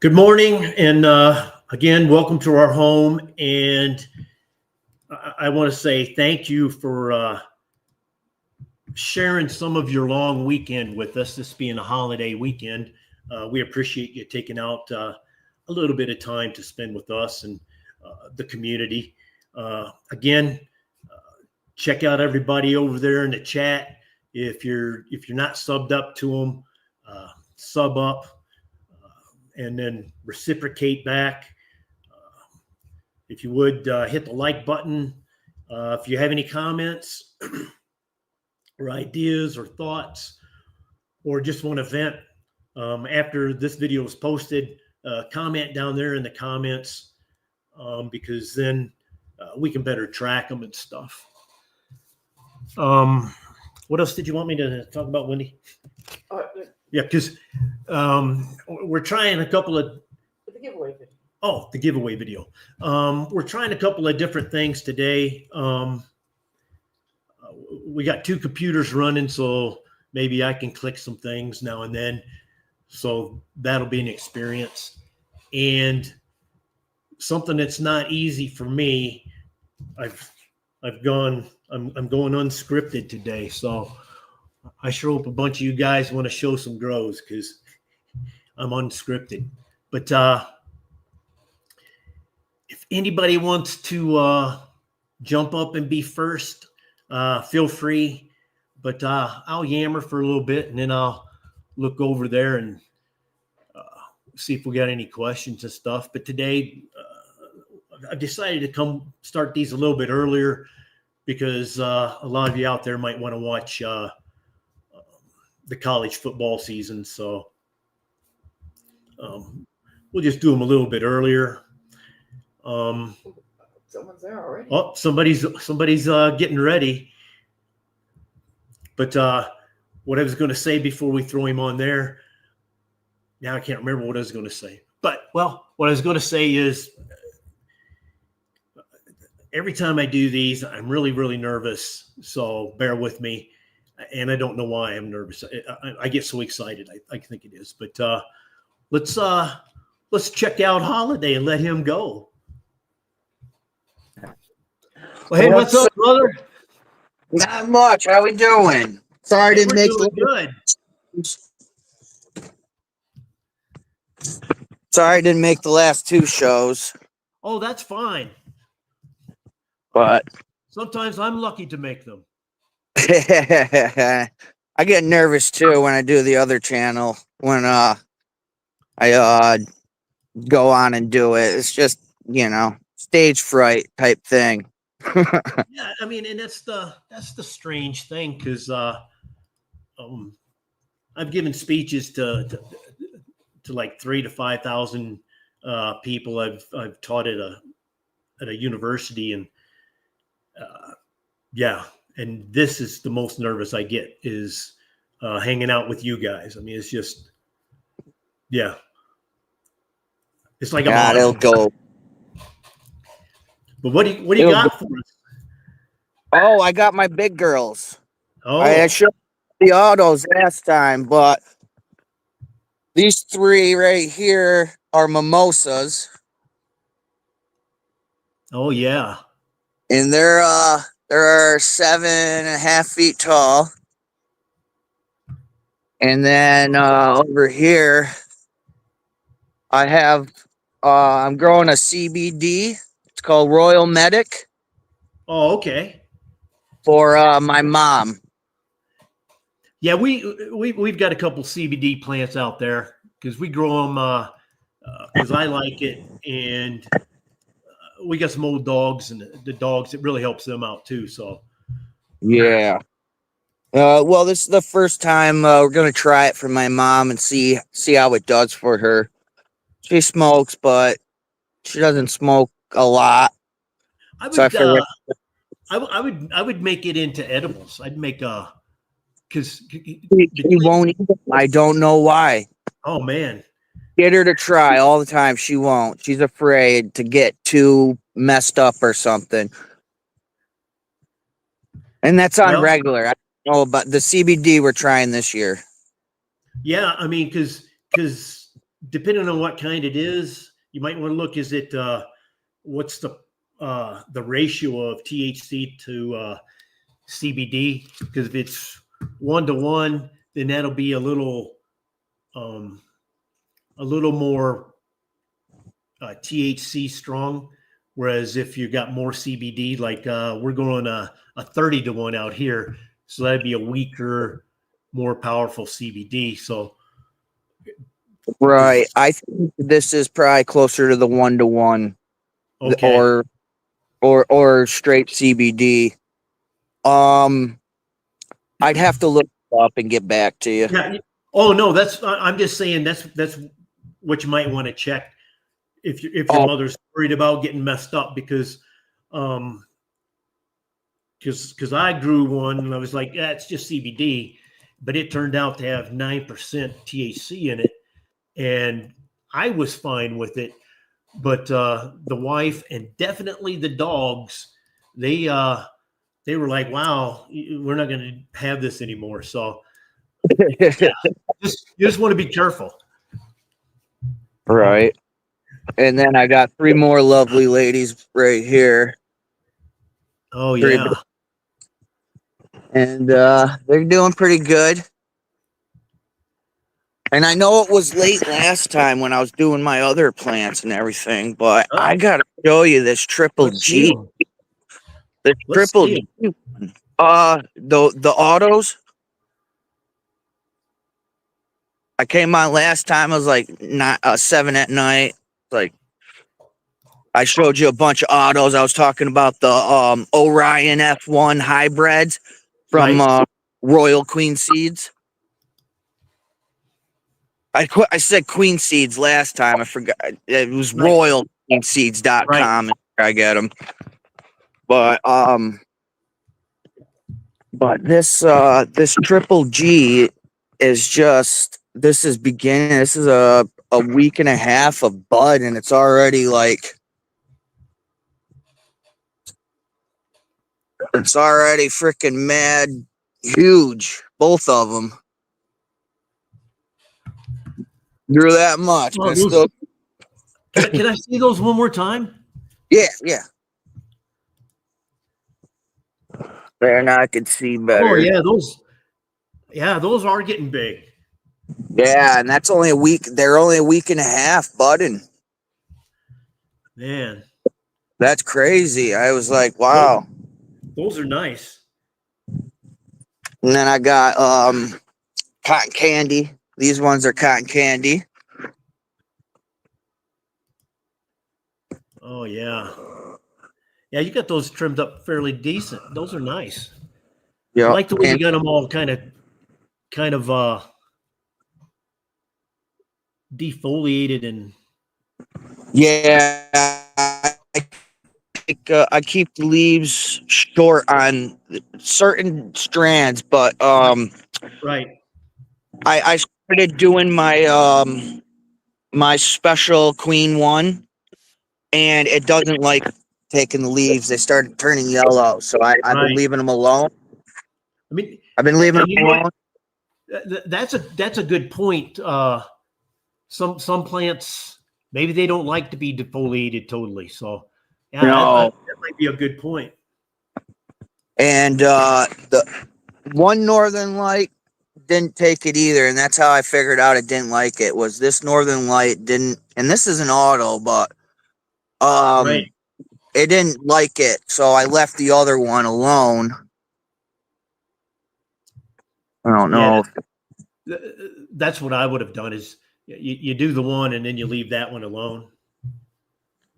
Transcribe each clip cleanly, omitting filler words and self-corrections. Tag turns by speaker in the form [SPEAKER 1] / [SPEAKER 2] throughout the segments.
[SPEAKER 1] Good morning, and again, welcome to our home. And I want to say thank you for sharing some of your long weekend with us, this being a holiday weekend. We appreciate you taking out a little bit of time to spend with us and the community. Again, check out everybody over there in the chat. If you're not subbed up to them, sub up. And then reciprocate back. If you would hit the like button. If you have any comments or ideas or thoughts, or just want to vent after this video is posted, comment down there in the comments because then we can better track them and stuff. What else did you want me to talk about, Wendy? Yeah, because we're trying a couple of
[SPEAKER 2] the giveaway video.
[SPEAKER 1] Oh, the giveaway video. We're trying a couple of different things today. We got two computers running, so maybe I can click some things now and then. So that'll be an experience. And something that's not easy for me, I'm going unscripted today. So I sure hope a bunch of you guys want to show some grows because I'm unscripted. But if anybody wants to jump up and be first, feel free. But I'll yammer for a little bit, and then I'll look over there and see if we got any questions and stuff. But today, I've decided to come start these a little bit earlier because a lot of you out there might want to watch the college football season. So we'll just do them a little bit earlier.
[SPEAKER 2] Someone's there already.
[SPEAKER 1] Oh, somebody's getting ready. But what I was going to say before we throw him on there, now I can't remember what I was going to say. But, well, what I was going to say is every time I do these, I'm really, really nervous. So bear with me. And I don't know why I'm nervous. I get so excited. I think it is. But let's check out Holiday and let him go. Well, hey, what's up, brother?
[SPEAKER 3] Not much. How we doing? Sorry, I didn't make
[SPEAKER 1] good.
[SPEAKER 3] Sorry, I didn't make the last two shows.
[SPEAKER 1] Oh, that's fine.
[SPEAKER 3] But
[SPEAKER 1] sometimes I'm lucky to make them.
[SPEAKER 3] I get nervous too when I do the other channel. When I go on and do it, it's just stage fright type thing.
[SPEAKER 1] Yeah, I mean, and that's the strange thing because I've given speeches to like 3,000 to 5,000 people. I've taught at a university, and yeah, and this is the most nervous I get is hanging out with you guys. I mean, it's just it's like
[SPEAKER 3] God, it'll go.
[SPEAKER 1] But what do you got for us?
[SPEAKER 3] Oh, I got my big girls.
[SPEAKER 1] Oh,
[SPEAKER 3] I showed the autos last time, but these three right here are mimosas.
[SPEAKER 1] Oh yeah,
[SPEAKER 3] and they're 7.5 feet tall. And then over here, I have I'm growing a CBD. It's called Royal Medic.
[SPEAKER 1] Oh, okay.
[SPEAKER 3] For my mom.
[SPEAKER 1] Yeah, we've got a couple CBD plants out there because we grow them because I like it, and we got some old dogs, and the dogs, it really helps them out too. So
[SPEAKER 3] yeah. Well, this is the first time we're gonna try it for my mom and see how it does for her. She smokes, but she doesn't smoke a lot.
[SPEAKER 1] I would make it into edibles. I'd make because
[SPEAKER 3] she won't eat it. I don't know why.
[SPEAKER 1] Oh man,
[SPEAKER 3] get her to try all the time. She won't. She's afraid to get too messed up or something. And that's on regular. I don't know about the CBD we're trying this year.
[SPEAKER 1] Yeah, I mean, because depending on what kind it is, you might want to look. Is it what's the ratio of THC to CBD? Because if it's 1-to-1, then that'll be a little more THC strong. Whereas if you got more CBD, like we're going a 30-to-1 out here, so that'd be a weaker, more powerful CBD. So
[SPEAKER 3] Right. I think this is probably closer to the 1-to-1
[SPEAKER 1] okay,
[SPEAKER 3] or straight CBD. I'd have to look it up and get back to you.
[SPEAKER 1] yeah. Oh no, I'm just saying that's what you might want to check if your
[SPEAKER 3] Oh,
[SPEAKER 1] mother's worried about getting messed up because because I grew one and I was like, yeah, it's just CBD, but it turned out to have 9% THC in it, and I was fine with it. But the wife and definitely the dogs, they were like, wow, we're not going to have this anymore. So yeah, you just want to be careful.
[SPEAKER 3] right. And then I got 3 more lovely ladies right here.
[SPEAKER 1] Oh
[SPEAKER 3] Three,
[SPEAKER 1] yeah.
[SPEAKER 3] and they're doing pretty good. And I know it was late last time when I was doing my other plants and everything, but I gotta show you this triple
[SPEAKER 1] Let's see
[SPEAKER 3] G.
[SPEAKER 1] 'em.
[SPEAKER 3] This
[SPEAKER 1] Let's
[SPEAKER 3] triple
[SPEAKER 1] see
[SPEAKER 3] G.
[SPEAKER 1] 'em.
[SPEAKER 3] The autos. I came on last time. I was like not 7 at night. Like I showed you a bunch of autos. I was talking about the Orion F1 hybrids from
[SPEAKER 1] Right.
[SPEAKER 3] Royal Queen Seeds. I said Queen Seeds last time. I forgot. It was
[SPEAKER 1] Right.
[SPEAKER 3] royalqueenseeds.com.
[SPEAKER 1] Right.
[SPEAKER 3] I get them. But this triple G is just this is beginning. This is a week and a half of bud, and it's already like it's already freaking mad huge. Both of them grew that much.
[SPEAKER 1] Oh,
[SPEAKER 3] And it's still
[SPEAKER 1] can I see those one more time?
[SPEAKER 3] yeah. There now I can see
[SPEAKER 1] Oh
[SPEAKER 3] better.
[SPEAKER 1] yeah, those are getting big.
[SPEAKER 3] Yeah, and that's only a week. They're only a week and a half budding.
[SPEAKER 1] Man,
[SPEAKER 3] That's crazy. I was like,
[SPEAKER 1] those,
[SPEAKER 3] wow.
[SPEAKER 1] those are nice.
[SPEAKER 3] And then I got cotton candy. These ones are cotton candy.
[SPEAKER 1] Oh yeah. Yeah, you got those trimmed up fairly decent. Those are nice. I
[SPEAKER 3] Yeah,
[SPEAKER 1] like the way you
[SPEAKER 3] and
[SPEAKER 1] got them all kind of defoliated and
[SPEAKER 3] yeah. I keep the leaves short on certain strands, but
[SPEAKER 1] right.
[SPEAKER 3] I started doing my special queen one, and it doesn't like taking the leaves. They started turning yellow, so I've been
[SPEAKER 1] Right.
[SPEAKER 3] leaving them alone.
[SPEAKER 1] I mean,
[SPEAKER 3] I've been leaving
[SPEAKER 1] and
[SPEAKER 3] them
[SPEAKER 1] you know what?
[SPEAKER 3] alone.
[SPEAKER 1] That's a good point. Some plants maybe they don't like to be defoliated totally. So yeah,
[SPEAKER 3] No,
[SPEAKER 1] that might be a good point.
[SPEAKER 3] and the one northern light didn't take it either, and that's how I figured out it didn't like it. Was this northern light didn't, and this is an auto, but
[SPEAKER 1] Right.
[SPEAKER 3] it didn't like it, so I left the other one alone. I don't
[SPEAKER 1] Yeah,
[SPEAKER 3] know.
[SPEAKER 1] that's what I would have done is you do the one and then you leave that one alone.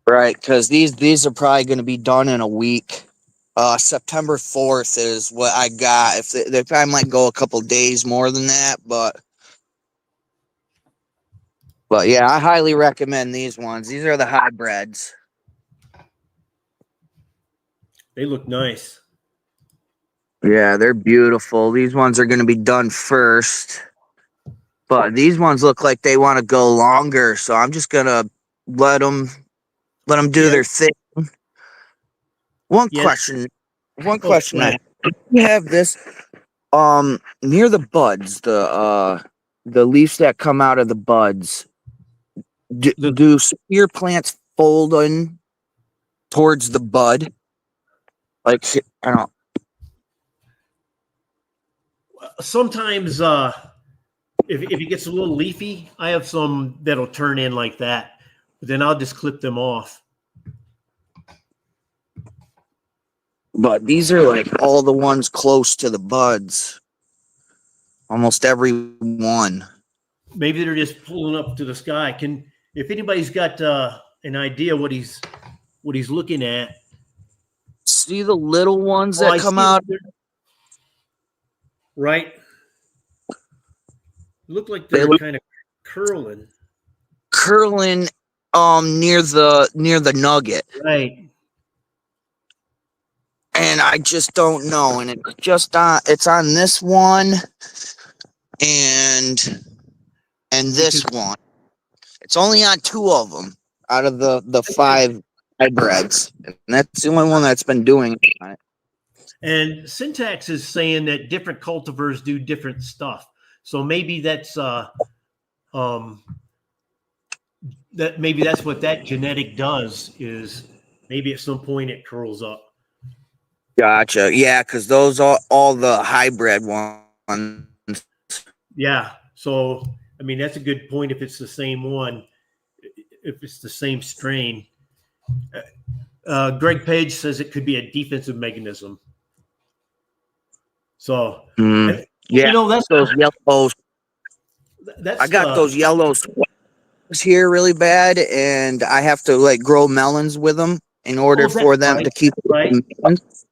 [SPEAKER 3] Right, because these are probably going to be done in a week. September 4th is what I got. If I might go a couple days more than that, but yeah, I highly recommend these ones. These are the hybrids.
[SPEAKER 1] They look nice.
[SPEAKER 3] Yeah, they're beautiful. These ones are going to be done first, but these ones look like they want to go longer. So I'm just gonna let them do
[SPEAKER 1] Yeah.
[SPEAKER 3] their thing. One
[SPEAKER 1] Yeah.
[SPEAKER 3] question, one
[SPEAKER 1] Oh,
[SPEAKER 3] question
[SPEAKER 1] go
[SPEAKER 3] I
[SPEAKER 1] ahead.
[SPEAKER 3] you have this near the buds, the leaves that come out of the buds. Do spear plants fold in towards the bud? Like, I don't.
[SPEAKER 1] Sometimes, if it gets a little leafy, I have some that'll turn in like that. But then I'll just clip them off.
[SPEAKER 3] But these are like all the ones close to the buds. Almost every one.
[SPEAKER 1] Maybe they're just pulling up to the sky. If anybody's got an idea what he's looking at?
[SPEAKER 3] See the little ones
[SPEAKER 1] Oh,
[SPEAKER 3] that
[SPEAKER 1] I
[SPEAKER 3] come
[SPEAKER 1] see
[SPEAKER 3] out?
[SPEAKER 1] Right. Look like
[SPEAKER 3] They
[SPEAKER 1] they're
[SPEAKER 3] look
[SPEAKER 1] kind of curling.
[SPEAKER 3] curling near the nugget.
[SPEAKER 1] Right.
[SPEAKER 3] And I just don't know. And it's on this one and this one. It's only on 2 of them out of the 5 hybrids. And that's the only one that's been doing it.
[SPEAKER 1] And Syntax is saying that different cultivars do different stuff. So maybe that's maybe that's what that genetic does, is maybe at some point it curls up.
[SPEAKER 3] Gotcha. Yeah, because those are all the hybrid ones.
[SPEAKER 1] Yeah. So I mean that's a good point if it's the same one, if it's the same strain. Greg Page says it could be a defensive mechanism. So
[SPEAKER 3] yeah,
[SPEAKER 1] that's
[SPEAKER 3] those yellows. I got those yellows here really bad, and I have to like grow melons with them in order for them to keep melons.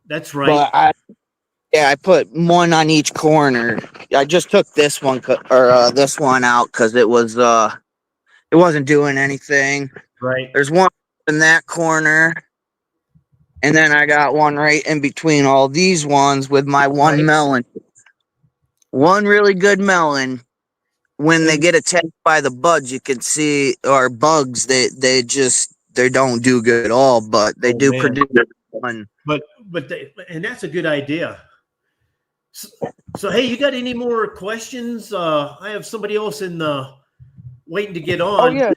[SPEAKER 1] That's right.
[SPEAKER 3] But I put one on each corner. I just took this one this one out because it wasn't doing anything.
[SPEAKER 1] Right.
[SPEAKER 3] There's one in that corner, and then I got one right in between all these ones with my one melon. One really good melon. When they get attacked by the buds, you can see, or bugs, they don't do good at all, but they do produce one.
[SPEAKER 1] But and that's a good idea. So hey, you got any more questions? I have somebody else in the waiting to get on.
[SPEAKER 3] Oh yeah.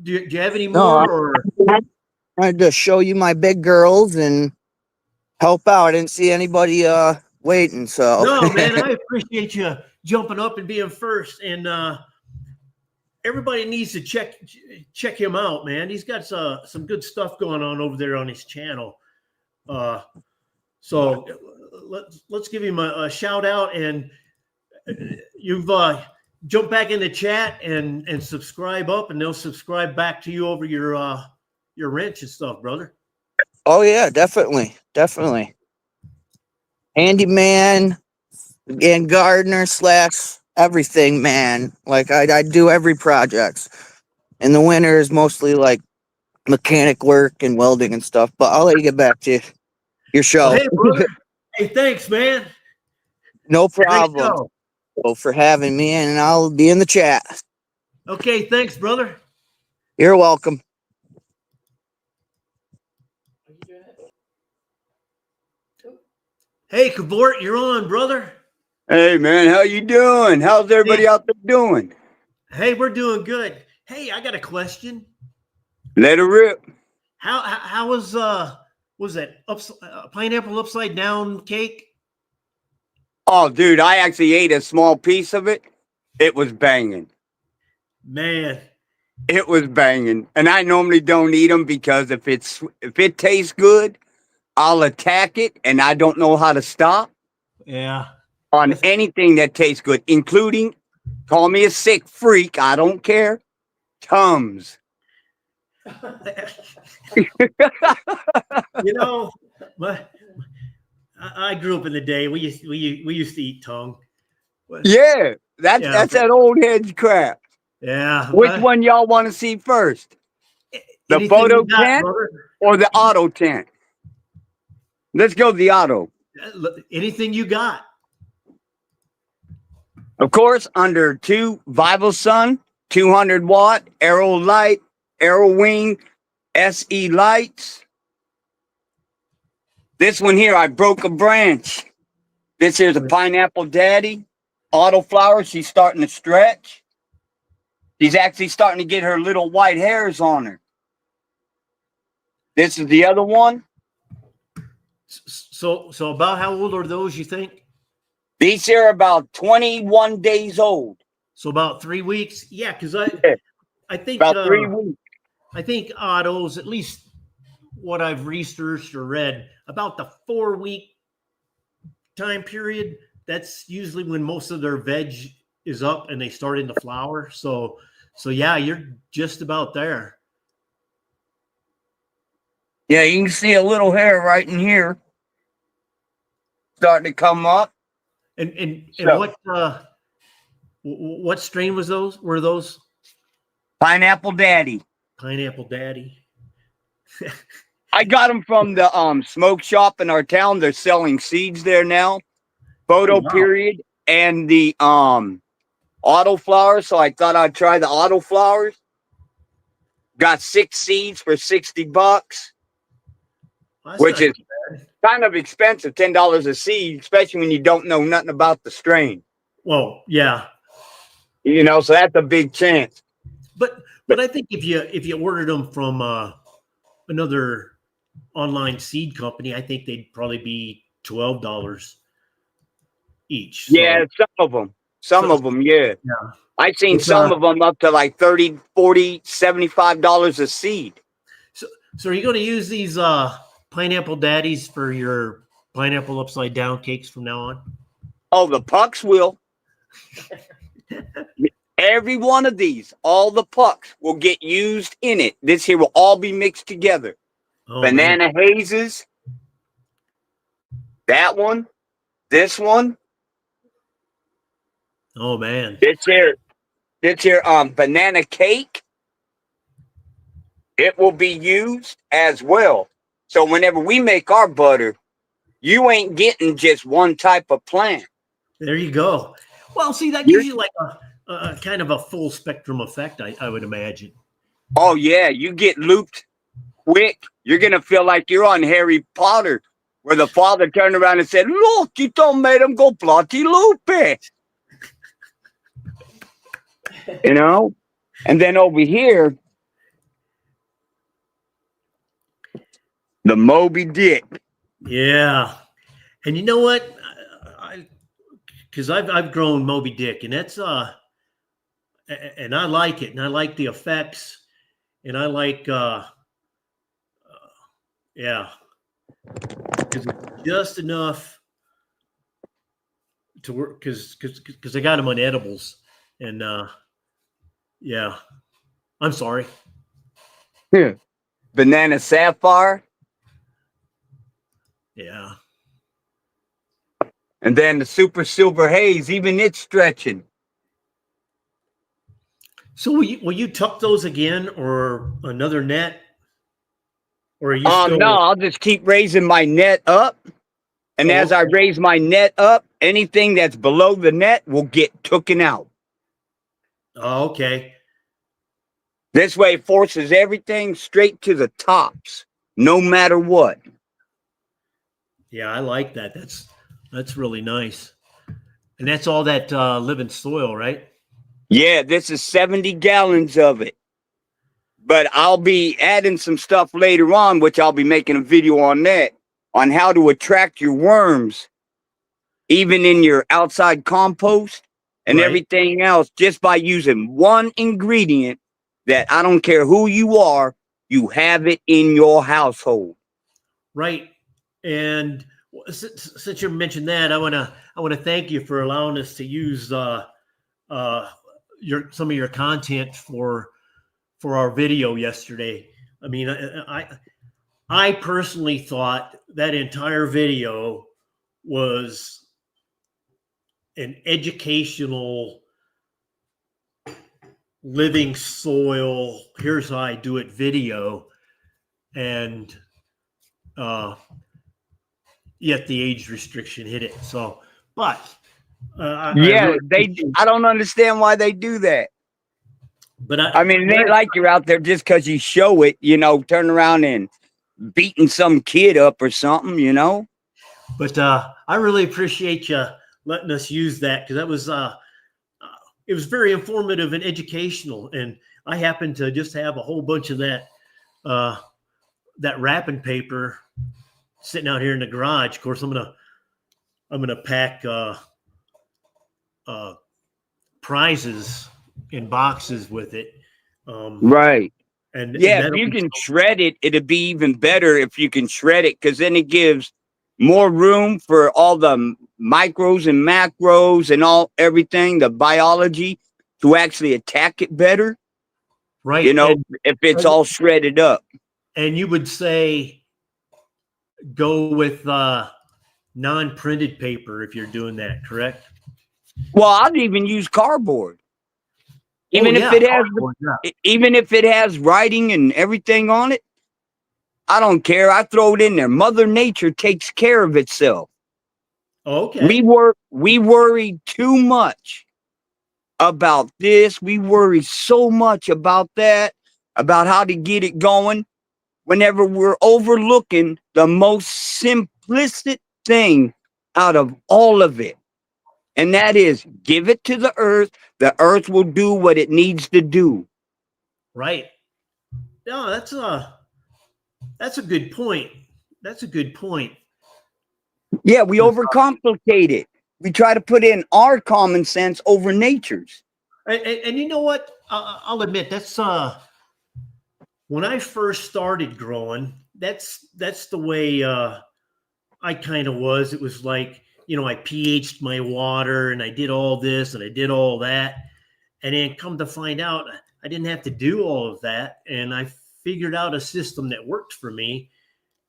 [SPEAKER 1] Do you have any more?
[SPEAKER 3] I wanted to show you my big girls and help out. I didn't see anybody waiting, so.
[SPEAKER 1] No, man, I appreciate you jumping up and being first. And everybody needs to check him out, man. He's got some good stuff going on over there on his channel. So let's give him a shout out. And you've jump back in the chat and subscribe up, and they'll subscribe back to you over your wrench and stuff, brother.
[SPEAKER 3] Oh yeah, definitely. Handyman and gardener / everything, man. Like I do every project. In the winter is mostly like mechanic work and welding and stuff. But I'll let you get back to your show.
[SPEAKER 1] Well, hey, brother. Hey, thanks, man.
[SPEAKER 3] No problem. For having me, and I'll be in the chat.
[SPEAKER 1] Okay, thanks, brother.
[SPEAKER 3] You're welcome.
[SPEAKER 1] Hey, Cavort, you're on, brother.
[SPEAKER 4] Hey, man, how you doing? How's everybody out there doing?
[SPEAKER 1] Hey, we're doing good. Hey, I got a question.
[SPEAKER 4] Let it rip.
[SPEAKER 1] How was that pineapple upside down cake?
[SPEAKER 4] Oh, dude, I actually ate a small piece of it. It was banging.
[SPEAKER 1] Man.
[SPEAKER 4] It was banging. And I normally don't eat them because if it tastes good, I'll attack it, and I don't know how to stop.
[SPEAKER 1] Yeah.
[SPEAKER 4] On anything that tastes good, including, call me a sick freak, I don't care, Tums.
[SPEAKER 1] You know, I grew up in the day. We used to eat tongue.
[SPEAKER 4] Yeah, that's that old head crap.
[SPEAKER 1] Yeah.
[SPEAKER 4] Which one y'all want to see first? The photo tent or the auto tent? Let's go the auto.
[SPEAKER 1] Anything you got.
[SPEAKER 4] Of course, under 2 Vival Sun, 200 watt, Aero Light, Aero Wing, SE lights. This one here, I broke a branch. This here's a Pineapple Daddy. Auto flower, she's starting to stretch. She's actually starting to get her little white hairs on her. This is the other one.
[SPEAKER 1] So about how old are those, you think?
[SPEAKER 4] These here are about 21 days old.
[SPEAKER 1] So about 3 weeks? Yeah, because
[SPEAKER 4] Yeah,
[SPEAKER 1] I think
[SPEAKER 4] about 3 weeks.
[SPEAKER 1] I think Otto's, at least what I've researched or read, about the 4 week time period. That's usually when most of their veg is up and they start into flower. So yeah, you're just about there.
[SPEAKER 4] Yeah, you can see a little hair right in here starting to come up.
[SPEAKER 1] And
[SPEAKER 4] So,
[SPEAKER 1] what strain was those? Were those
[SPEAKER 4] Pineapple Daddy.
[SPEAKER 1] Pineapple Daddy?
[SPEAKER 4] I got them from the smoke shop in our town. They're selling seeds there now. Photo
[SPEAKER 1] Oh, wow.
[SPEAKER 4] period and the auto flowers. So I thought I'd try the auto flowers. Got 6 seeds for $60,
[SPEAKER 1] Well, that's
[SPEAKER 4] which
[SPEAKER 1] not
[SPEAKER 4] is
[SPEAKER 1] too bad.
[SPEAKER 4] kind of expensive, $10 a seed, especially when you don't know nothing about the strain.
[SPEAKER 1] Well, yeah,
[SPEAKER 4] You know, so that's a big chance.
[SPEAKER 1] but I think if you ordered them from another online seed company, I think they'd probably be $12 each.
[SPEAKER 4] Yeah, some of them. Some
[SPEAKER 1] So-
[SPEAKER 4] of them, yeah.
[SPEAKER 1] Yeah.
[SPEAKER 4] I've seen
[SPEAKER 1] It's,
[SPEAKER 4] some of them up to like $30, $40, $75 a seed.
[SPEAKER 1] So are you going to use these Pineapple Daddies for your pineapple upside down cakes from now on?
[SPEAKER 4] Oh, the pucks will. Every one of these, all the pucks will get used in it. This here will all be mixed together.
[SPEAKER 1] Oh, man.
[SPEAKER 4] Banana hazes. That one. This one.
[SPEAKER 1] Oh, man.
[SPEAKER 4] This here banana cake. It will be used as well. So whenever we make our butter, you ain't getting just one type of plant.
[SPEAKER 1] There you go. Well, see, that gives you like a kind of a full spectrum effect, I would imagine.
[SPEAKER 4] Oh yeah, you get looped quick. You're gonna feel like you're on Harry Potter, where the father turned around and said, "Look, you don't made him go bloody loopy." You know? And then over here, the Moby Dick.
[SPEAKER 1] Yeah. And you know what? Because I've grown Moby Dick, and that's and I like it, and I like the effects, and I like yeah, because it's just enough to work. Because I got them on edibles, and yeah. I'm sorry.
[SPEAKER 4] Yeah. Banana Sapphire.
[SPEAKER 1] Yeah.
[SPEAKER 4] And then the Super Silver Haze, even it's stretching.
[SPEAKER 1] So will you tuck those again, or another net, or are you still?
[SPEAKER 4] No, I'll just keep raising my net up. And as I raise my net up, anything that's below the net will get taken out.
[SPEAKER 1] Oh, okay.
[SPEAKER 4] This way it forces everything straight to the tops, no matter what.
[SPEAKER 1] Yeah, I like that. That's really nice. And that's all that living soil, right?
[SPEAKER 4] Yeah, this is 70 gallons of it. But I'll be adding some stuff later on, which I'll be making a video on that, on how to attract your worms, even in your outside compost and
[SPEAKER 1] Right.
[SPEAKER 4] everything else, just by using one ingredient that I don't care who you are, you have it in your household.
[SPEAKER 1] Right. And since you mentioned that, I want to thank you for allowing us to use some of your content for our video yesterday. I mean, I personally thought that entire video was an educational living soil, here's how I do it video, and yet the age restriction hit it. So, but I
[SPEAKER 4] don't understand why they do that.
[SPEAKER 1] But
[SPEAKER 4] I mean, it ain't like you're out there just because you show it, turn around and beating some kid up or something,
[SPEAKER 1] But I really appreciate you letting us use that, because that was it was very informative and educational. And I happened to just have a whole bunch of that wrapping paper sitting out here in the garage. Of course, I'm gonna pack prizes in boxes with it.
[SPEAKER 4] Right.
[SPEAKER 1] And
[SPEAKER 4] Yeah, if
[SPEAKER 1] that'll
[SPEAKER 4] you
[SPEAKER 1] be
[SPEAKER 4] can shred it, it'd be even better if you can shred it, because then it gives more room for all the micros and macros and everything, the biology, to actually attack it better.
[SPEAKER 1] right.
[SPEAKER 4] You know, if it's all shredded up.
[SPEAKER 1] And you would say go with non-printed paper if you're doing that, correct?
[SPEAKER 4] Well, I'd even use cardboard. Even
[SPEAKER 1] Oh,
[SPEAKER 4] if
[SPEAKER 1] yeah,
[SPEAKER 4] it has
[SPEAKER 1] cardboard, yeah.
[SPEAKER 4] even if it has writing and everything on it, I don't care. I throw it in there. Mother Nature takes care of itself.
[SPEAKER 1] Okay.
[SPEAKER 4] We worry too much about this. We worry so much about that, about how to get it going, whenever we're overlooking the most simplistic thing out of all of it. And that is, give it to the earth. The earth will do what it needs to do.
[SPEAKER 1] Right. No, that's a good point. That's a good point.
[SPEAKER 4] Yeah, we overcomplicate it. We try to put in our common sense over nature's.
[SPEAKER 1] And you know what? I'll admit that's when I first started growing. That's the way I kind of was. It was like, I pH'd my water and I did all this and I did all that, and then come to find out I didn't have to do all of that, and I figured out a system that worked for me,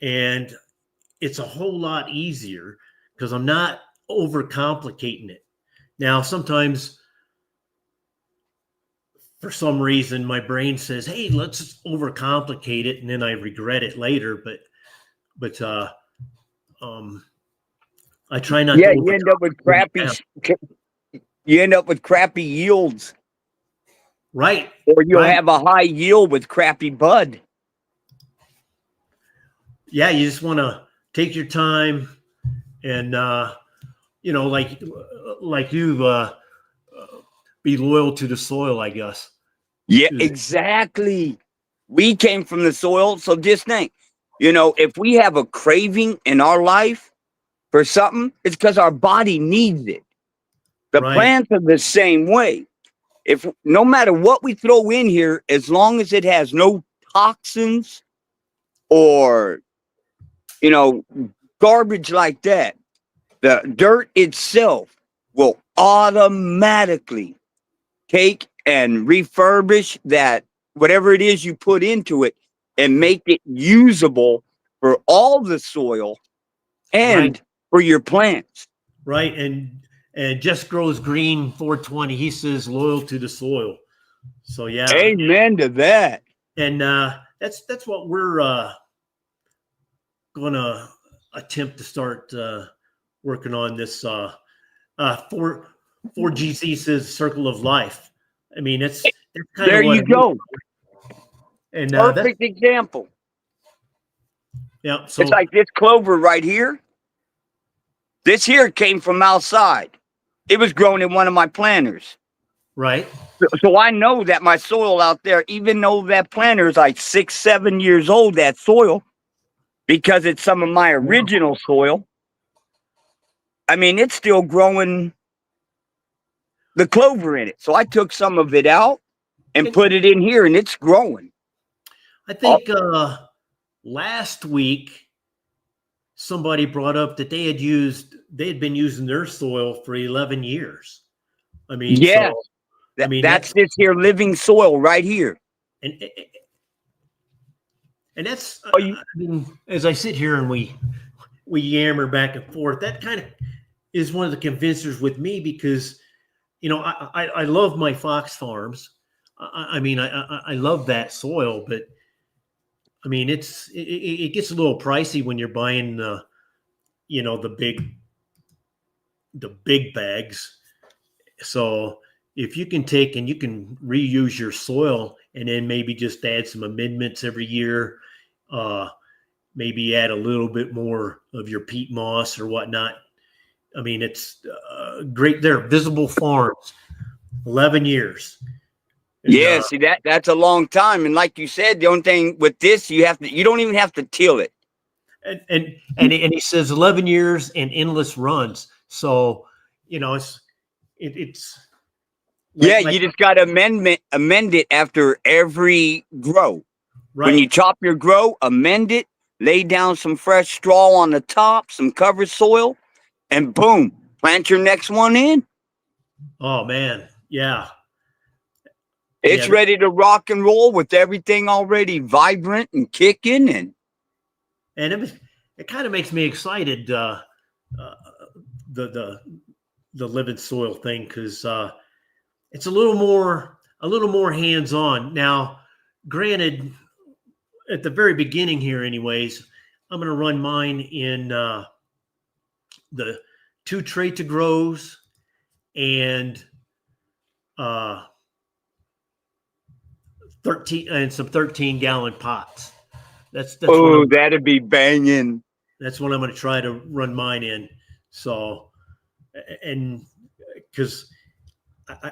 [SPEAKER 1] and it's a whole lot easier because I'm not overcomplicating it. Now, sometimes for some reason my brain says, "Hey, let's overcomplicate it," and then I regret it later. But I try not
[SPEAKER 4] Yeah,
[SPEAKER 1] to
[SPEAKER 4] you end up with crappy.
[SPEAKER 1] overcomplicate it.
[SPEAKER 4] You end up with crappy yields,
[SPEAKER 1] Right,
[SPEAKER 4] or you'll
[SPEAKER 1] right.
[SPEAKER 4] have a high yield with crappy bud.
[SPEAKER 1] Yeah, you just want to take your time and like you be loyal to the soil, I guess.
[SPEAKER 4] Yeah, exactly. We came from the soil, so just think, if we have a craving in our life for something, it's because our body needs it. The
[SPEAKER 1] Right,
[SPEAKER 4] plants are the same way. If no matter what we throw in here, as long as it has no toxins or you know garbage like that, the dirt itself will automatically take and refurbish that whatever it is you put into it and make it usable for all the soil
[SPEAKER 1] right,
[SPEAKER 4] and for your plants.
[SPEAKER 1] right. And just grows green 420. He says loyal to the soil. So yeah,
[SPEAKER 4] Amen to that.
[SPEAKER 1] and that's what we're gonna attempt to start working on this for GC says circle of life. I mean, that's kind
[SPEAKER 4] There
[SPEAKER 1] of what
[SPEAKER 4] you
[SPEAKER 1] it is.
[SPEAKER 4] go.
[SPEAKER 1] And that's
[SPEAKER 4] Perfect example.
[SPEAKER 1] yeah. So
[SPEAKER 4] It's like this clover right here. This here came from outside. It was grown in one of my planters.
[SPEAKER 1] right,
[SPEAKER 4] So I know that my soil out there, even though that planter is like 6, 7 years old, that soil, because it's some of my original soil, I mean, it's still growing the clover in it. So I took some of it out and put it in here, and it's growing.
[SPEAKER 1] I think last week somebody brought up that they had been using their soil for 11 years. I mean,
[SPEAKER 4] Yeah,
[SPEAKER 1] so I mean
[SPEAKER 4] that's this here living soil right here.
[SPEAKER 1] and that's
[SPEAKER 4] Oh, you,
[SPEAKER 1] I mean, as I sit here and we yammer back and forth, that kind of is one of the convincers with me because I love my fox farms. I mean, I love that soil, but I mean, it gets a little pricey when you're buying the big bags. So if you can take and you can reuse your soil and then maybe just add some amendments every year, maybe add a little bit more of your peat moss or whatnot. I mean, it's great. They're visible farms. 11 years. And,
[SPEAKER 4] Yeah, see that's a long time. And like you said, the only thing with this, you don't even have to till it.
[SPEAKER 1] and he says 11 years and endless runs. So, it's
[SPEAKER 4] Yeah,
[SPEAKER 1] like
[SPEAKER 4] you just got to amend it after every grow.
[SPEAKER 1] right.
[SPEAKER 4] When you chop your grow, amend it, lay down some fresh straw on the top, some cover soil, and boom, plant your next one in.
[SPEAKER 1] Oh man. Yeah.
[SPEAKER 4] It's
[SPEAKER 1] Yeah.
[SPEAKER 4] ready to rock and roll with everything already vibrant and kicking. And
[SPEAKER 1] And it kind of makes me excited, the living soil thing, because it's a little more hands-on. Now, granted, at the very beginning here, anyways, I'm going to run mine in the 2 tray to grows and 13-gallon pots. That's
[SPEAKER 4] oh, that'd be banging.
[SPEAKER 1] that's what I'm going to try to run mine in. So, and because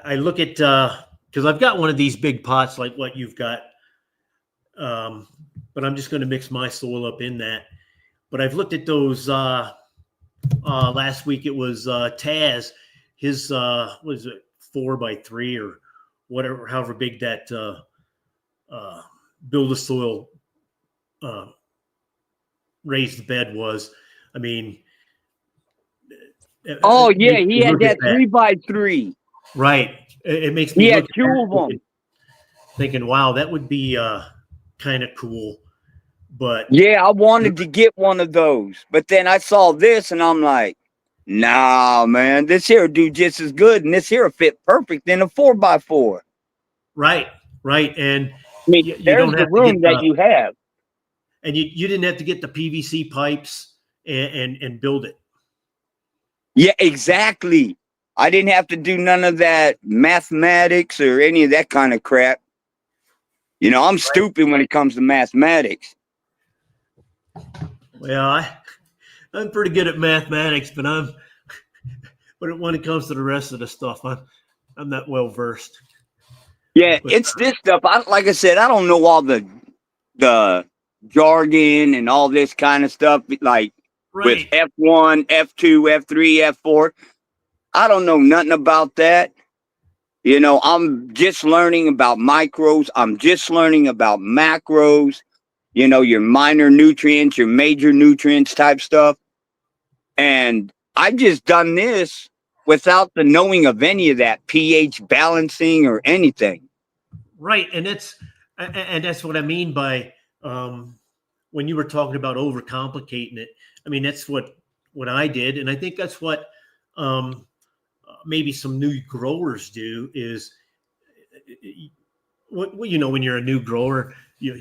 [SPEAKER 1] I look at because I've got one of these big pots like what you've got, but I'm just going to mix my soil up in that. But I've looked at those. Last week it was Taz. His what is it, 4x3 or whatever, however big that build a soil raised bed was. I mean,
[SPEAKER 4] Oh yeah, he had
[SPEAKER 1] look at
[SPEAKER 4] that 3x3.
[SPEAKER 1] Right. It makes me
[SPEAKER 4] He
[SPEAKER 1] look
[SPEAKER 4] had
[SPEAKER 1] at
[SPEAKER 4] 2
[SPEAKER 1] that
[SPEAKER 4] of them.
[SPEAKER 1] thinking, wow, that would be kind of cool. But
[SPEAKER 4] Yeah, I wanted to get one of those, but then I saw this and I'm like, nah, man, this here do just as good, and this here fit perfect in a 4x4.
[SPEAKER 1] right, and
[SPEAKER 4] I mean,
[SPEAKER 1] you
[SPEAKER 4] there's
[SPEAKER 1] don't
[SPEAKER 4] the
[SPEAKER 1] have to get
[SPEAKER 4] room that you have.
[SPEAKER 1] and you didn't have to get the PVC pipes and build it.
[SPEAKER 4] Yeah, exactly. I didn't have to do none of that mathematics or any of that kind of crap. I'm stupid when it comes to mathematics.
[SPEAKER 1] Well, I'm pretty good at mathematics, but when it comes to the rest of the stuff, I'm not well versed.
[SPEAKER 4] Yeah,
[SPEAKER 1] But,
[SPEAKER 4] it's this stuff. Like I said, I don't know all the jargon and all this kind of stuff, like with
[SPEAKER 1] right,
[SPEAKER 4] F1, F2, F3, F4. I don't know nothing about that. I'm just learning about micros. I'm just learning about macros, your minor nutrients, your major nutrients type stuff. And I've just done this without the knowing of any of that pH balancing or anything.
[SPEAKER 1] right, and that's what I mean by when you were talking about overcomplicating it. I mean, that's what I did, and I think that's what maybe some new growers do is what when you're a new grower, you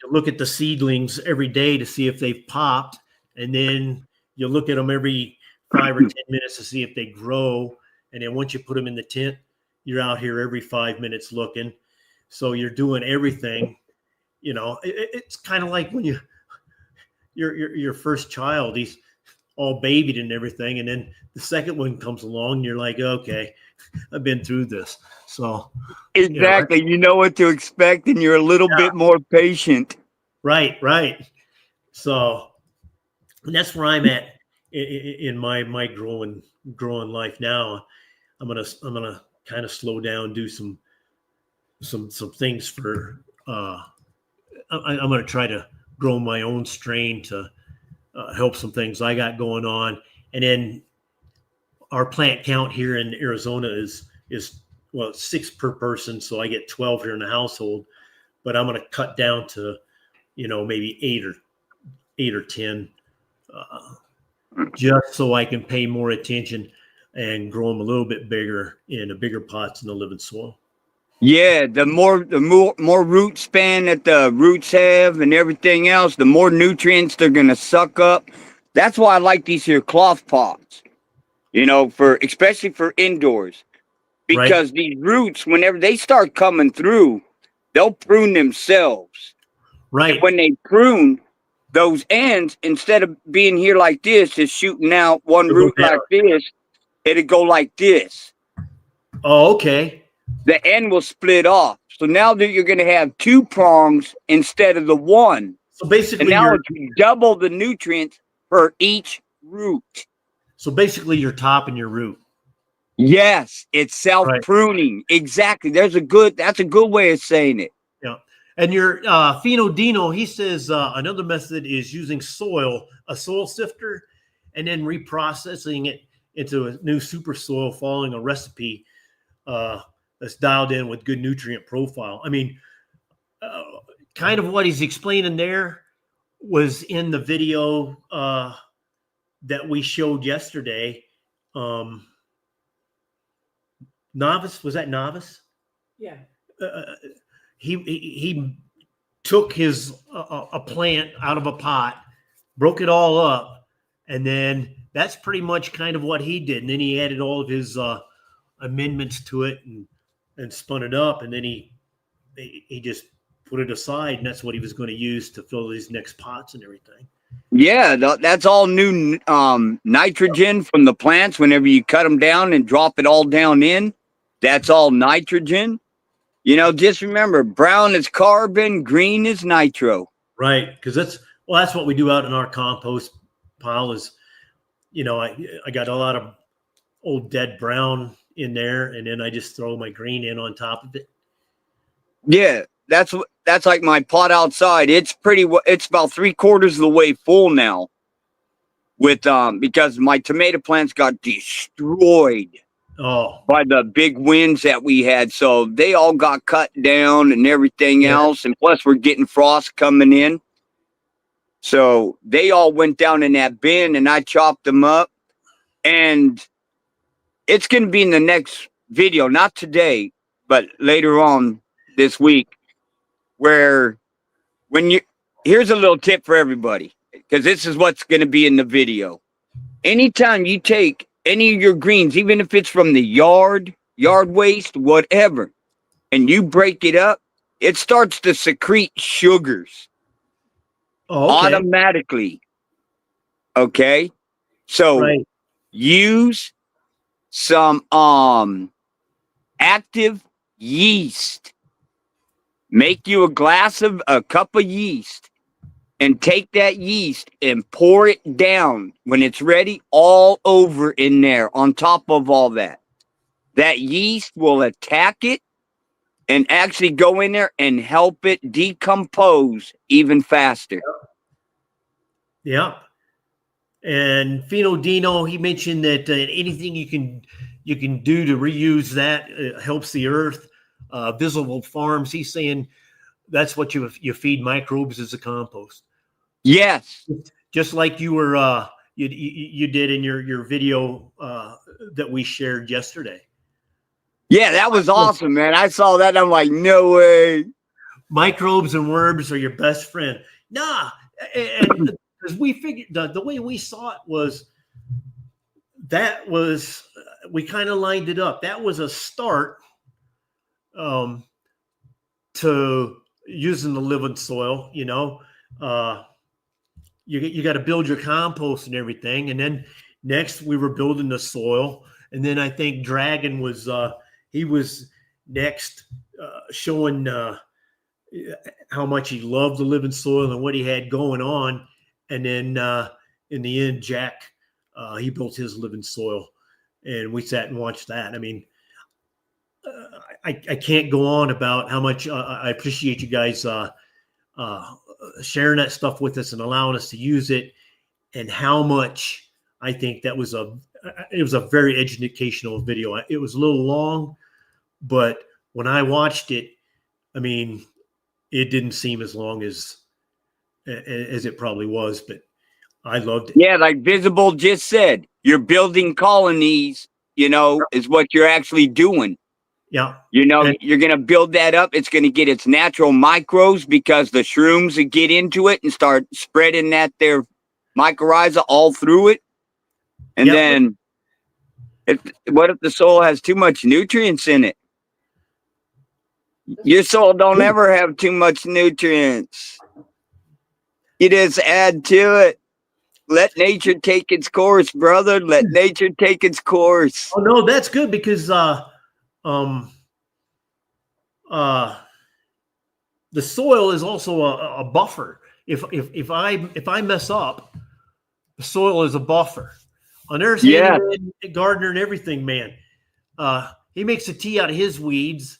[SPEAKER 1] look at the seedlings every day to see if they've popped, and then you look at them every 5 or 10 minutes to see if they grow, and then once you put them in the tent, you're out here every 5 minutes looking. So you're doing everything. It's kind of like when your first child, he's all babied and everything, and then the second one comes along, and you're like, okay, I've been through this. So
[SPEAKER 4] exactly, you know what to expect, and you're a little bit more patient.
[SPEAKER 1] Right. So, and that's where I'm at in my growing life now. I'm gonna kind of slow down, do some things for. I'm gonna try to grow my own strain to help some things I got going on, and then our plant count here in Arizona is well, 6 per person, so I get 12 here in the household. But I'm going to cut down to maybe 8 or 10, just so I can pay more attention and grow them a little bit bigger in a bigger pots in the living soil.
[SPEAKER 4] Yeah, the more root span that the roots have and everything else, the more nutrients they're gonna suck up. That's why I like these here cloth pots. Especially for indoors, because
[SPEAKER 1] Right.
[SPEAKER 4] these roots, whenever they start coming through, they'll prune themselves. And
[SPEAKER 1] Right.
[SPEAKER 4] when they prune, those ends, instead of being here like this, just shooting out one
[SPEAKER 1] It'll go
[SPEAKER 4] root like this, it'll go like this.
[SPEAKER 1] Oh, okay.
[SPEAKER 4] The end will split off. So now that you're going to have 2 prongs instead of the one.
[SPEAKER 1] So
[SPEAKER 4] And
[SPEAKER 1] basically,
[SPEAKER 4] now it's double the nutrients for each root.
[SPEAKER 1] your top and your root.
[SPEAKER 4] Yes, it's self
[SPEAKER 1] Right.
[SPEAKER 4] pruning. Exactly. That's a good way of saying it.
[SPEAKER 1] Yeah. And your Fino Dino, he says another method is using a soil sifter, and then reprocessing it into a new super soil following a recipe that's dialed in with good nutrient profile. I mean, kind of what he's explaining there was in the video that we showed yesterday. Novice, was that Novice?
[SPEAKER 2] Yeah.
[SPEAKER 1] He took his a plant out of a pot, broke it all up, and then that's pretty much kind of what he did. And then he added all of his amendments to it and spun it up, and then he just put it aside, and that's what he was going to use to fill these next pots and everything.
[SPEAKER 4] Yeah, that's all new nitrogen from the plants. Whenever you cut them down and drop it all down in, that's all nitrogen. You know, just remember, brown is carbon, green is nitro.
[SPEAKER 1] Right, because that's what we do out in our compost pile. Is I got a lot of old dead brown in there, and then I just throw my green in on top of it.
[SPEAKER 4] Yeah, that's like my pot outside. It's about 3/4 of the way full now. With because my tomato plants got destroyed by the big winds that we had, so they all got cut down and everything else. And plus, we're getting frost coming in, so they all went down in that bin, and I chopped them up. And it's going to be in the next video, not today, but later on this week, where here's a little tip for everybody, because this is what's going to be in the video. Anytime you take any of your greens, even if it's from the yard waste, whatever, and you break it up, it starts to secrete sugars automatically. Okay? So use some active yeast. Make you a cup of yeast, and take that yeast and pour it down when it's ready all over in there on top of all that. That yeast will attack it and actually go in there and help it decompose even faster.
[SPEAKER 1] Yeah. And Fino Dino, he mentioned that anything you can do to reuse that helps the earth. Visible Farms, he's saying that's what you feed microbes as a compost.
[SPEAKER 4] Yes,
[SPEAKER 1] just like you were you did in your video that we shared yesterday.
[SPEAKER 4] Yeah, that was awesome, man. I saw that. I'm like, no way.
[SPEAKER 1] Microbes and worms are your best friend. Nah, and because we figured the way we saw it was we kind of lined it up. That was a start to using the living soil. You got to build your compost and everything, and then next we were building the soil, and then I think Dragon was he was next showing how much he loved the living soil and what he had going on, and then in the end Jack he built his living soil, and we sat and watched that. I mean, I can't go on about how much I appreciate you guys sharing that stuff with us and allowing us to use it, and how much I think that was it was a very educational video. It was a little long, but when I watched it, I mean, it didn't seem as long as it probably was, but I loved it.
[SPEAKER 4] Yeah, like Visible just said, you're building colonies, is what you're actually doing.
[SPEAKER 1] Yeah.
[SPEAKER 4] You're going to build that up. It's going to get its natural microbes, because the shrooms that get into it and start spreading their mycorrhiza all through it. And then what if the soil has too much nutrients in it? Your soil don't ever have too much nutrients. You just add to it. Let nature take its course, brother. Let nature take its course.
[SPEAKER 1] Oh no, that's good, because um, uh, the soil is also a buffer. If I mess up, the soil is a buffer. And there's
[SPEAKER 4] Yeah.
[SPEAKER 1] Handyman, Gardner, and everything, man. He makes a tea out of his weeds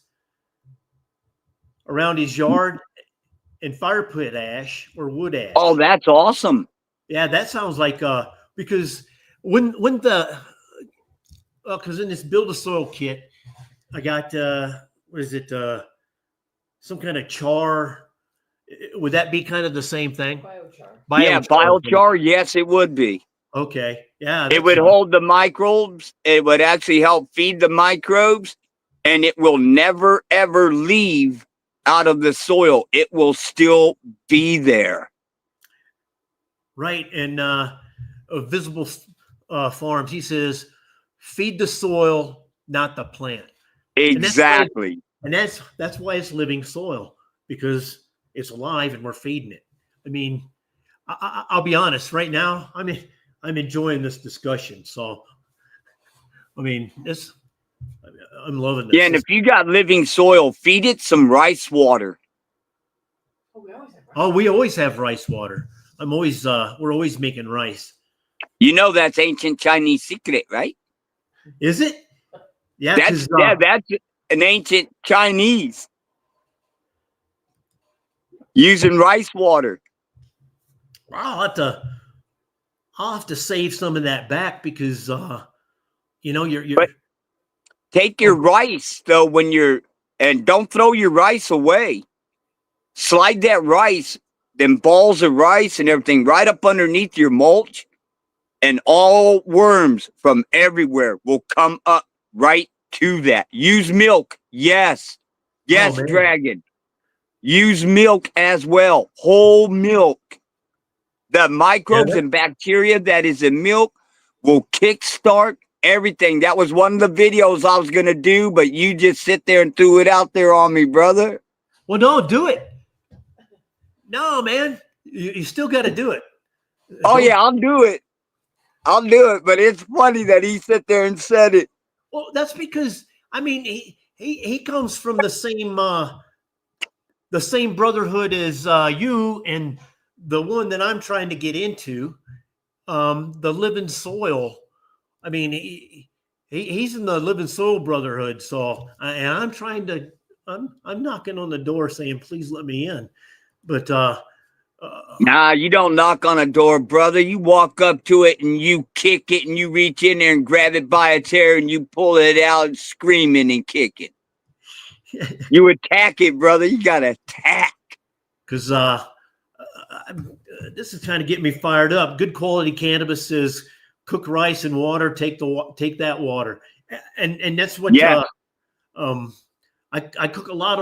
[SPEAKER 1] around his yard and fire pit ash or wood ash.
[SPEAKER 4] Oh, that's awesome.
[SPEAKER 1] Yeah, that sounds like because when the because in this build a soil kit, I got what is it? Some kind of char. Would that be kind of the same thing?
[SPEAKER 2] Biochar.
[SPEAKER 4] Yeah, biochar. Yes, it would be.
[SPEAKER 1] Okay. Yeah.
[SPEAKER 4] It would hold the microbes. It would actually help feed the microbes, and it will never ever leave out of the soil. It will still be there.
[SPEAKER 1] Right. And Visible Farms, he says, feed the soil, not the plant.
[SPEAKER 4] Exactly.
[SPEAKER 1] And that's why it's living soil, because it's alive and we're feeding it. I mean, I'll be honest. Right now, I'm enjoying this discussion. So, I mean, I'm loving this.
[SPEAKER 4] Yeah, and if you got living soil, feed it some rice water.
[SPEAKER 1] We always have rice water. We're always making rice.
[SPEAKER 4] You know that's ancient Chinese secret, right?
[SPEAKER 1] Is it? Yeah,
[SPEAKER 4] that's an ancient Chinese using rice water.
[SPEAKER 1] I'll have to save some of that back because you're
[SPEAKER 4] But take your rice though and don't throw your rice away. Slide that rice, them balls of rice and everything right up underneath your mulch, and all worms from everywhere will come up right to that. Use milk. Yes. Yes,
[SPEAKER 1] Oh,
[SPEAKER 4] Dragon. Use milk as well. Whole milk. The microbes and bacteria that is in milk will kickstart everything. That was one of the videos I was going to do, but you just sit there and threw it out there on me, brother.
[SPEAKER 1] Well, no, do it. No, man. You still got to do it.
[SPEAKER 4] Oh, yeah, I'll do it. I'll do it, but it's funny that he sat there and said it.
[SPEAKER 1] Well, that's because he comes from the same brotherhood as you and the one that I'm trying to get into, the Living Soil. I mean, he's in the Living Soil Brotherhood. So I'm knocking on the door saying, please let me in. But
[SPEAKER 4] nah, you don't knock on a door, brother. You walk up to it and you kick it and you reach in there and grab it by its hair and you pull it out screaming and kick it. You attack it, brother. You got to attack.
[SPEAKER 1] Because this is kind of getting me fired up. Good quality cannabis says cook rice in water, take that water. And that's what I cook a lot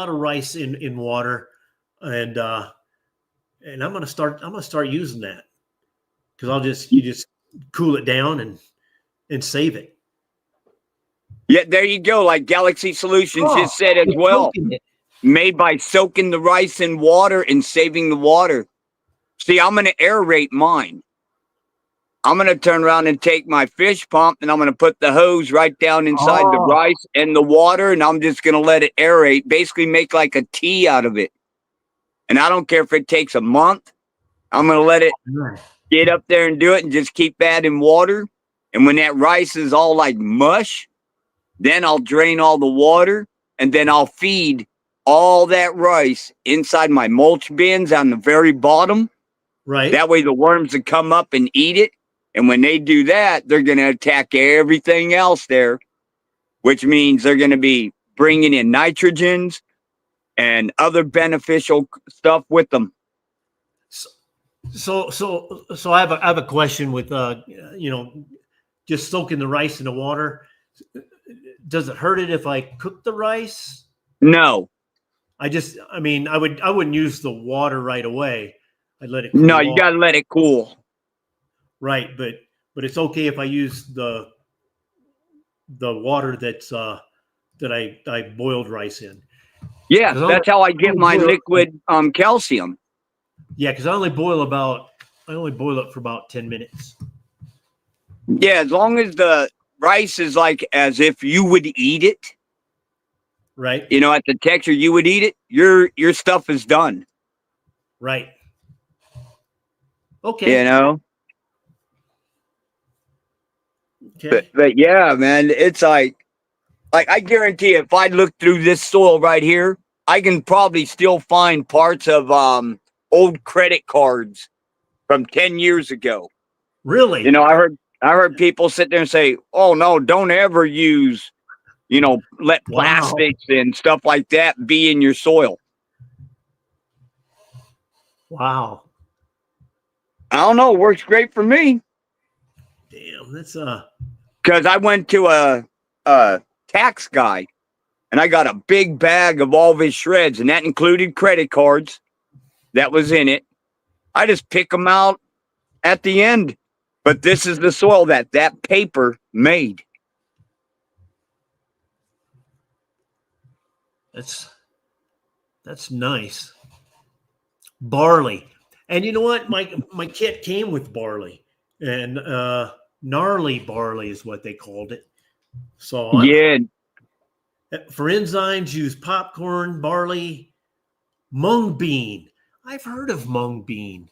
[SPEAKER 1] of rice in water. And I'm gonna start using that because you just cool it down and save it.
[SPEAKER 4] Yeah, there you go. Like Galaxy Solutions just said as well, made by soaking the rice in water and saving the water. See, I'm gonna aerate mine. I'm gonna turn around and take my fish pump and I'm gonna put the hose right down inside the rice and the water, and I'm just gonna let it aerate. Basically, make like a tea out of it. And I don't care if it takes a month. I'm going to let it get up there and do it and just keep adding water. And when that rice is all like mush, then I'll drain all the water and then I'll feed all that rice inside my mulch bins on the very bottom.
[SPEAKER 1] Right.
[SPEAKER 4] That way the worms will come up and eat it. And when they do that, they're going to attack everything else there, which means they're going to be bringing in nitrogens and other beneficial stuff with them.
[SPEAKER 1] So I have a question with just soaking the rice in the water. Does it hurt it if I cook the rice?
[SPEAKER 4] No.
[SPEAKER 1] I wouldn't use the water right away. I'd let it cool.
[SPEAKER 4] No, you got to let it cool.
[SPEAKER 1] Right, but it's okay if I use the water that's that I boiled rice in.
[SPEAKER 4] Yeah, that's how I get my liquid calcium.
[SPEAKER 1] Yeah, because I only boil it for about 10 minutes.
[SPEAKER 4] Yeah, as long as the rice is like as if you would eat it.
[SPEAKER 1] Right.
[SPEAKER 4] You know, at the texture you would eat it. Your stuff is done.
[SPEAKER 1] Right. Okay.
[SPEAKER 4] You know.
[SPEAKER 1] Okay.
[SPEAKER 4] But yeah, man, it's like I guarantee if I look through this soil right here, I can probably still find parts of old credit cards from 10 years ago. You
[SPEAKER 1] Really?
[SPEAKER 4] know, I heard people sit there and say, "Oh no, don't ever use, let
[SPEAKER 1] Wow.
[SPEAKER 4] plastics and stuff like that be in your soil."
[SPEAKER 1] Wow.
[SPEAKER 4] I don't know, it works great for me
[SPEAKER 1] Damn. That's
[SPEAKER 4] because I went to a tax guy and I got a big bag of all of his shreds, and that included credit cards that was in it. I just pick them out at the end. But this is the soil that paper made.
[SPEAKER 1] that's nice. Barley. And you know what? My kit came with barley, and gnarly barley is what they called it. So
[SPEAKER 4] Yeah.
[SPEAKER 1] for enzymes, use popcorn, barley, mung bean. I've heard of mung bean.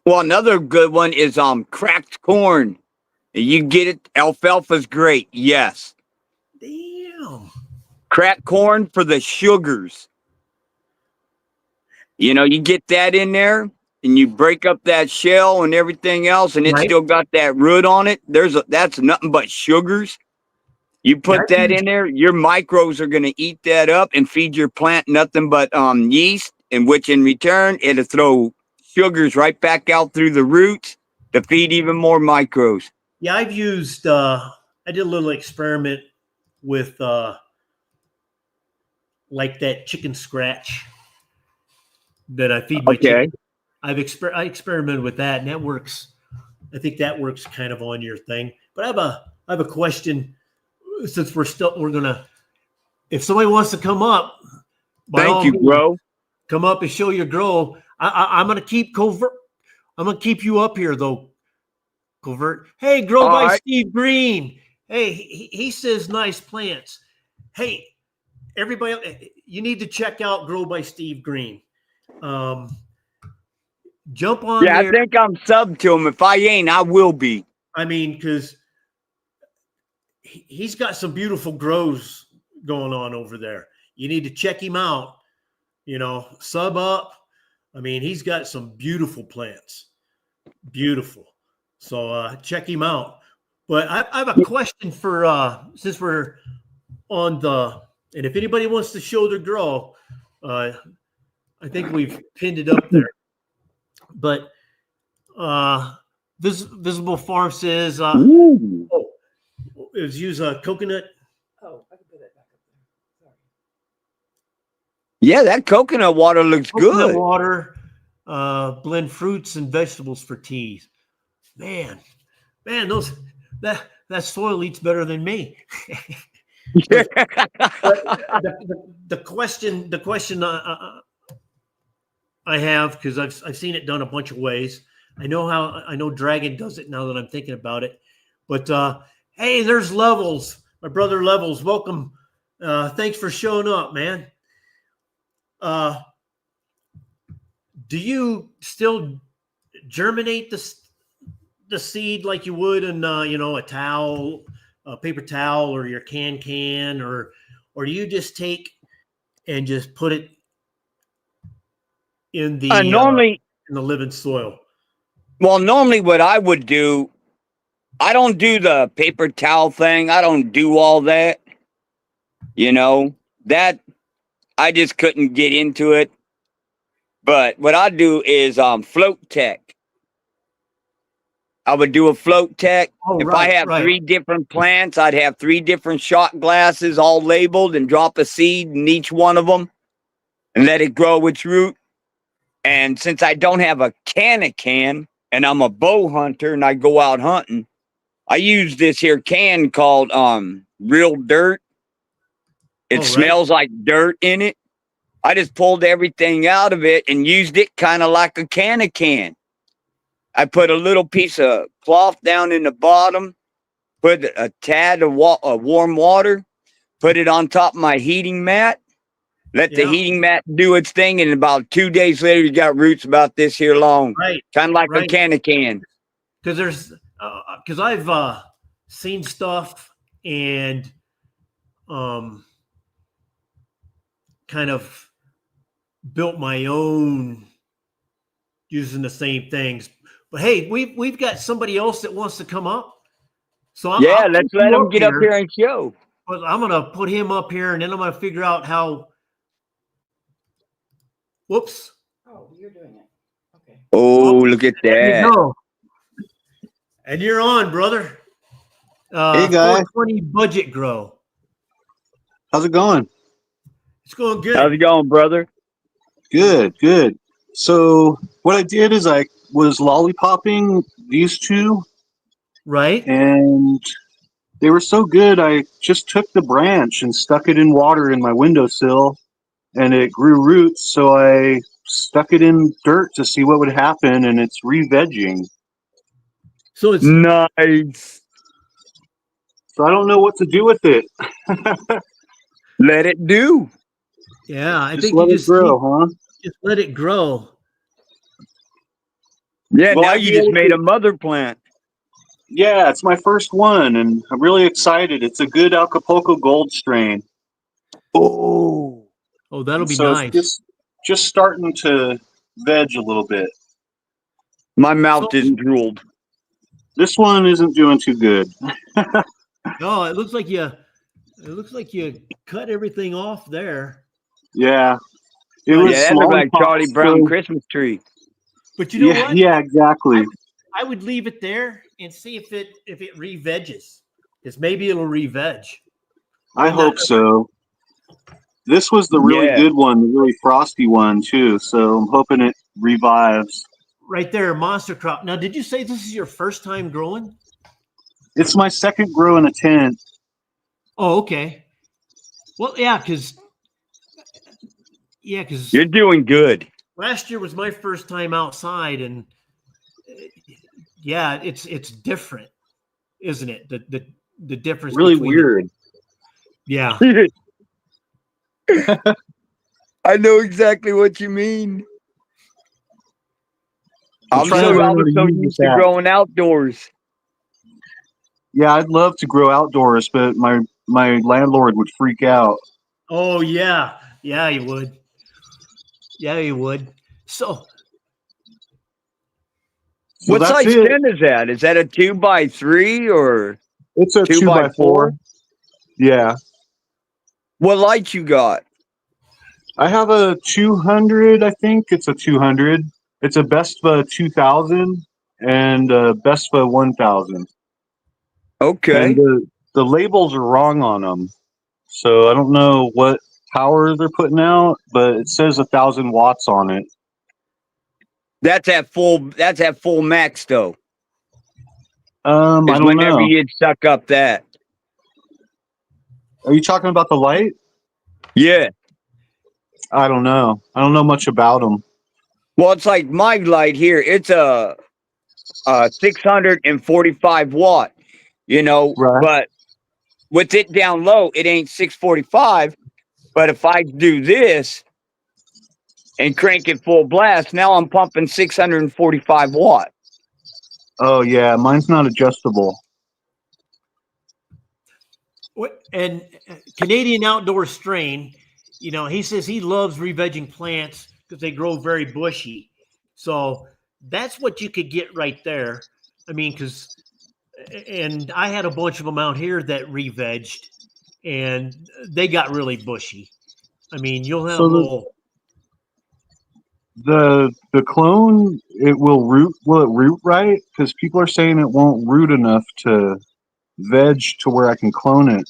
[SPEAKER 4] Well, another good one is cracked corn. You get it. Alfalfa's great. Yes.
[SPEAKER 1] Damn.
[SPEAKER 4] Cracked corn for the sugars. You know, you get that in there and you break up that shell and everything else, and it's
[SPEAKER 1] Right.
[SPEAKER 4] still got that root on it. That's nothing but sugars. You put that in there, your microbes are going to eat that up and feed your plant nothing but yeast, and which in return it'll throw sugars right back out through the roots to feed even more microbes.
[SPEAKER 1] Yeah, I've used. I did a little experiment with like that chicken scratch that I feed my chicken. I experimented with that, and that works. I think that works kind of on your thing. But I have a question. Since we're gonna, if somebody wants to come up, by all
[SPEAKER 4] Thank you,
[SPEAKER 1] means,
[SPEAKER 4] bro.
[SPEAKER 1] come up and show your grow. I'm gonna keep covert. I'm gonna keep you up here though, covert. Hey, grow
[SPEAKER 4] All
[SPEAKER 1] by
[SPEAKER 4] right.
[SPEAKER 1] Steve Green. Hey, he says nice plants. Hey, everybody, you need to check out Grow by Steve Green. Jump on
[SPEAKER 4] Yeah,
[SPEAKER 1] there.
[SPEAKER 4] I think I'm sub to him. If I ain't, I will be.
[SPEAKER 1] I mean, because he's got some beautiful grows going on over there. You need to check him out. Sub up. I mean, he's got some beautiful plants. Beautiful. So check him out. But I have a question for since we're on and if anybody wants to show their grow, I think we've pinned it up there. But Visible Farm says is use a coconut.
[SPEAKER 2] Oh, I can put that back up there. Sorry.
[SPEAKER 4] Yeah, that coconut water looks
[SPEAKER 1] Coconut
[SPEAKER 4] good.
[SPEAKER 1] water, blend fruits and vegetables for teas. Man, that soil eats better than me. But the question I have, because I've seen it done a bunch of ways. I know Dragon does it now that I'm thinking about it. But hey, there's Levels, my brother Levels. Welcome. Thanks for showing up, man. Do you still germinate the seed like you would in a towel, a paper towel, or your can, or do you just take and just put it in the
[SPEAKER 4] normally,
[SPEAKER 1] in the living soil?
[SPEAKER 4] well, normally what I would do, I don't do the paper towel thing. I don't do all that. That I just couldn't get into it. But what I do is float tech. I would do a float tech.
[SPEAKER 1] Oh,
[SPEAKER 4] If
[SPEAKER 1] right,
[SPEAKER 4] I have
[SPEAKER 1] right.
[SPEAKER 4] 3 different plants, I'd have 3 different shot glasses all labeled and drop a seed in each one of them and let it grow its root. And since I don't have a can and I'm a bow hunter and I go out hunting, I use this here can called Real Dirt. It
[SPEAKER 1] Oh, right.
[SPEAKER 4] smells like dirt in it. I just pulled everything out of it and used it kind of like a can. I put a little piece of cloth down in the bottom, put a tad of warm water, put it on top of my heating mat, let the
[SPEAKER 1] Yeah.
[SPEAKER 4] heating mat do its thing, and about 2 days later, you got roots about this here long,
[SPEAKER 1] Right.
[SPEAKER 4] kind of like a
[SPEAKER 1] Right.
[SPEAKER 4] can.
[SPEAKER 1] Because I've seen stuff and kind of built my own using the same things. But hey, we've got somebody else that wants to come up, so
[SPEAKER 4] Yeah,
[SPEAKER 1] I'll
[SPEAKER 4] let's
[SPEAKER 1] keep
[SPEAKER 4] let
[SPEAKER 1] you
[SPEAKER 4] him get up here and show.
[SPEAKER 1] But I'm gonna put him up here, and then I'm gonna figure out how. Whoops!
[SPEAKER 2] Oh, you're doing it. Okay.
[SPEAKER 4] Oh, look at
[SPEAKER 1] There you
[SPEAKER 4] that.
[SPEAKER 1] go. And you're on, brother.
[SPEAKER 5] Hey, guy.
[SPEAKER 1] 420 budget grow.
[SPEAKER 5] How's it going?
[SPEAKER 1] It's going good.
[SPEAKER 4] How's it going, brother?
[SPEAKER 5] Good, good. So what I did is I was lollipopping these two,
[SPEAKER 1] Right?
[SPEAKER 5] and they were so good. I just took the branch and stuck it in water in my windowsill, and it grew roots. So I stuck it in dirt to see what would happen, and it's re-vegging.
[SPEAKER 1] So it's
[SPEAKER 4] Nice.
[SPEAKER 5] So I don't know what to do with it.
[SPEAKER 4] Let it do.
[SPEAKER 1] yeah. I
[SPEAKER 5] Just
[SPEAKER 1] think
[SPEAKER 5] let
[SPEAKER 1] you
[SPEAKER 5] it grow, huh?
[SPEAKER 1] just let it grow.
[SPEAKER 4] Yeah,
[SPEAKER 5] Well,
[SPEAKER 4] now
[SPEAKER 5] I'd
[SPEAKER 4] you
[SPEAKER 5] be
[SPEAKER 4] just
[SPEAKER 5] able
[SPEAKER 4] made
[SPEAKER 5] to-
[SPEAKER 4] a mother plant.
[SPEAKER 5] Yeah, it's my first one, and I'm really excited. It's a good Acapulco Gold strain.
[SPEAKER 4] Oh.
[SPEAKER 1] Oh, that'll be
[SPEAKER 5] So
[SPEAKER 1] nice.
[SPEAKER 5] it's just starting to veg a little bit.
[SPEAKER 4] My mouth
[SPEAKER 1] So-
[SPEAKER 4] isn't drooled.
[SPEAKER 5] This one isn't doing too good.
[SPEAKER 1] No, it looks like you cut everything off there.
[SPEAKER 5] Yeah, it
[SPEAKER 1] But-
[SPEAKER 5] was
[SPEAKER 4] Yeah, that looked like
[SPEAKER 5] lollipop,
[SPEAKER 4] Charlie Brown
[SPEAKER 5] so-
[SPEAKER 4] Christmas tree.
[SPEAKER 1] But you know
[SPEAKER 5] yeah,
[SPEAKER 1] what?
[SPEAKER 5] yeah, exactly.
[SPEAKER 1] I would leave it there and see if it re-veges. Because maybe it'll re-veg.
[SPEAKER 5] I hope so. This was the really
[SPEAKER 4] Yeah.
[SPEAKER 5] good one, the really frosty one too. So I'm hoping it revives.
[SPEAKER 1] Right there, monster crop. Now, did you say this is your first time growing?
[SPEAKER 5] It's my second grow in a tent.
[SPEAKER 1] Oh, okay. Well, yeah, because
[SPEAKER 4] You're doing good.
[SPEAKER 1] last year was my first time outside, and yeah, it's different, isn't it? The difference.
[SPEAKER 5] Really
[SPEAKER 1] between
[SPEAKER 5] weird.
[SPEAKER 1] yeah.
[SPEAKER 4] I know exactly what you mean.
[SPEAKER 5] I'm
[SPEAKER 4] I'm
[SPEAKER 5] trying
[SPEAKER 4] so
[SPEAKER 5] to
[SPEAKER 4] I
[SPEAKER 5] learn
[SPEAKER 4] was
[SPEAKER 5] how
[SPEAKER 4] so
[SPEAKER 5] to use
[SPEAKER 4] used to
[SPEAKER 5] that.
[SPEAKER 4] growing outdoors.
[SPEAKER 5] Yeah, I'd love to grow outdoors, but my landlord would freak out.
[SPEAKER 1] Oh yeah, yeah, you would. Yeah, you would. So
[SPEAKER 5] So
[SPEAKER 4] What
[SPEAKER 5] that's
[SPEAKER 4] size
[SPEAKER 5] it.
[SPEAKER 4] tent is that? Is that a 2x3 or
[SPEAKER 5] It's a
[SPEAKER 4] 2
[SPEAKER 5] 2
[SPEAKER 4] by
[SPEAKER 5] by 4. Yeah.
[SPEAKER 4] what light you got?
[SPEAKER 5] I have a 200, I think. It's a 200. It's a Vespa 2000 and a Vespa 1000.
[SPEAKER 4] Okay.
[SPEAKER 5] And the labels are wrong on them. So I don't know what power they're putting out, but it says 1,000 watts on it.
[SPEAKER 4] That's at full max though.
[SPEAKER 5] I
[SPEAKER 4] Is
[SPEAKER 5] don't
[SPEAKER 4] whenever
[SPEAKER 5] know.
[SPEAKER 4] you'd suck up that.
[SPEAKER 5] Are you talking about the light?
[SPEAKER 4] Yeah.
[SPEAKER 5] I don't know. I don't know much about them.
[SPEAKER 4] Well, it's like my light here. It's a 645 watt,
[SPEAKER 5] Right.
[SPEAKER 4] but with it down low, it ain't 645. But if I do this and crank it full blast, now I'm pumping 645 watt.
[SPEAKER 5] Oh, yeah. Mine's not adjustable.
[SPEAKER 1] and Canadian Outdoor Strain, he says he loves re-vegging plants because they grow very bushy. So that's what you could get right there. I mean, and I had a bunch of them out here that re-vegged, and they got really bushy. I mean, you'll have
[SPEAKER 5] So
[SPEAKER 1] little.
[SPEAKER 5] The clone, it will root. Will it root right? Because people are saying it won't root enough to veg to where I can clone it.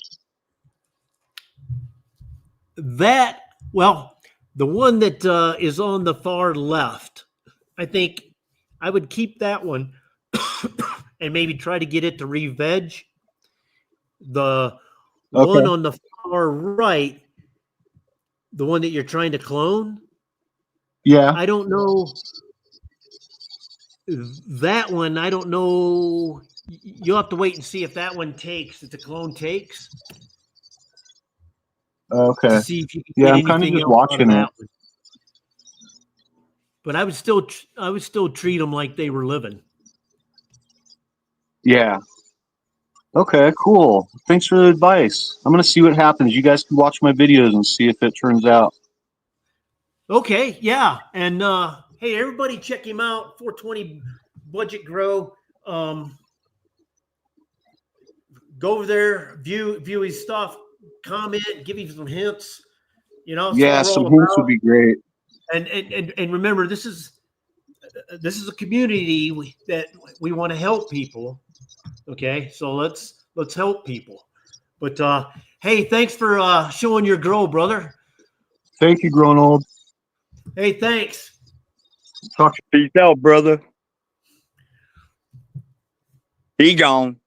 [SPEAKER 1] Well, the one that is on the far left, I think I would keep that one and maybe try to get it to re-veg. The one on the far right, the one that you're trying to clone,
[SPEAKER 5] Yeah.
[SPEAKER 1] I don't know. that one, I don't know. You'll have to wait and see if that one takes, if the clone takes,
[SPEAKER 5] Okay.
[SPEAKER 1] to see if you can
[SPEAKER 5] Yeah,
[SPEAKER 1] get
[SPEAKER 5] I'm kind of
[SPEAKER 1] anything
[SPEAKER 5] just
[SPEAKER 1] else out of
[SPEAKER 5] watching it.
[SPEAKER 1] that one. But I would still treat them like they were living.
[SPEAKER 5] Yeah. Okay, cool. Thanks for the advice. I'm going to see what happens. You guys can watch my videos and see if it turns out.
[SPEAKER 1] Okay, yeah. And hey, everybody check him out, 420 Budget Grow. Go over there, view his stuff, comment, give him some hints. You know, that's
[SPEAKER 5] Yeah,
[SPEAKER 1] what we're
[SPEAKER 5] some
[SPEAKER 1] all
[SPEAKER 5] hints would
[SPEAKER 1] about.
[SPEAKER 5] be great.
[SPEAKER 1] And remember, this is a community that we want to help people. Okay, so let's help people. But hey, thanks for showing your grow, brother.
[SPEAKER 5] Thank you, grown old.
[SPEAKER 1] Hey, thanks.
[SPEAKER 5] Talk to
[SPEAKER 4] Peace out, brother. He gone.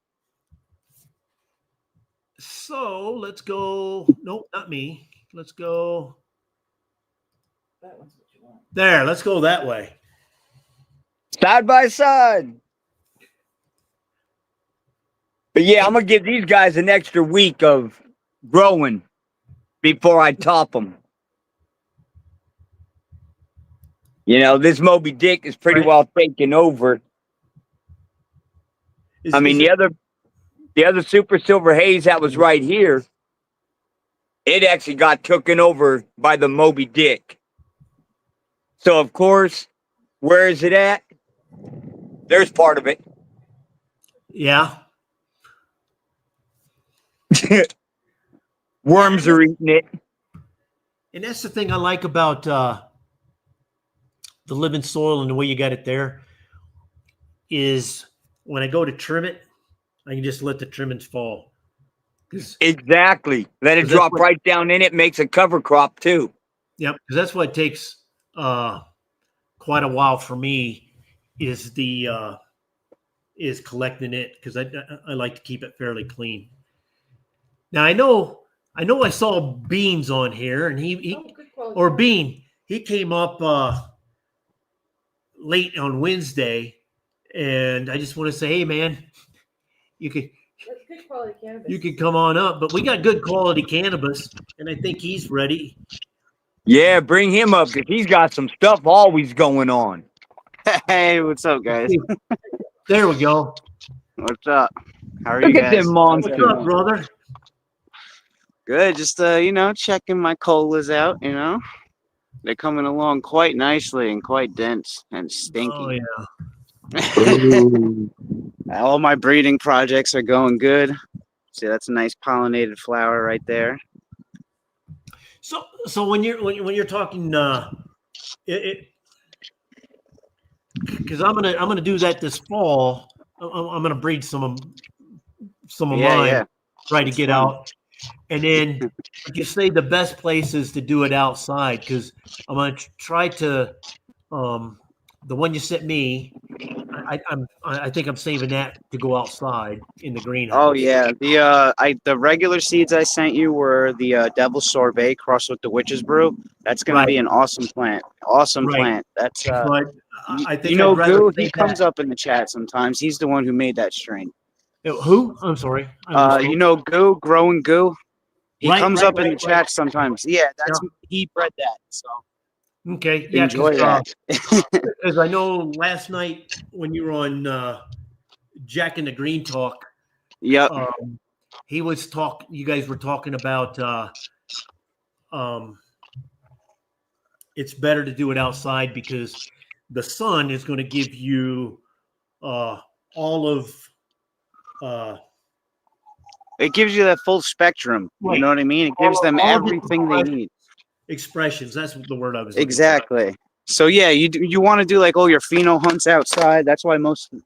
[SPEAKER 1] So let's go. Nope, not me. Let's go
[SPEAKER 2] That one's what you want.
[SPEAKER 1] there. Let's go that way.
[SPEAKER 4] Side by side. But yeah, I'm gonna give these guys an extra week of growing before I top them. You know, this Moby Dick is pretty
[SPEAKER 1] Right.
[SPEAKER 4] well taken over. I mean, the other Super Silver Haze that was right here, it actually got taken over by the Moby Dick. So of course, where is it at? There's part of it.
[SPEAKER 1] Yeah.
[SPEAKER 4] Worms are eating it.
[SPEAKER 1] And that's the thing I like about the living soil and the way you got it there is when I go to trim it, I can just let the trimmings fall.
[SPEAKER 4] Exactly. Let it
[SPEAKER 1] 'Cause that's
[SPEAKER 4] drop
[SPEAKER 1] what-
[SPEAKER 4] right down in it. Makes a cover crop too.
[SPEAKER 1] Yep, because that's what takes quite a while for me is is collecting it because I like to keep it fairly clean. Now I know I saw Beans on here and he
[SPEAKER 2] Oh, good quality.
[SPEAKER 1] or Bean he came up late on Wednesday, and I just want to say, hey man, you could
[SPEAKER 2] That's good quality cannabis.
[SPEAKER 1] you could come on up, but we got good quality cannabis, and I think he's ready.
[SPEAKER 4] Yeah, bring him up because he's got some stuff always going on.
[SPEAKER 6] Hey, what's up, guys?
[SPEAKER 1] There we go.
[SPEAKER 6] What's up? How are
[SPEAKER 4] Look
[SPEAKER 6] you
[SPEAKER 4] at
[SPEAKER 6] guys?
[SPEAKER 4] them
[SPEAKER 1] What's
[SPEAKER 4] monsters.
[SPEAKER 1] up, brother?
[SPEAKER 6] Good. Just checking my colas out. They're coming along quite nicely and quite dense and stinky.
[SPEAKER 1] Oh yeah.
[SPEAKER 6] All my breeding projects are going good. See, that's a nice pollinated flower right there.
[SPEAKER 1] So when you're talking, because I'm gonna do that this fall. I'm gonna breed some of mine,
[SPEAKER 6] Yeah.
[SPEAKER 1] try to
[SPEAKER 6] It's
[SPEAKER 1] get
[SPEAKER 6] fun.
[SPEAKER 1] out, and then like you say, the best place is to do it outside because I'm gonna try to the one you sent me. I think I'm saving that to go outside in the greenhouse.
[SPEAKER 6] Oh yeah. The regular seeds I sent you were the Devil's Sorbet crossed with the Witch's Brew. That's gonna
[SPEAKER 1] Right.
[SPEAKER 6] be an awesome plant. Awesome
[SPEAKER 1] Right.
[SPEAKER 6] plant. That's
[SPEAKER 1] But I think
[SPEAKER 6] I'd
[SPEAKER 1] I'd rather
[SPEAKER 6] Goo.
[SPEAKER 1] save
[SPEAKER 6] He comes
[SPEAKER 1] that.
[SPEAKER 6] up in the chat sometimes. He's the one who made that strain.
[SPEAKER 1] Who? I'm sorry. I misspoke.
[SPEAKER 6] Goo, growing Goo. He
[SPEAKER 1] Right,
[SPEAKER 6] comes
[SPEAKER 1] right,
[SPEAKER 6] up in the
[SPEAKER 1] right,
[SPEAKER 6] chat
[SPEAKER 1] right.
[SPEAKER 6] sometimes. Yeah, he bred that. So
[SPEAKER 1] Okay, yeah,
[SPEAKER 6] enjoy
[SPEAKER 1] because
[SPEAKER 6] that.
[SPEAKER 1] as I know, last night when you were on Jack and the Green Talk,
[SPEAKER 6] Yep.
[SPEAKER 1] he was talking. You guys were talking about it's better to do it outside because the sun is going to give you all of
[SPEAKER 6] It gives you that full spectrum.
[SPEAKER 1] Right.
[SPEAKER 6] You know what I mean? It gives them
[SPEAKER 1] all of the
[SPEAKER 6] everything they need.
[SPEAKER 1] expressions. That's the word I was looking for.
[SPEAKER 6] Exactly. So yeah, you want to do like all your pheno hunts outside. That's why mostly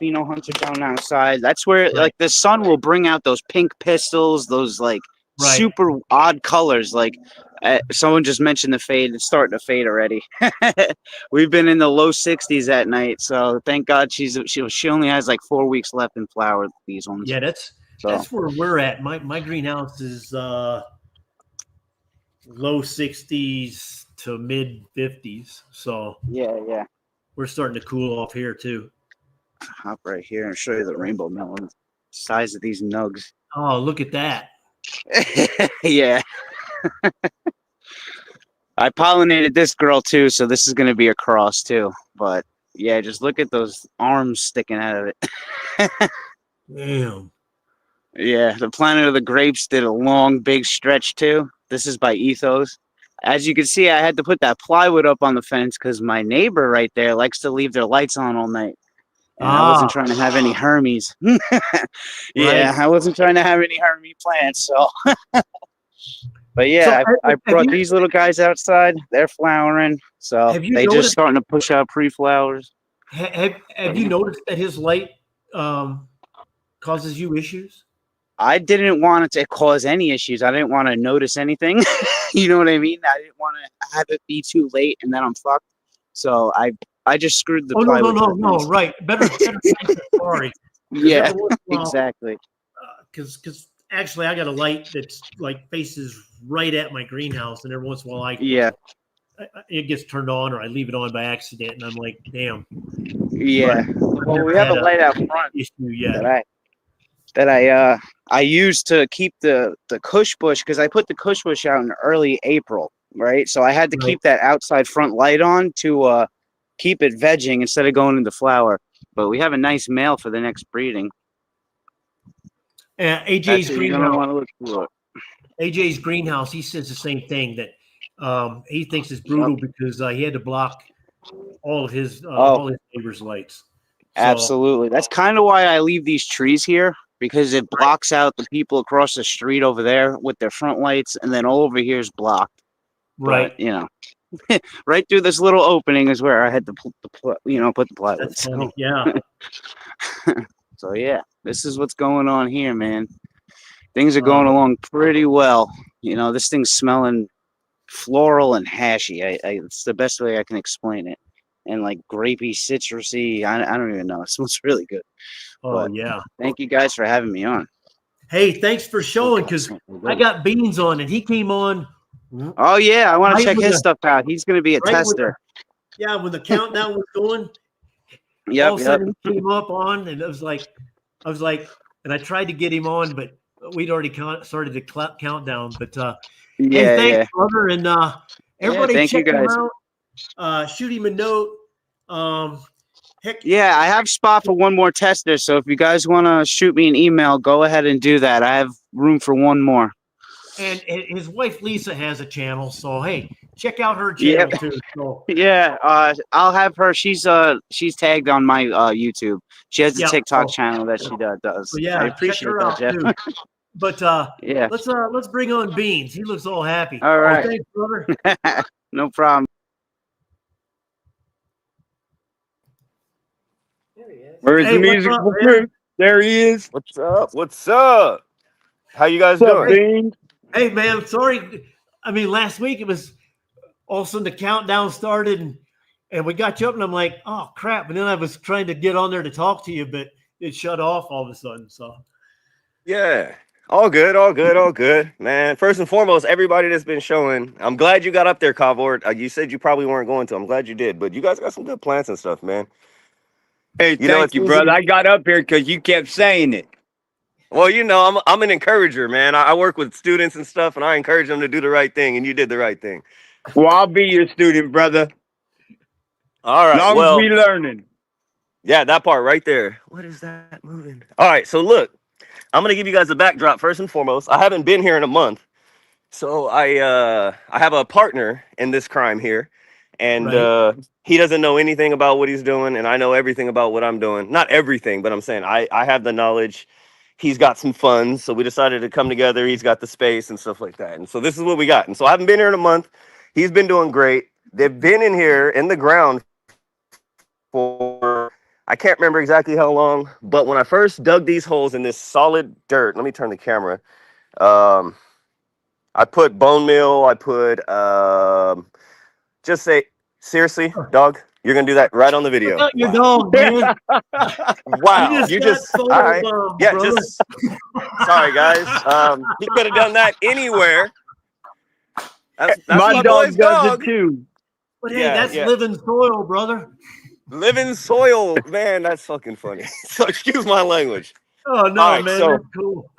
[SPEAKER 6] pheno hunts are done outside. That's where
[SPEAKER 1] Right.
[SPEAKER 6] like the sun will bring out those pink pistils, those like
[SPEAKER 1] Right.
[SPEAKER 6] super odd colors. Like someone just mentioned the fade. It's starting to fade already. We've been in the low 60s at night, so thank God she only has like 4 weeks left in flower. These ones.
[SPEAKER 1] Yeah, that's where we're at. My greenhouse is low 60s to mid 50s. So
[SPEAKER 6] Yeah.
[SPEAKER 1] we're starting to cool off here too.
[SPEAKER 6] Hop right here and show you the rainbow melon size of these nugs.
[SPEAKER 1] Oh, look at that.
[SPEAKER 6] Yeah. I pollinated this girl too, so this is going to be a cross too. But yeah, just look at those arms sticking out of it.
[SPEAKER 1] Damn.
[SPEAKER 6] Yeah, the Planet of the Grapes did a long, big stretch too. This is by Ethos. As you can see, I had to put that plywood up on the fence because my neighbor right there likes to leave their lights on all night. And I wasn't trying to have any Hermes. Yeah, I wasn't trying to have any Hermes plants. So, but yeah,
[SPEAKER 1] So,
[SPEAKER 6] I
[SPEAKER 1] have
[SPEAKER 6] brought
[SPEAKER 1] you-
[SPEAKER 6] these little guys outside. They're flowering. So
[SPEAKER 1] Have you
[SPEAKER 6] they just
[SPEAKER 1] noticed-
[SPEAKER 6] starting to push out pre-flowers.
[SPEAKER 1] Have you noticed that his light causes you issues?
[SPEAKER 6] I didn't want it to cause any issues. I didn't want to notice anything. You know what I mean? I didn't want to have it be too late and then I'm fucked. So I just screwed the
[SPEAKER 1] Oh, no,
[SPEAKER 6] plywood.
[SPEAKER 1] no, right. Better safe than sorry.
[SPEAKER 6] Yeah, exactly.
[SPEAKER 1] Because actually, I got a light that's like faces right at my greenhouse, and every once in a while, it gets turned on or I leave it on by accident, and I'm like, damn.
[SPEAKER 6] Yeah. Well, we have a light out front
[SPEAKER 1] issue yet.
[SPEAKER 6] that I used to keep the Kush bush because I put the Kush bush out in early April, right? So I had to keep that outside front light on to keep it vegging instead of going into flower. But we have a nice male for the next breeding.
[SPEAKER 1] AJ's greenhouse.
[SPEAKER 6] Look
[SPEAKER 1] AJ's greenhouse. He says the same thing that he thinks it's brutal because he had to block all of his neighbors' lights. So,
[SPEAKER 6] absolutely. That's kind of why I leave these trees here because it blocks out the people across the street over there with their front lights, and then all over here is blocked.
[SPEAKER 1] Right.
[SPEAKER 6] But, you know, right through this little opening is where I had to put the plywood.
[SPEAKER 1] That's funny. Yeah.
[SPEAKER 6] So yeah, this is what's going on here, man. Things are going along pretty well. You know, this thing's smelling floral and hashy. It's the best way I can explain it. And like grapey, citrusy. I don't even know. It smells really good.
[SPEAKER 1] Oh,
[SPEAKER 6] But
[SPEAKER 1] yeah.
[SPEAKER 6] thank you guys for having me on.
[SPEAKER 1] Hey, thanks for showing because I got Beans on and he came on.
[SPEAKER 6] Oh yeah, I want to check
[SPEAKER 1] with
[SPEAKER 6] his
[SPEAKER 1] the-
[SPEAKER 6] stuff out. He's going to be a
[SPEAKER 1] right with
[SPEAKER 6] tester.
[SPEAKER 1] When the countdown was going, all of a sudden he came up on, and I was like, and I tried to get him on, but we'd already started the countdown. But hey, thanks, brother, and everybody,
[SPEAKER 6] thank you
[SPEAKER 1] check him
[SPEAKER 6] guys.
[SPEAKER 1] out. Shoot him a note. Heck,
[SPEAKER 6] Yeah, I have spot for one more tester. So if you guys want to shoot me an email, go ahead and do that. I have room for one more.
[SPEAKER 1] and his wife Lisa has a channel, so hey, check out her channel too. So
[SPEAKER 6] Yeah, I'll have her. She's tagged on my YouTube. She has a TikTok channel that she does.
[SPEAKER 1] so yeah,
[SPEAKER 6] I appreciate
[SPEAKER 1] check her
[SPEAKER 6] that,
[SPEAKER 1] out
[SPEAKER 6] Jeff.
[SPEAKER 1] too. But
[SPEAKER 6] Yeah.
[SPEAKER 1] let's bring on Beans. He looks all happy.
[SPEAKER 6] All right.
[SPEAKER 1] Thanks, brother.
[SPEAKER 6] No problem.
[SPEAKER 2] There he is.
[SPEAKER 4] Where's
[SPEAKER 1] Hey,
[SPEAKER 4] the
[SPEAKER 1] what's
[SPEAKER 4] music?
[SPEAKER 1] up, man?
[SPEAKER 4] There he is.
[SPEAKER 7] What's up? What's up? How you guys
[SPEAKER 4] What's up,
[SPEAKER 7] doing?
[SPEAKER 4] Bean?
[SPEAKER 1] Hey, man, sorry. I mean, last week it was all of a sudden the countdown started and we got you up and I'm like, oh crap. And then I was trying to get on there to talk to you, but it shut off all of a sudden. So
[SPEAKER 7] Yeah. All good, all good, all good. Man, first and foremost, everybody that's been showing, I'm glad you got up there, Cavort. You said you probably weren't going to. I'm glad you did. But you guys got some good plants and stuff, man.
[SPEAKER 4] Hey,
[SPEAKER 7] You know,
[SPEAKER 4] thank
[SPEAKER 7] it's
[SPEAKER 4] you,
[SPEAKER 7] easy
[SPEAKER 4] brother.
[SPEAKER 7] to-
[SPEAKER 4] I got up here because you kept saying it.
[SPEAKER 7] Well, you know, I'm an encourager, man. I work with students and stuff, and I encourage them to do the right thing, and you did the right thing.
[SPEAKER 4] Well, I'll be your student, brother.
[SPEAKER 7] All right.
[SPEAKER 4] Long
[SPEAKER 7] Well,
[SPEAKER 4] as we learning.
[SPEAKER 7] yeah, that part right there. What is that moving? All right, so look, I'm gonna give you guys a backdrop first and foremost. I haven't been here in a month, so I have a partner in this crime here, and he doesn't know anything about what he's doing, and I know everything about what I'm doing. Not everything, but I'm saying I have the knowledge. He's got some funds, so we decided to come together. He's got the space and stuff like that, and so this is what we got. And so I haven't been here in a month. He's been doing great. They've been in here in the ground for I can't remember exactly how long, but when I first dug these holes in this solid dirt, let me turn the camera. I put bone meal. I put just say seriously, dog. You're gonna do that right on the video.
[SPEAKER 1] Got your dog, man.
[SPEAKER 7] Wow, you
[SPEAKER 1] got
[SPEAKER 7] just all right.
[SPEAKER 1] photobombed,
[SPEAKER 7] Yeah,
[SPEAKER 1] brother.
[SPEAKER 7] just sorry, guys. He could have done that anywhere. That's
[SPEAKER 4] My
[SPEAKER 7] my
[SPEAKER 4] dog
[SPEAKER 7] boy's
[SPEAKER 4] does
[SPEAKER 7] dog.
[SPEAKER 4] it too.
[SPEAKER 1] But hey,
[SPEAKER 7] Yeah,
[SPEAKER 1] that's
[SPEAKER 7] yeah.
[SPEAKER 1] living soil, brother.
[SPEAKER 7] Living soil, man. That's fucking funny. So excuse my language.
[SPEAKER 1] Oh no,
[SPEAKER 7] All right,
[SPEAKER 1] man,
[SPEAKER 7] so
[SPEAKER 1] that's cool.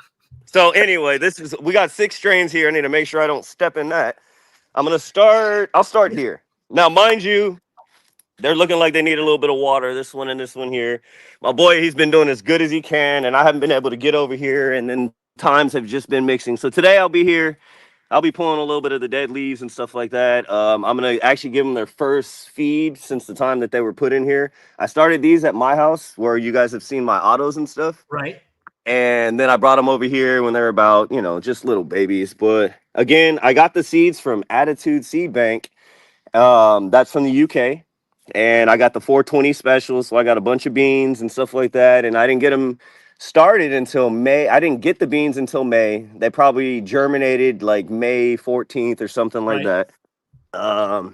[SPEAKER 7] so anyway, we got 6 strains here. I need to make sure I don't step in that. I'll start here. Now, mind you, they're looking like they need a little bit of water. This one and this one here. My boy, he's been doing as good as he can, and I haven't been able to get over here. And then times have just been mixing. So today I'll be here. I'll be pulling a little bit of the dead leaves and stuff like that. I'm gonna actually give them their first feed since the time that they were put in here. I started these at my house where you guys have seen my autos and stuff.
[SPEAKER 1] Right.
[SPEAKER 7] And then I brought them over here when they're about, just little babies. But again, I got the seeds from Attitude Seed Bank. That's from the UK. And I got the 420 special. So I got a bunch of beans and stuff like that. And I didn't get them started until May. I didn't get the beans until May. They probably germinated like May 14th or something like
[SPEAKER 1] Right.
[SPEAKER 7] that.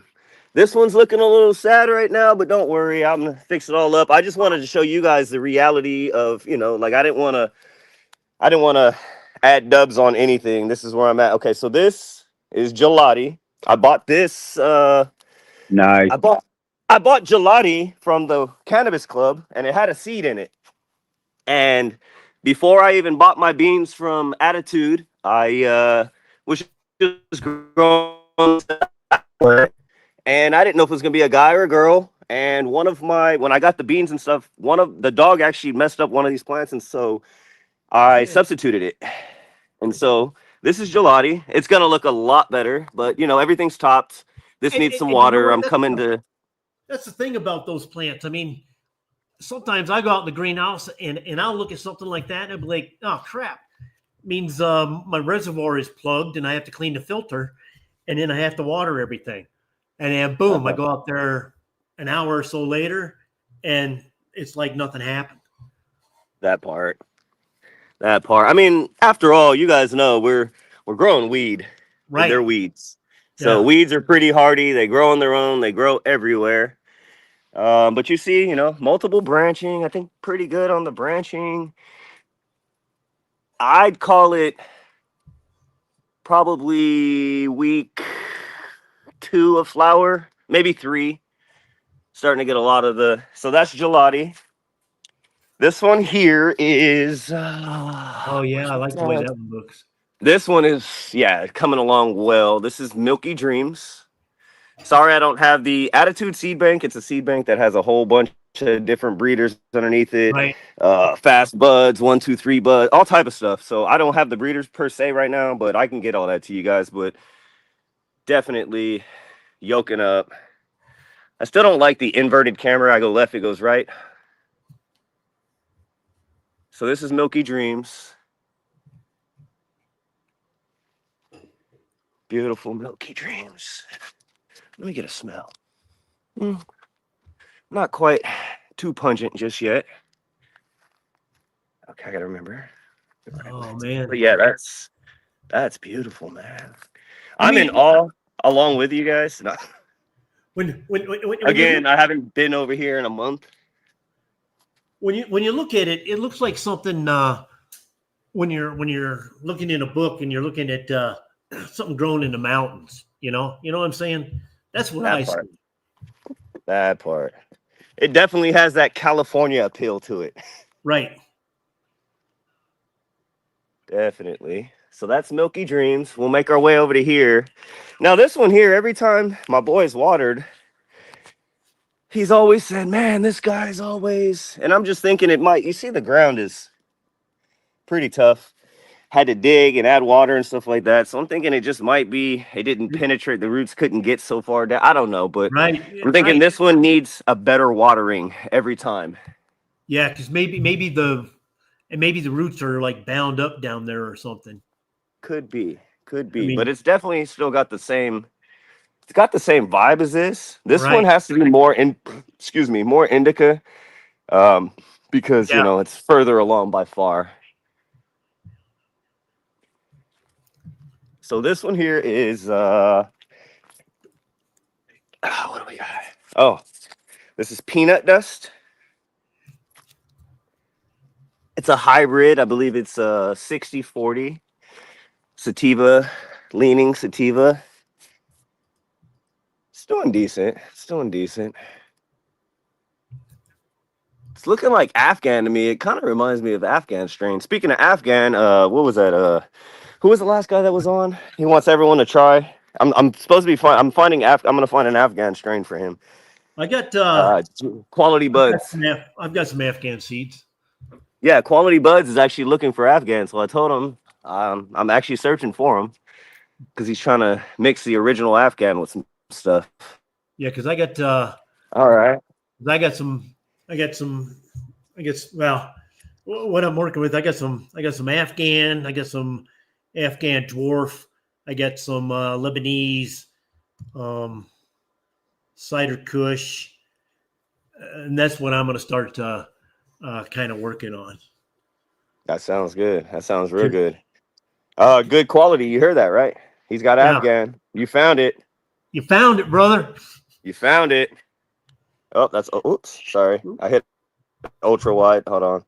[SPEAKER 7] This one's looking a little sad right now, but don't worry, I'm gonna fix it all up. I just wanted to show you guys the reality of, like I didn't want to add dubs on anything. This is where I'm at. Okay, so this is gelati. I bought this.
[SPEAKER 4] Nice.
[SPEAKER 7] I bought gelati from the cannabis club, and it had a seed in it. And before I even bought my beans from Attitude, I was just growing, and I didn't know if it was gonna be a guy or a girl. And when I got the beans and stuff, the dog actually messed up one of these plants, and so I substituted it. And so this is gelati. It's gonna look a lot better, but everything's topped. This needs some
[SPEAKER 1] And you know
[SPEAKER 7] water.
[SPEAKER 1] what?
[SPEAKER 7] I'm coming to.
[SPEAKER 1] That's the thing about those plants. I mean, sometimes I go out in the greenhouse and I'll look at something like that and I'll be like, oh crap. Means my reservoir is plugged and I have to clean the filter and then I have to water everything. And then boom, I go out there an hour or so later and it's like nothing happened.
[SPEAKER 7] That part. I mean, after all, you guys know we're growing weed.
[SPEAKER 1] Right.
[SPEAKER 7] They're weeds. So
[SPEAKER 1] Yeah.
[SPEAKER 7] weeds are pretty hardy. They grow on their own. They grow everywhere. But you see, multiple branching. I think pretty good on the branching. I'd call it probably week 2 of flower, maybe 3. Starting to get a lot of so that's gelati. This one here is.
[SPEAKER 1] Oh yeah, I like the way that one looks.
[SPEAKER 7] This one is, coming along well. This is Milky Dreams. Sorry, I don't have the Attitude Seed Bank. It's a seed bank that has a whole bunch of different breeders underneath it.
[SPEAKER 1] Right.
[SPEAKER 7] Fast buds, 1, 2, 3 buds, all type of stuff. So I don't have the breeders per se right now, but I can get all that to you guys. But definitely yoking up. I still don't like the inverted camera. I go left, it goes right. So this is Milky Dreams. Beautiful Milky Dreams. Let me get a smell. Not quite too pungent just yet. Okay, I gotta remember.
[SPEAKER 1] Oh man.
[SPEAKER 7] But yeah, that's beautiful, man. I'm in awe along with you guys. No.
[SPEAKER 1] When
[SPEAKER 7] Again, I haven't been over here in a month.
[SPEAKER 1] when you look at it, it looks like something when you're looking in a book and you're looking at something grown in the mountains, you know what I'm saying? That's what I see.
[SPEAKER 7] That part. It definitely has that California appeal to it.
[SPEAKER 1] Right.
[SPEAKER 7] Definitely. So that's Milky Dreams. We'll make our way over to here. Now this one here, every time my boy's watered, he's always said, man, this guy's always, and I'm just thinking you see the ground is pretty tough. Had to dig and add water and stuff like that. So I'm thinking it just might be, it didn't penetrate, the roots couldn't get so far down. I don't know, but
[SPEAKER 1] right.
[SPEAKER 7] I'm thinking this one needs a better watering every time.
[SPEAKER 1] Yeah, because maybe the roots are like bound up down there or something.
[SPEAKER 7] Could be.
[SPEAKER 1] I mean,
[SPEAKER 7] But it's definitely still got the same, it's got the same vibe as this. This
[SPEAKER 1] right.
[SPEAKER 7] one has to be more more indica. Because it's further along by far. So this one here is what do we got? Oh, this is peanut dust. It's a hybrid. I believe it's 60-40 sativa, leaning sativa. It's doing decent. It's looking like Afghan to me. It kind of reminds me of Afghan strain. Speaking of Afghan, what was that? Who was the last guy that was on? He wants everyone to try. I'm supposed to be fine. I'm gonna find an Afghan strain for him.
[SPEAKER 1] I got
[SPEAKER 7] Quality Buds.
[SPEAKER 1] I've got some Afghan seeds.
[SPEAKER 7] Yeah, Quality Buds is actually looking for Afghan. So I told him I'm actually searching for him because he's trying to mix the original Afghan with some stuff.
[SPEAKER 1] Yeah, because I got
[SPEAKER 7] All right.
[SPEAKER 1] well, what I'm working with, I got some Afghan, I got some Afghan dwarf, I got some Lebanese cider Kush, and that's what I'm going to start kind of working on.
[SPEAKER 7] That sounds good. That sounds real good. Good quality. You heard that, right? He's got
[SPEAKER 1] Yeah.
[SPEAKER 7] Afghan. You found it.
[SPEAKER 1] You found it, brother.
[SPEAKER 7] You found it. Oh, oops, sorry. I hit ultra wide. Hold on.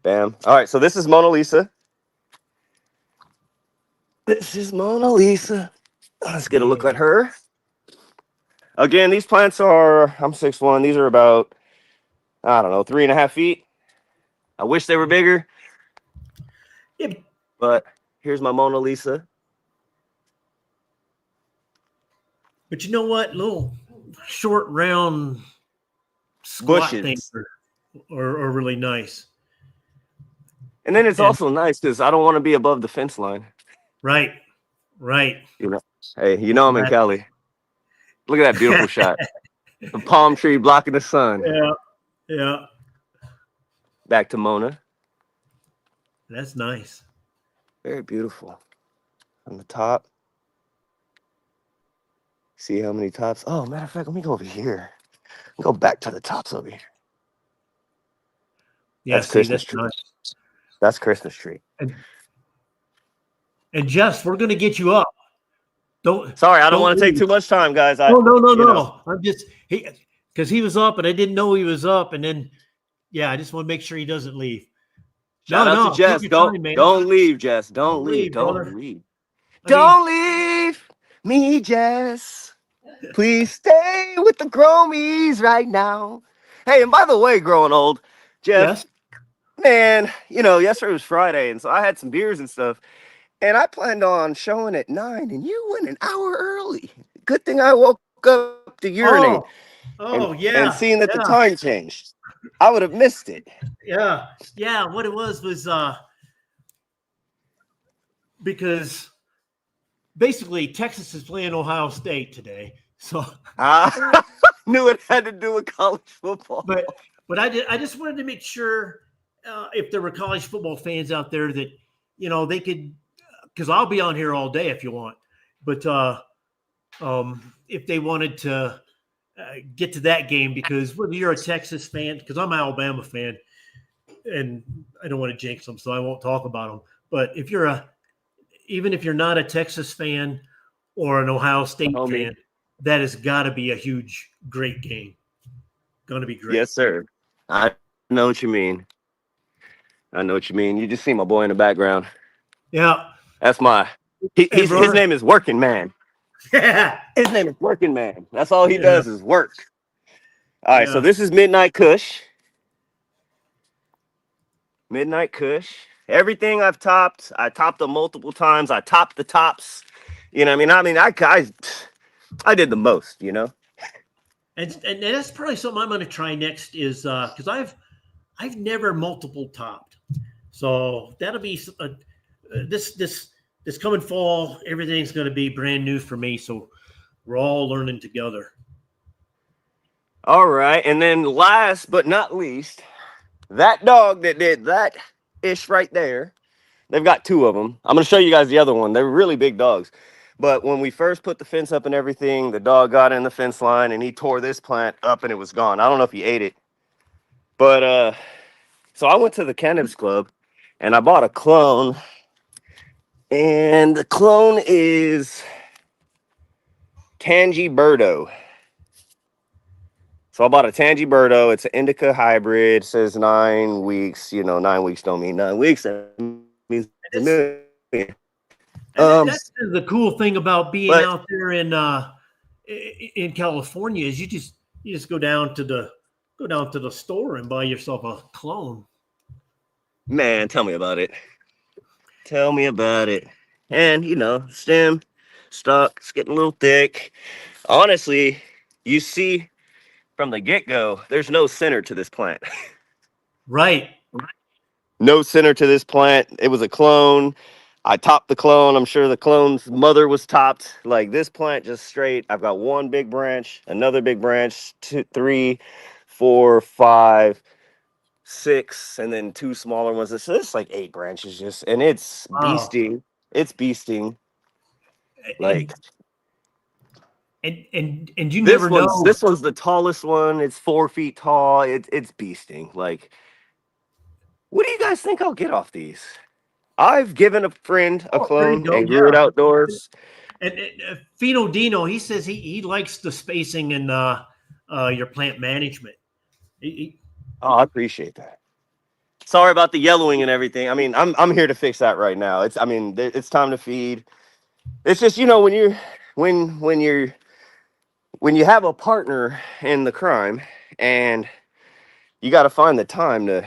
[SPEAKER 7] Bam. All right, so this is Mona Lisa. This is Mona Lisa. Let's get a look at her. Again, these plants are, I'm 6'1". These are about, I don't know, 3.5 feet. I wish they were bigger.
[SPEAKER 1] Yeah,
[SPEAKER 7] But here's my Mona Lisa.
[SPEAKER 1] but you know what? Little short, round, squat
[SPEAKER 7] Bushes.
[SPEAKER 1] things are really nice.
[SPEAKER 7] And then it's
[SPEAKER 1] And-
[SPEAKER 7] also nice because I don't want to be above the fence line.
[SPEAKER 1] Right.
[SPEAKER 7] You know, hey, you know I'm in Cali. Look at that beautiful shot. The palm tree blocking the sun.
[SPEAKER 1] Yeah.
[SPEAKER 7] Back to Mona.
[SPEAKER 1] That's nice.
[SPEAKER 7] Very beautiful. On the top. See how many tops? Oh, matter of fact, let me go over here. Go back to the tops over here.
[SPEAKER 1] Yeah,
[SPEAKER 7] That's Christmas tree.
[SPEAKER 1] nice.
[SPEAKER 7] That's Christmas tree.
[SPEAKER 1] And Jess, we're gonna get you up.
[SPEAKER 7] Sorry, I don't want to take
[SPEAKER 1] leave.
[SPEAKER 7] too much time, guys.
[SPEAKER 1] No. I'm just because he was up and I didn't know he was up, and then I just want to make sure he doesn't leave.
[SPEAKER 7] Shout out to Jess.
[SPEAKER 1] Take your time, man.
[SPEAKER 7] Don't leave, Jess. Don't leave.
[SPEAKER 1] brother.
[SPEAKER 7] Don't leave. Don't leave me, Jess. Please stay with the Gromies right now. Hey, and by the way, growing old, Jeff, man, yesterday was Friday, and so I had some beers and stuff, and I planned on showing at 9, and you went an hour early. Good thing I woke up to urinate. And seeing that the time changed, I would have missed it.
[SPEAKER 1] Yeah. What it was because basically Texas is playing Ohio State today, so
[SPEAKER 7] I knew it had to do with college football.
[SPEAKER 1] But I just wanted to make sure if there were college football fans out there that they could, because I'll be on here all day if you want, but if they wanted to get to that game, because whether you're a Texas fan, because I'm an Alabama fan, and I don't want to jinx them, so I won't talk about them. But even if you're not a Texas fan or an Ohio State fan, that has got to be a huge, great game. Going to be great.
[SPEAKER 7] Yes, sir. I know what you mean. You just see my boy in the background.
[SPEAKER 1] Yeah.
[SPEAKER 7] That's his name is Working Man.
[SPEAKER 1] Yeah.
[SPEAKER 7] His name is Working Man. That's all he does is work. All right, so this is Midnight Kush. Midnight Kush. Everything I topped them multiple times. I topped the tops. I did the most,
[SPEAKER 1] And that's probably something I'm going to try next is because I've never multiple topped, so that'll be this coming fall. Everything's going to be brand new for me, so we're all learning together.
[SPEAKER 7] All right, and then last but not least, that dog that did that ish right there. They've got 2 of them. I'm going to show you guys the other one. They're really big dogs. But when we first put the fence up and everything, the dog got in the fence line and he tore this plant up and it was gone. I don't know if he ate it. But so I went to the Cannabis Club and I bought a clone. And the clone is Tangy Birdo. So I bought a Tangy Birdo. It's an indica hybrid. It says 9 weeks. 9 weeks don't mean 9 weeks. That means a million.
[SPEAKER 1] That's the cool thing about being out there in California is you just go down to the Go down to the store and buy yourself a clone.
[SPEAKER 7] Man, tell me about it. Tell me about it. And stem, stock, it's getting a little thick. Honestly, you see from the get-go, there's no center to this plant.
[SPEAKER 1] Right.
[SPEAKER 7] No center to this plant. It was a clone. I topped the clone. I'm sure the clone's mother was topped. Like this plant just straight. I've got one big branch, another big branch, 2, 3, 4, 5, 6, and then 2 smaller ones. So it's like 8 branches just, and it's
[SPEAKER 1] Wow.
[SPEAKER 7] beasting. It's beasting. Like
[SPEAKER 1] And you never know.
[SPEAKER 7] this one's the tallest one. It's 4 feet tall. It's beasting. Like, what do you guys think I'll get off these? I've given a friend a
[SPEAKER 1] There you
[SPEAKER 7] clone
[SPEAKER 1] go.
[SPEAKER 7] and grew it outdoors.
[SPEAKER 1] And Fino Dino, he says he likes the spacing and your plant management.
[SPEAKER 7] Oh, I appreciate that. Sorry about the yellowing and everything. I mean, I'm here to fix that right now. It's time to feed. It's just when you have a partner in the crime and you got to find the time to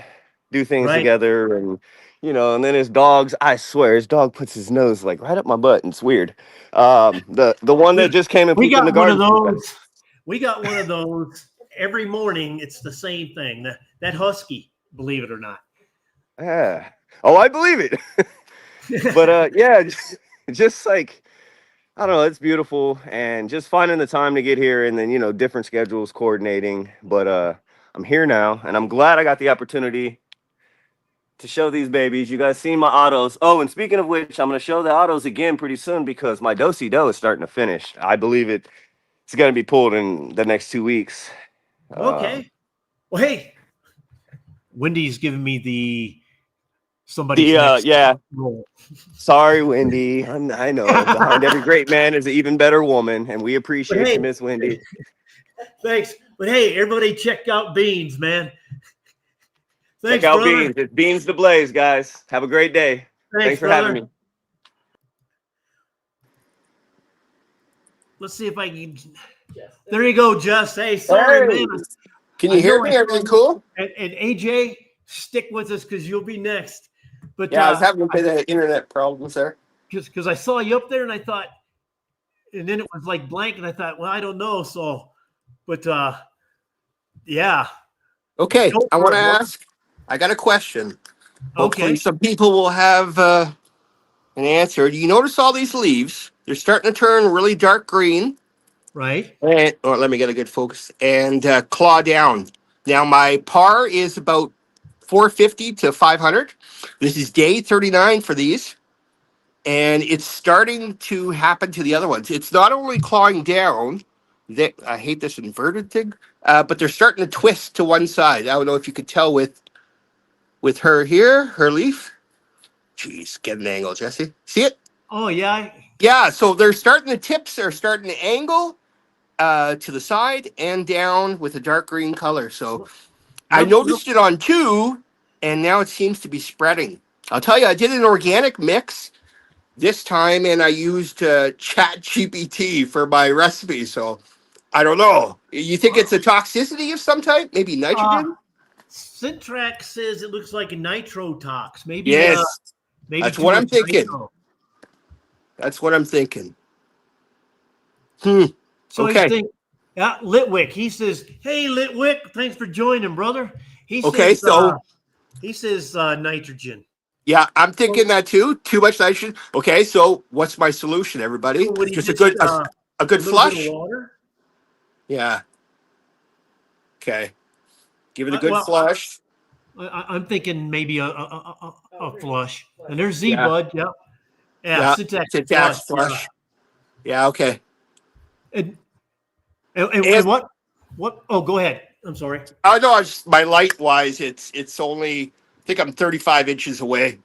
[SPEAKER 7] do things
[SPEAKER 1] Right.
[SPEAKER 7] together and then his dogs, I swear his dog puts his nose like right up my butt and it's weird. The one that just came and
[SPEAKER 1] We
[SPEAKER 7] peeked in the
[SPEAKER 1] got one of
[SPEAKER 7] garden.
[SPEAKER 1] those. We got one of those every morning. It's the same thing. That husky, believe it or not.
[SPEAKER 7] Yeah. Oh, I believe it. But yeah, just like I don't know, it's beautiful and just finding the time to get here and then different schedules coordinating. But I'm here now and I'm glad I got the opportunity to show these babies. You guys seen my autos. Oh, and speaking of which, I'm gonna show the autos again pretty soon because my do-si-do is starting to finish. I believe it's gonna be pulled in the next 2 weeks.
[SPEAKER 1] Okay. Well, hey, Wendy's giving me somebody's next
[SPEAKER 7] Yeah.
[SPEAKER 1] role.
[SPEAKER 7] Sorry, Wendy. I know behind every great man is an even better woman, and we appreciate
[SPEAKER 1] hey,
[SPEAKER 7] you, Miss Wendy.
[SPEAKER 1] Thanks. But hey, everybody check out Beans, man. Thanks,
[SPEAKER 7] Check out
[SPEAKER 1] brother.
[SPEAKER 7] Beans. It's Beans the Blaze, guys. Have a great day. Thanks for
[SPEAKER 1] brother.
[SPEAKER 7] having me.
[SPEAKER 1] Let's see if I can. There you go, Just. Hey, sorry,
[SPEAKER 7] Hey.
[SPEAKER 1] man.
[SPEAKER 8] Can you hear me? Everything cool?
[SPEAKER 1] And AJ, stick with us because you'll be next. But
[SPEAKER 8] Yeah, I was having a bit of internet problems there.
[SPEAKER 1] because I saw you up there and I thought, and then it was like blank, and I thought, well, I don't know. So, but yeah.
[SPEAKER 8] Okay,
[SPEAKER 1] Go
[SPEAKER 8] I
[SPEAKER 1] for
[SPEAKER 8] want to
[SPEAKER 1] it, bro.
[SPEAKER 8] ask. I got a question. Hopefully,
[SPEAKER 1] Okay.
[SPEAKER 8] some people will have an answer. Do you notice all these leaves? They're starting to turn really dark green.
[SPEAKER 1] Right.
[SPEAKER 8] Or let me get a good focus and claw down. Now, my par is about 450 to 500. This is day 39 for these. And it's starting to happen to the other ones. It's not only clawing down, I hate this inverted thing, but they're starting to twist to one side. I don't know if you could tell with her here, her leaf. Jeez, get an angle, Jesse. See it?
[SPEAKER 1] Oh yeah.
[SPEAKER 8] Yeah, so they're starting, the tips are starting to angle to the side and down with a dark green color. So I noticed it on 2, and now it seems to be spreading. I'll tell you, I did an organic mix this time, and I used Chat GPT for my recipe. So I don't know. You think it's a toxicity of some type? Maybe nitrogen?
[SPEAKER 1] Syntrax says it looks like a nitro tox. Maybe.
[SPEAKER 8] Yes,
[SPEAKER 1] Maybe
[SPEAKER 8] that's
[SPEAKER 1] too
[SPEAKER 8] what I'm
[SPEAKER 1] much
[SPEAKER 8] thinking.
[SPEAKER 1] nitro.
[SPEAKER 8] That's what I'm thinking.
[SPEAKER 1] So
[SPEAKER 8] Okay.
[SPEAKER 1] he's thinking, yeah, Litwick. He says, "Hey, Litwick, thanks for joining, brother." He
[SPEAKER 8] Okay,
[SPEAKER 1] says,
[SPEAKER 8] so
[SPEAKER 1] nitrogen.
[SPEAKER 8] yeah, I'm thinking that too. Too much nitrogen. Okay, so what's my solution, everybody?
[SPEAKER 1] So would he
[SPEAKER 8] Just a
[SPEAKER 1] just,
[SPEAKER 8] good a good
[SPEAKER 1] little bit
[SPEAKER 8] flush.
[SPEAKER 1] of water?
[SPEAKER 8] Yeah. Okay. Give it a good
[SPEAKER 1] Well,
[SPEAKER 8] flush.
[SPEAKER 1] I'm thinking maybe a flush. And there's Z
[SPEAKER 8] Yeah.
[SPEAKER 1] Bud. Yep. Yeah.
[SPEAKER 8] Yeah.
[SPEAKER 1] Syntax
[SPEAKER 8] Flush. Yeah. Okay.
[SPEAKER 1] And what? What? Oh, go ahead. I'm sorry.
[SPEAKER 8] Oh no, my light wise, it's only, I think I'm 35 inches away,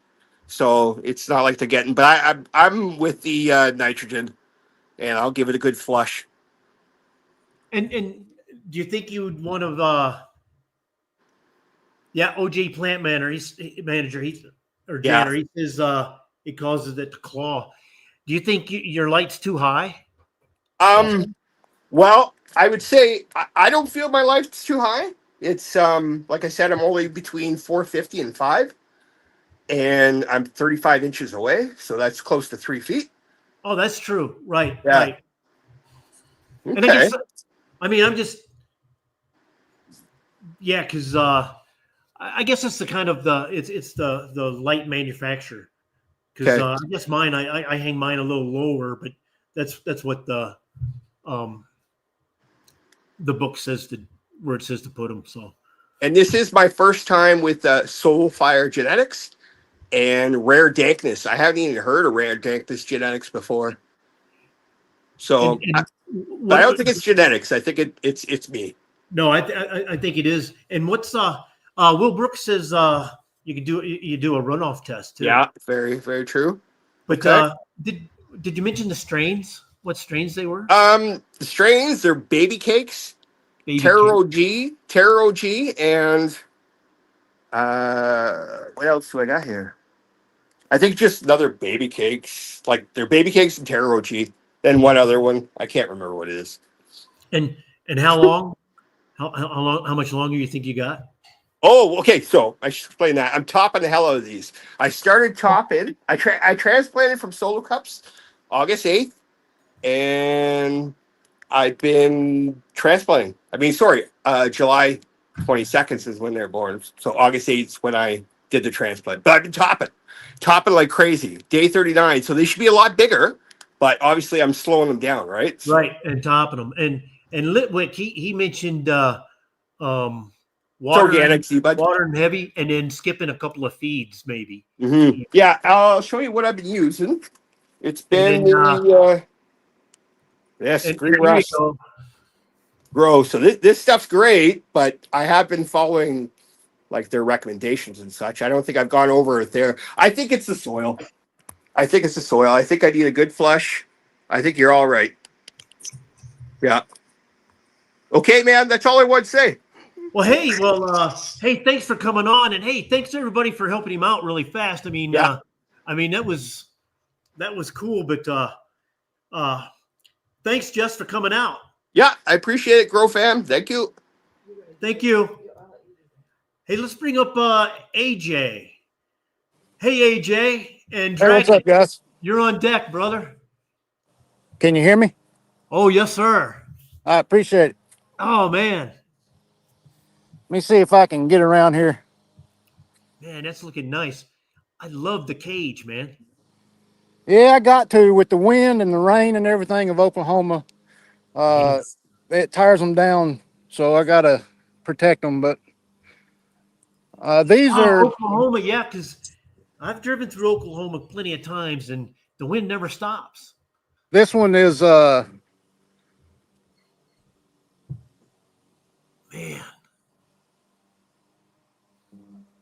[SPEAKER 8] so it's not like they're getting. But I'm with the nitrogen, and I'll give it a good flush.
[SPEAKER 1] And do you think you would want to? Yeah, OJ Plant Manager. He's Janner. He says it causes it to claw. Do you think your light's too high?
[SPEAKER 8] Well, I would say I don't feel my light's too high. It's like I said, I'm only between 450 and 5, and I'm 35 inches away, so that's close to 3 feet.
[SPEAKER 1] Oh, that's true. Right,
[SPEAKER 8] Yeah.
[SPEAKER 1] right. And I
[SPEAKER 8] Okay.
[SPEAKER 1] guess, I mean, I'm just, yeah, because I guess it's the kind of it's the light manufacturer. Because
[SPEAKER 8] Okay.
[SPEAKER 1] I guess mine, I hang mine a little lower, but that's what um the book says to where it says to put them. So
[SPEAKER 8] And this is my first time with Soulfire Genetics and Rare Dankness. I haven't even heard of Rare Dankness Genetics before. So,
[SPEAKER 1] and
[SPEAKER 8] but I
[SPEAKER 1] what?
[SPEAKER 8] don't think it's genetics. I think it's me.
[SPEAKER 1] No, I think it is. And what's Will Brooks says you could do a runoff test too.
[SPEAKER 8] Yeah, very, very true.
[SPEAKER 1] But
[SPEAKER 8] Okay.
[SPEAKER 1] did you mention the strains? What strains they were?
[SPEAKER 8] The strains, they're baby cakes,
[SPEAKER 1] Baby
[SPEAKER 8] Taro
[SPEAKER 1] cake.
[SPEAKER 8] G, and what else do I got here? I think just another baby cakes. Like they're baby cakes and Taro G. Then one other one. I can't remember what it is.
[SPEAKER 1] And how long? How long? How much longer you think you got?
[SPEAKER 8] Oh, okay. So I should explain that. I'm topping the hell out of these. I started topping. I transplanted from solo cups August 8th, and I've been transplanting. I mean, sorry, July 22nd is when they're born. So August 8th is when I did the transplant. But I've been topping like crazy. Day 39. So they should be a lot bigger, but obviously I'm slowing them down, right? So,
[SPEAKER 1] Right, and topping them. And Litwick, he mentioned
[SPEAKER 8] it's
[SPEAKER 1] water
[SPEAKER 8] organic, see, bud.
[SPEAKER 1] water and heavy, and then skipping a couple of feeds maybe.
[SPEAKER 8] Yeah, I'll show you what I've been using. It's
[SPEAKER 1] And
[SPEAKER 8] been
[SPEAKER 1] then
[SPEAKER 8] the yes,
[SPEAKER 1] and
[SPEAKER 8] Green
[SPEAKER 1] here you
[SPEAKER 8] Rust
[SPEAKER 1] go.
[SPEAKER 8] Grow. So this stuff's great, but I have been following like their recommendations and such. I don't think I've gone over it there. I think it's the soil. I think it's the soil. I think I need a good flush. I think you're all right. Yeah. Okay, man. That's all I want to say.
[SPEAKER 1] Hey, thanks for coming on, and hey, thanks everybody for helping him out really fast.
[SPEAKER 8] Yeah.
[SPEAKER 1] I mean that was cool, but thanks Jess for coming out.
[SPEAKER 8] Yeah, I appreciate it, Grow Fam. Thank you.
[SPEAKER 1] Thank you. Hey, let's bring up AJ. Hey AJ and
[SPEAKER 9] Hey, what's
[SPEAKER 1] Dragon,
[SPEAKER 9] up, guys?
[SPEAKER 1] you're on deck, brother.
[SPEAKER 9] Can you hear me?
[SPEAKER 1] Oh yes, sir.
[SPEAKER 9] I appreciate it.
[SPEAKER 1] Oh man,
[SPEAKER 9] Let me see if I can get around here.
[SPEAKER 1] man, that's looking nice. I love the cage, man.
[SPEAKER 9] Yeah, I got to with the wind and the rain and everything of Oklahoma. It tires them down, so I gotta protect them. But these are
[SPEAKER 1] Oklahoma, yeah, because I've driven through Oklahoma plenty of times, and the wind never stops.
[SPEAKER 9] this one is
[SPEAKER 1] Man,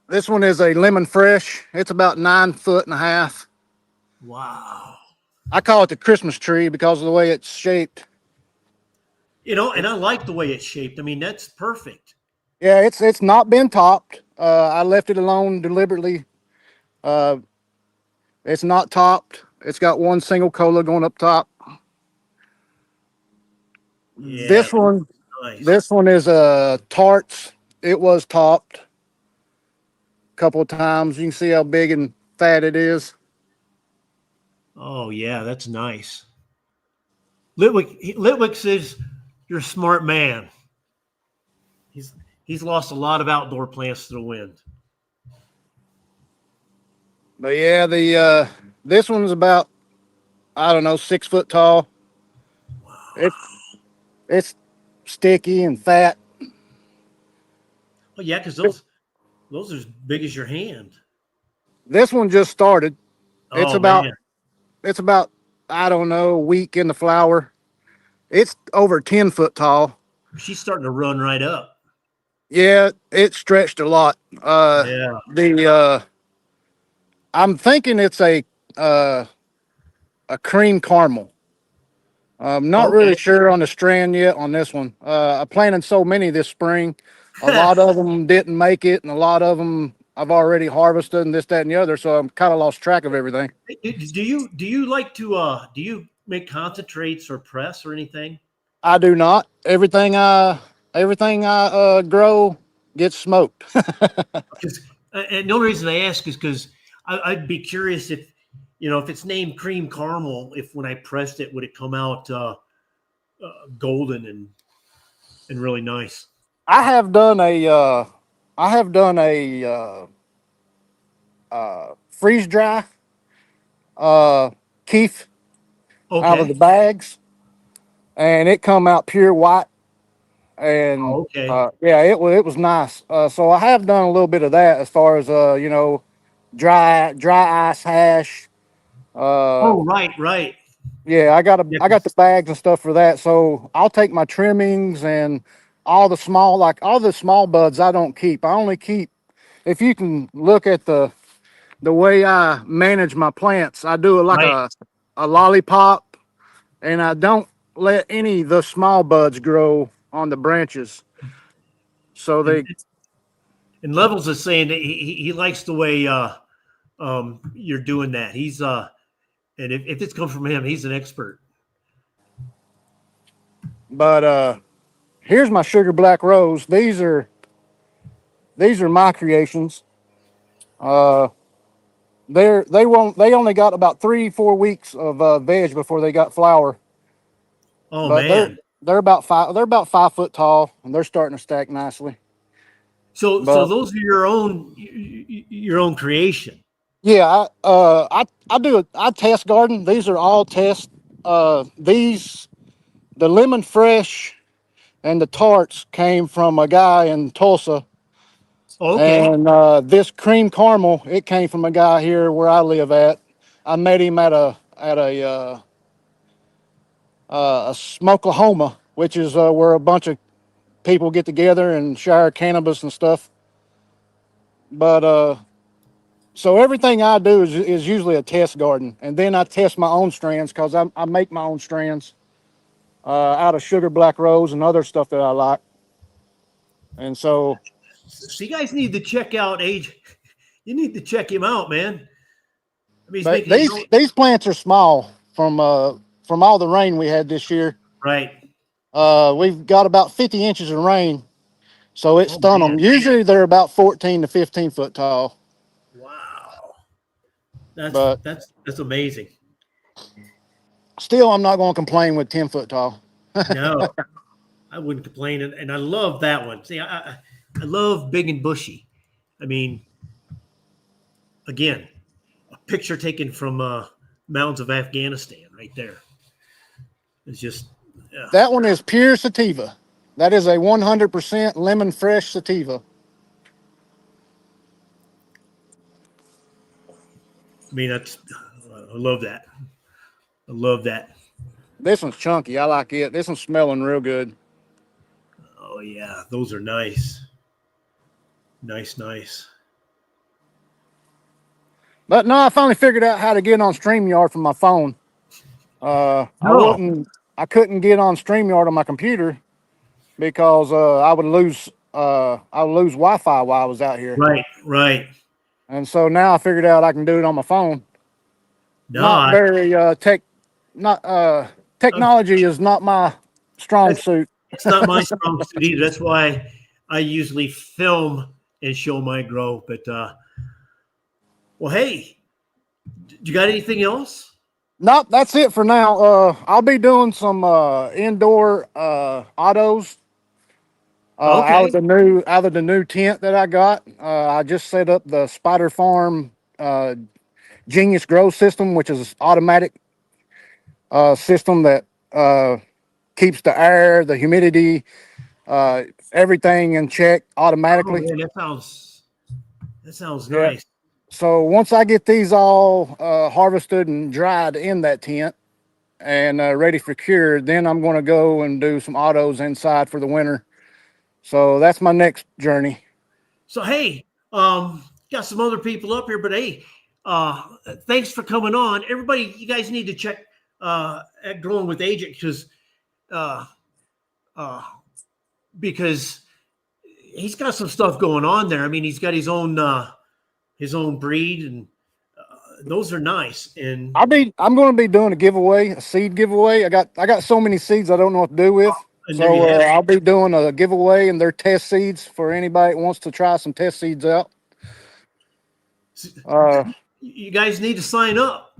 [SPEAKER 9] this one is a lemon fresh. It's about 9.5 feet.
[SPEAKER 1] wow.
[SPEAKER 9] I call it the Christmas tree because of the way it's shaped.
[SPEAKER 1] You know, and I like the way it's shaped. I mean, that's perfect.
[SPEAKER 9] Yeah, it's not been topped. I left it alone deliberately. It's not topped. It's got one single cola going up top.
[SPEAKER 1] Yeah,
[SPEAKER 9] This one,
[SPEAKER 1] nice.
[SPEAKER 9] this one is a tarts. It was topped a couple of times. You can see how big and fat it is.
[SPEAKER 1] Oh yeah, that's nice. Litwick says you're a smart man. He's lost a lot of outdoor plants to the wind.
[SPEAKER 9] But yeah, the this one's about, I don't know, 6 foot tall. It's sticky and fat.
[SPEAKER 1] Oh yeah, because those are as big as your hand.
[SPEAKER 9] This one just started. It's
[SPEAKER 1] Oh
[SPEAKER 9] about
[SPEAKER 1] man,
[SPEAKER 9] it's about, I don't know, a week in the flower. It's over 10 foot tall.
[SPEAKER 1] she's starting to run right up.
[SPEAKER 9] Yeah, it stretched a lot.
[SPEAKER 1] Yeah.
[SPEAKER 9] The I'm thinking it's uh, a cream caramel. I'm not
[SPEAKER 1] Okay.
[SPEAKER 9] really sure on the strand yet on this one. I planted so many this spring. A lot of them didn't make it, and a lot of them I've already harvested, and this, that, and the other. So I'm kind of lost track of everything.
[SPEAKER 1] Do you like to do you make concentrates or press or anything?
[SPEAKER 9] I do not. Everything I grow gets smoked.
[SPEAKER 1] Because, and the only reason I ask is because I'd be curious if, if it's named cream caramel, if when I pressed it, would it come out golden and really nice?
[SPEAKER 9] I have done a freeze dry keef out of the
[SPEAKER 1] Okay.
[SPEAKER 9] bags, and it come out pure white. And
[SPEAKER 1] Okay.
[SPEAKER 9] yeah, it was nice. So I have done a little bit of that as far as dry ice hash.
[SPEAKER 1] Oh, right.
[SPEAKER 9] Yeah,
[SPEAKER 1] Yeah,
[SPEAKER 9] I got the bags and stuff for that. So I'll take my trimmings and all the small buds I don't keep. I only keep, if you can look at the way I manage my plants, I do it like
[SPEAKER 1] right.
[SPEAKER 9] a lollipop, and I don't let any of the small buds grow on the branches. So
[SPEAKER 1] And,
[SPEAKER 9] they
[SPEAKER 1] and Levels is saying that he likes the way you're doing that. He's and if it's come from him, he's an expert.
[SPEAKER 9] but here's my sugar black rose. These are my creations. Uh they only got about 3-4 weeks of veg before they got flower.
[SPEAKER 1] Oh
[SPEAKER 9] But
[SPEAKER 1] man.
[SPEAKER 9] they're about 5 foot tall, and they're starting to stack nicely.
[SPEAKER 1] So
[SPEAKER 9] But
[SPEAKER 1] those are your own creation.
[SPEAKER 9] yeah, I test garden. These are all test. The lemon fresh and the tarts came from a guy in Tulsa,
[SPEAKER 1] Okay.
[SPEAKER 9] and this cream caramel, it came from a guy here where I live at. I met him at a Smokelahoma, which is where a bunch of people get together and share cannabis and stuff. But so everything I do is usually a test garden, and then I test my own strands because I make my own strands out of sugar black rose and other stuff that I like. And so,
[SPEAKER 1] So you guys need to check out Age. You need to check him out, man. I mean, he's
[SPEAKER 9] but
[SPEAKER 1] making his own.
[SPEAKER 9] these plants are small from all the rain we had this year.
[SPEAKER 1] Right.
[SPEAKER 9] We've got about 50 inches of rain, so it
[SPEAKER 1] Oh
[SPEAKER 9] stunned them.
[SPEAKER 1] man.
[SPEAKER 9] Usually they're about 14 to 15 foot tall,
[SPEAKER 1] Wow. That's
[SPEAKER 9] but
[SPEAKER 1] that's that's amazing.
[SPEAKER 9] still, I'm not going to complain with 10 foot tall.
[SPEAKER 1] No, I wouldn't complain, and I love that one. See, I love big and bushy. I mean, again, a picture taken from mountains of Afghanistan, right there. It's just, yeah.
[SPEAKER 9] That one is pure sativa. That is a 100% lemon fresh sativa.
[SPEAKER 1] I mean, I love that. I love that.
[SPEAKER 9] This one's chunky. I like it. This one's smelling real good.
[SPEAKER 1] Oh yeah, those are nice. Nice.
[SPEAKER 9] But no, I finally figured out how to get on StreamYard from my phone. I
[SPEAKER 1] Oh,
[SPEAKER 9] wouldn't. I couldn't get on StreamYard on my computer because I would lose Wi-Fi while I was out here.
[SPEAKER 1] right.
[SPEAKER 9] And so now I figured out I can do it on my phone.
[SPEAKER 1] No,
[SPEAKER 9] Not very not technology is not my strong
[SPEAKER 1] that's
[SPEAKER 9] suit.
[SPEAKER 1] it's not my strong suit either. That's why I usually film and show my grow. But well, hey, you got anything else?
[SPEAKER 9] Nope, that's it for now. I'll be doing some indoor autos
[SPEAKER 1] Okay.
[SPEAKER 9] out of the new tent that I got. I just set up the Spider Farm Genius Grow system, which is automatic system that keeps the air, the humidity, everything in check
[SPEAKER 1] Oh
[SPEAKER 9] automatically.
[SPEAKER 1] man, that sounds
[SPEAKER 9] Yeah.
[SPEAKER 1] nice.
[SPEAKER 9] So once I get these all harvested and dried in that tent and ready for cure, then I'm going to go and do some autos inside for the winter. So that's my next journey.
[SPEAKER 1] So hey, got some other people up here, but hey, thanks for coming on. Everybody, you guys need to check at Growing with Agent uh, uh, because he's got some stuff going on there. I mean, he's got his own breed, and those are nice. And
[SPEAKER 9] I'm going to be doing a giveaway, a seed giveaway. I got so many seeds I don't know what to do with.
[SPEAKER 1] And there
[SPEAKER 9] So
[SPEAKER 1] you have it.
[SPEAKER 9] I'll be doing a giveaway and their test seeds for anybody that wants to try some test seeds out. Uh,
[SPEAKER 1] You guys need to sign up.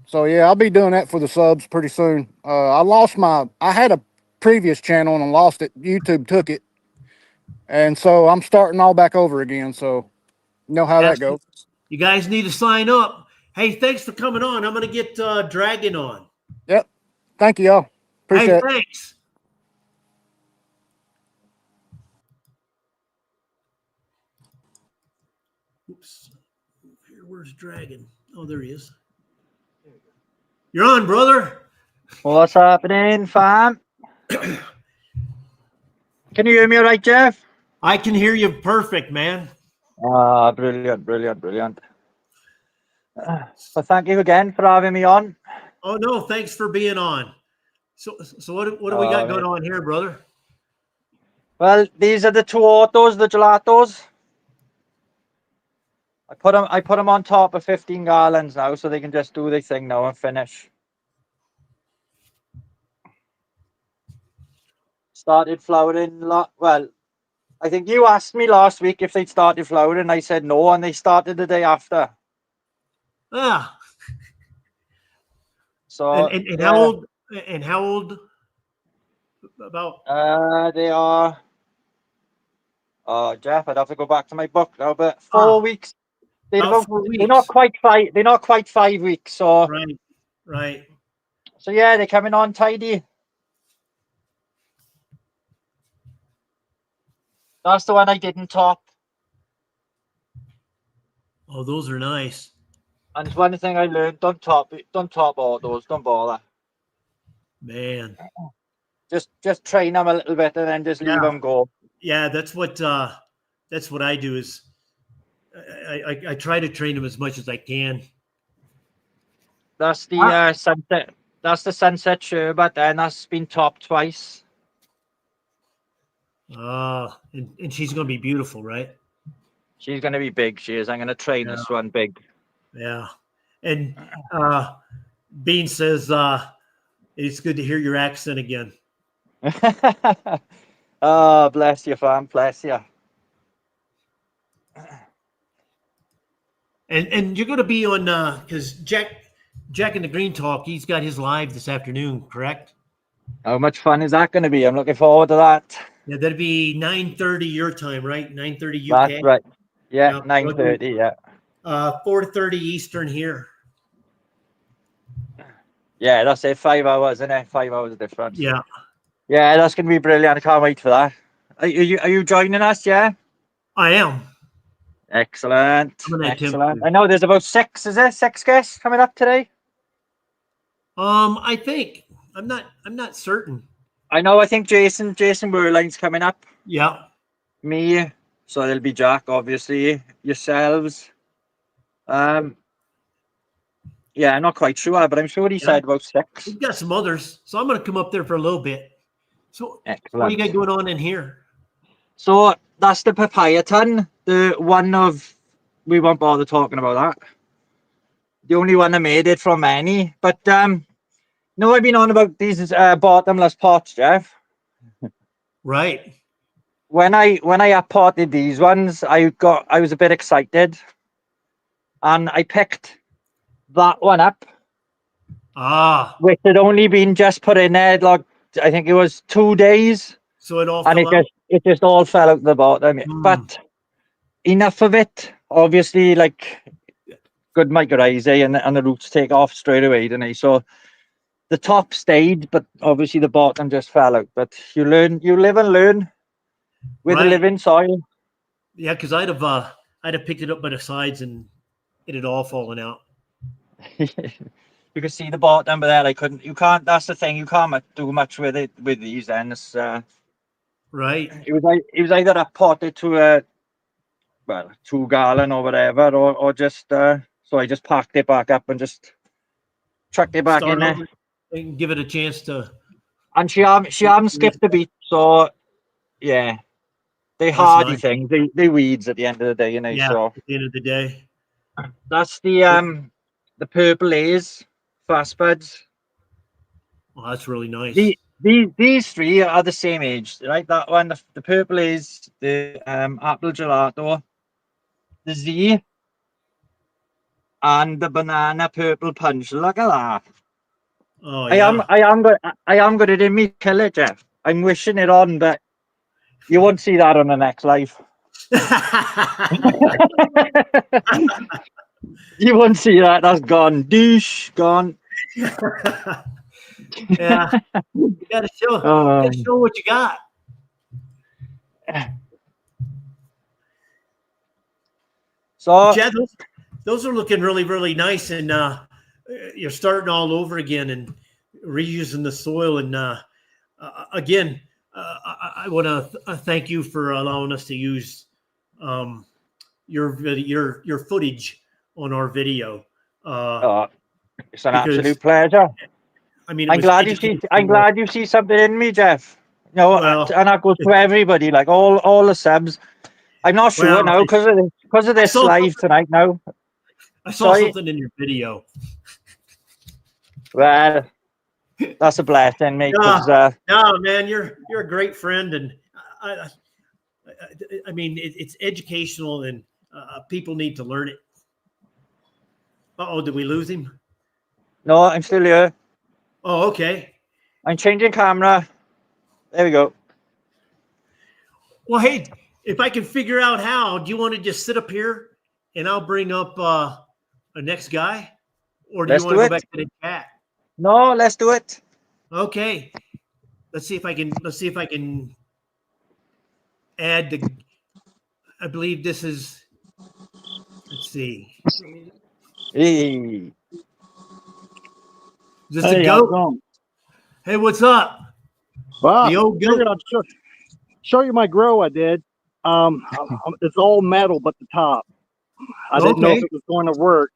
[SPEAKER 9] so yeah, I'll be doing that for the subs pretty soon. I had a previous channel and I lost it. YouTube took it. And so I'm starting all back over again. So you know how that goes.
[SPEAKER 1] You guys need to sign up. Hey, thanks for coming on. I'm going to get Dragon on.
[SPEAKER 9] Yep. Thank you, y'all. Appreciate
[SPEAKER 1] Hey,
[SPEAKER 9] it.
[SPEAKER 1] thanks. Oops. Here, where's Dragon? Oh, there he is. You're on, brother.
[SPEAKER 10] What's happening, fam? Can you hear me all right, Jeff?
[SPEAKER 1] I can hear you perfect, man.
[SPEAKER 10] Ah, brilliant, brilliant, brilliant. Well, thank you again for having me on.
[SPEAKER 1] Oh no, thanks for being on. So what do we got going on here, brother?
[SPEAKER 10] Well, these are the two autos, the gelatos. I put them on top of 15 gallons now, so they can just do their thing now and finish. Started flowering. Well, I think you asked me last week if they'd started flowering. I said no, and they started the day after.
[SPEAKER 1] Ah.
[SPEAKER 10] So
[SPEAKER 1] And
[SPEAKER 10] yeah.
[SPEAKER 1] how old? And how old? About.
[SPEAKER 10] They are. Oh, Jeff, I'd have to go back to my book now, but 4 weeks.
[SPEAKER 1] About 4 weeks.
[SPEAKER 10] They're not quite 5. They're not quite 5 weeks. So
[SPEAKER 1] right.
[SPEAKER 10] So yeah, they're coming on tidy. That's the one I didn't top.
[SPEAKER 1] Oh, those are nice.
[SPEAKER 10] And one thing I learned: don't top autos. Don't bother.
[SPEAKER 1] Man.
[SPEAKER 10] Just train them a little bit and then just leave them go.
[SPEAKER 1] Yeah, that's what I do. Is I try to train them as much as I can.
[SPEAKER 10] That's the sunset. That's the sunset sherbet, and that's been topped twice.
[SPEAKER 1] And she's gonna be beautiful, right?
[SPEAKER 10] She's gonna be big. She is. I'm gonna train this one big.
[SPEAKER 1] Yeah. And Bean says it's good to hear your accent again.
[SPEAKER 10] Oh, bless you, fam. Bless you.
[SPEAKER 1] And you're gonna be on because Jack in the Green Talk, he's got his live this afternoon, correct?
[SPEAKER 10] How much fun is that going to be? I'm looking forward to that.
[SPEAKER 1] Yeah, that'd be 9:30 your time, right? 9:30 UK.
[SPEAKER 10] That's right. Yeah, 9:30. Yeah.
[SPEAKER 1] 4:30 Eastern here.
[SPEAKER 10] Yeah, that's it. 5 hours, isn't it? 5 hours difference.
[SPEAKER 1] Yeah.
[SPEAKER 10] Yeah, that's going to be brilliant. I can't wait for that. Are you joining us? Yeah.
[SPEAKER 1] I am.
[SPEAKER 10] Excellent.
[SPEAKER 1] I'm gonna attempt
[SPEAKER 10] Excellent.
[SPEAKER 1] to.
[SPEAKER 10] I know there's about 6. Is there 6 guests coming up today?
[SPEAKER 1] I think I'm not certain.
[SPEAKER 10] I know. I think Jason Werline's coming up.
[SPEAKER 1] Yeah.
[SPEAKER 10] Me. So there'll be Jack, obviously. Yourselves. Yeah, I'm not quite sure, but I'm sure he said about 6.
[SPEAKER 1] We've got some others, so I'm going to come up there for a little bit. So
[SPEAKER 10] excellent.
[SPEAKER 1] What do you got going on in here?
[SPEAKER 10] So that's the papaya ton. The one of we won't bother talking about that. The only one I made it from any, but no, I've been on about these bottomless pots, Jeff.
[SPEAKER 1] Right.
[SPEAKER 10] When I potted these ones, I was a bit excited, and I picked that one up. Which had only been just put in there, like I think it was 2 days.
[SPEAKER 1] So it all
[SPEAKER 10] and
[SPEAKER 1] fell out?
[SPEAKER 10] it just all fell out the bottom. But enough of it, obviously, like good mycorrhizae and the roots take off straight away, don't they? So the top stayed, but obviously the bottom just fell out. But you live and learn with the living soil.
[SPEAKER 1] Yeah, because I'd have picked it up by the sides and it had all fallen out.
[SPEAKER 10] You can see the bottom, but there I couldn't. You can't. That's the thing. You can't do much with it with these. Then it's
[SPEAKER 1] right.
[SPEAKER 10] It was either a potted to a 2 gallon or whatever, or just so I just packed it back up and just chucked it back in there.
[SPEAKER 1] And give it a chance to.
[SPEAKER 10] And she haven't skipped a beat, so yeah, they hardy things. They weeds at the end of the day, you know.
[SPEAKER 1] Yeah,
[SPEAKER 10] so
[SPEAKER 1] at the end of the day.
[SPEAKER 10] That's the purple A's fast buds.
[SPEAKER 1] Well, that's really nice.
[SPEAKER 10] these three are the same age, right? That one, the purple is the apple gelato, the Z, and the banana purple punch. Look at that.
[SPEAKER 1] Oh yeah.
[SPEAKER 10] I am good at me kill it, Jeff. I'm wishing it on, but you won't see that on the next live. You won't see that. That's gone. Douche, gone.
[SPEAKER 1] Yeah. You gotta show what you got.
[SPEAKER 10] So
[SPEAKER 1] Chad, those are looking really, really nice, and you're starting all over again and reusing the soil. And again, I want to thank you for allowing us to use your footage on our video.
[SPEAKER 10] it's an
[SPEAKER 1] Because,
[SPEAKER 10] absolute pleasure.
[SPEAKER 1] I mean,
[SPEAKER 10] I'm glad you see something in me, Jeff. You know,
[SPEAKER 1] Well,
[SPEAKER 10] and that goes to everybody, like all the subs. I'm not sure
[SPEAKER 1] well,
[SPEAKER 10] now because of this
[SPEAKER 1] saw
[SPEAKER 10] live tonight. Now,
[SPEAKER 1] I saw
[SPEAKER 10] sorry.
[SPEAKER 1] something in your video.
[SPEAKER 10] Well, that's a blessing, mate. 'Cause,
[SPEAKER 1] No, man, you're a great friend, and I mean, it's educational, and people need to learn it. Oh, did we lose him?
[SPEAKER 10] no, I'm still here.
[SPEAKER 1] Oh, okay.
[SPEAKER 10] I'm changing camera. There we go.
[SPEAKER 1] Well, hey, if I can figure out how, do you want to just sit up here and I'll bring up a next guy, or do
[SPEAKER 10] Let's
[SPEAKER 1] you want
[SPEAKER 10] do
[SPEAKER 1] to
[SPEAKER 10] it.
[SPEAKER 1] go back to the chat?
[SPEAKER 10] No, let's do it.
[SPEAKER 1] Okay. Let's see if I can add the. I believe this is. Let's see.
[SPEAKER 10] Hey.
[SPEAKER 1] Is this
[SPEAKER 11] Hey,
[SPEAKER 1] a
[SPEAKER 11] how's it
[SPEAKER 1] goat?
[SPEAKER 11] going?
[SPEAKER 1] Hey, what's up?
[SPEAKER 11] Well,
[SPEAKER 1] The old
[SPEAKER 11] figured
[SPEAKER 1] goat.
[SPEAKER 11] I'd show you my grow I did. It's all metal but the top. I didn't know
[SPEAKER 1] Okay.
[SPEAKER 11] if it was going to work.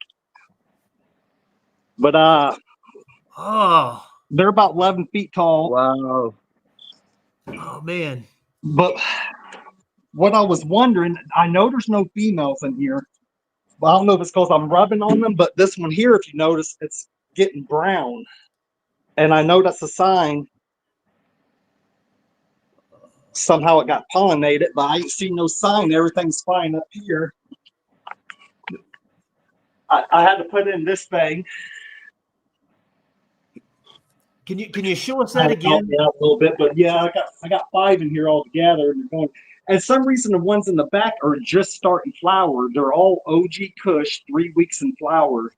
[SPEAKER 11] But
[SPEAKER 1] Oh,
[SPEAKER 11] they're about 11 feet tall.
[SPEAKER 10] Wow.
[SPEAKER 1] oh man.
[SPEAKER 11] But what I was wondering, I know there's no females in here. Well, I don't know if it's because I'm rubbing on them, but this one here, if you notice, it's getting brown. And I know that's a sign. Somehow it got pollinated, but I ain't seen no sign. Everything's fine up here. I had to put in this thing.
[SPEAKER 1] Can you show us
[SPEAKER 11] I
[SPEAKER 1] that
[SPEAKER 11] had to help
[SPEAKER 1] again?
[SPEAKER 11] me out a little bit, but yeah, I got 5 in here all together, and they're going. And some reason the ones in the back are just starting flower. They're all OG Kush, 3 weeks in flower,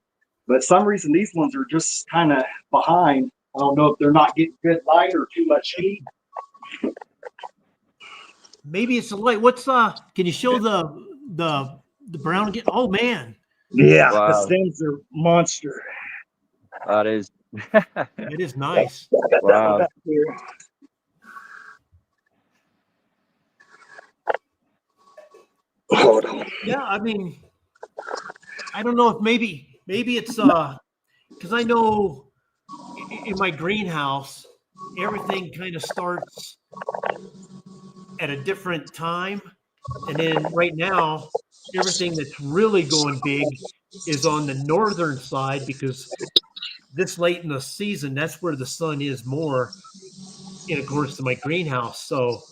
[SPEAKER 11] but some reason these ones are just kind of behind. I don't know if they're not getting good light or too much heat.
[SPEAKER 1] Maybe it's the light. What's Can you show the brown again? Oh man,
[SPEAKER 11] Yeah, the
[SPEAKER 10] Wow.
[SPEAKER 11] stems are monster.
[SPEAKER 10] That is.
[SPEAKER 1] it is nice.
[SPEAKER 11] I got that
[SPEAKER 10] Wow.
[SPEAKER 11] one back here. Hold on.
[SPEAKER 1] Yeah, I mean, I don't know if maybe it's because I know in my greenhouse everything kind of starts at a different time, and then right now everything that's really going big is on the northern side because this late in the season that's where the sun is more in accordance to my greenhouse. So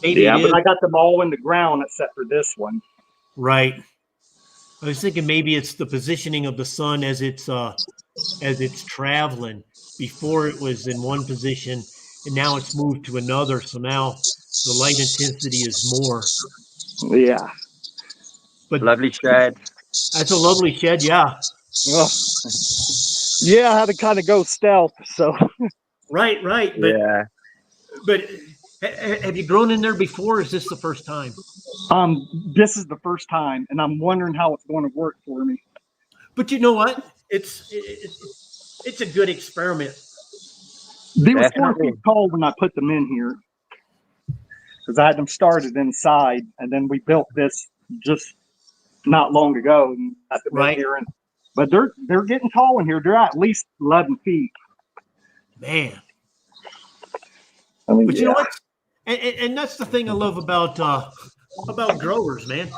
[SPEAKER 1] maybe
[SPEAKER 11] Yeah,
[SPEAKER 1] it
[SPEAKER 11] but
[SPEAKER 1] is
[SPEAKER 11] I got them all in the ground except for this one.
[SPEAKER 1] right. I was thinking maybe it's the positioning of the sun as it's traveling. Before it was in one position and now it's moved to another. So now the light intensity is more.
[SPEAKER 11] Yeah.
[SPEAKER 1] But
[SPEAKER 10] Lovely shed.
[SPEAKER 1] that's a lovely shed, yeah.
[SPEAKER 11] Oh. Yeah, I had to kind of go stealth. So
[SPEAKER 1] Right.
[SPEAKER 10] Yeah.
[SPEAKER 1] But have you grown in there before? Or is this the first time?
[SPEAKER 11] this is the first time, and I'm wondering how it's going to work for me.
[SPEAKER 1] But you know what? It's a good experiment.
[SPEAKER 11] They were 4
[SPEAKER 10] Definitely.
[SPEAKER 11] feet tall when I put them in here because I had them started inside, and then we built this just not long ago and got them
[SPEAKER 1] Right.
[SPEAKER 11] in here. But they're getting tall in here. They're at least 11 feet.
[SPEAKER 1] Man.
[SPEAKER 11] I mean,
[SPEAKER 1] But you know what? And that's the thing I love about growers, man.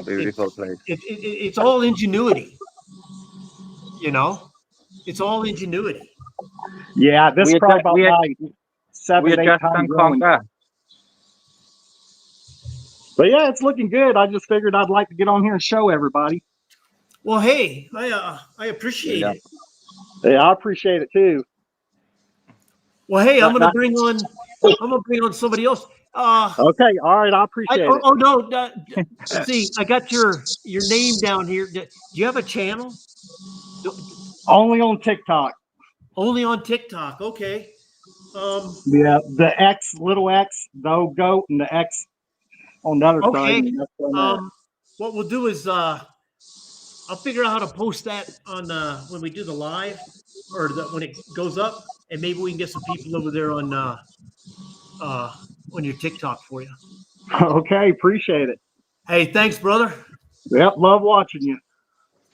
[SPEAKER 10] Beautiful place.
[SPEAKER 1] It's all ingenuity. You know, it's all ingenuity.
[SPEAKER 11] Yeah, this is
[SPEAKER 10] We
[SPEAKER 11] probably
[SPEAKER 10] adjust,
[SPEAKER 11] about
[SPEAKER 10] we, ad-
[SPEAKER 11] my
[SPEAKER 10] we
[SPEAKER 11] seventh, eighth
[SPEAKER 10] adjust
[SPEAKER 11] time
[SPEAKER 10] and
[SPEAKER 11] growing.
[SPEAKER 10] conquer.
[SPEAKER 11] But yeah, it's looking good. I just figured I'd like to get on here and show everybody.
[SPEAKER 1] Well, hey, I appreciate
[SPEAKER 10] Yeah.
[SPEAKER 1] it.
[SPEAKER 11] Yeah, I appreciate it too.
[SPEAKER 1] Well, hey, I'm
[SPEAKER 11] That,
[SPEAKER 1] gonna
[SPEAKER 11] that,
[SPEAKER 1] bring on somebody else.
[SPEAKER 11] okay, all right, I appreciate it.
[SPEAKER 1] Oh no, see, I got your name down here. Do you have a channel?
[SPEAKER 11] Only on TikTok.
[SPEAKER 1] Only on TikTok. Okay.
[SPEAKER 11] Yeah, the X, little X, the goat, and the X on the other side.
[SPEAKER 1] Okay.
[SPEAKER 11] And that's on that.
[SPEAKER 1] What we'll do is I'll figure out how to post that on when we do the live or when it goes up, and maybe we can get some people over there on your TikTok for you.
[SPEAKER 11] Okay, appreciate it.
[SPEAKER 1] Hey, thanks, brother.
[SPEAKER 11] Yep, love watching you.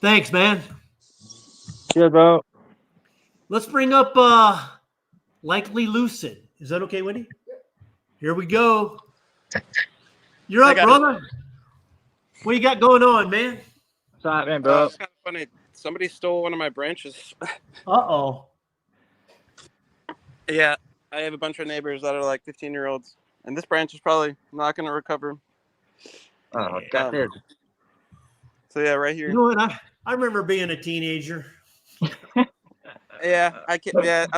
[SPEAKER 1] Thanks, man.
[SPEAKER 10] Cheers, bro.
[SPEAKER 1] Let's bring up Likely Lucid. Is that okay, Wendy? Here we go. You're up, brother. What you got going on, man?
[SPEAKER 10] What's happening, bro?
[SPEAKER 12] It's kind of funny. Somebody stole one of my branches.
[SPEAKER 1] Uh-oh.
[SPEAKER 12] Yeah, I have a bunch of neighbors that are like 15-year-olds, and this branch is probably not going to recover.
[SPEAKER 10] Oh, got it.
[SPEAKER 12] So yeah, right here.
[SPEAKER 1] You know what? I remember being a teenager.
[SPEAKER 12] Yeah, I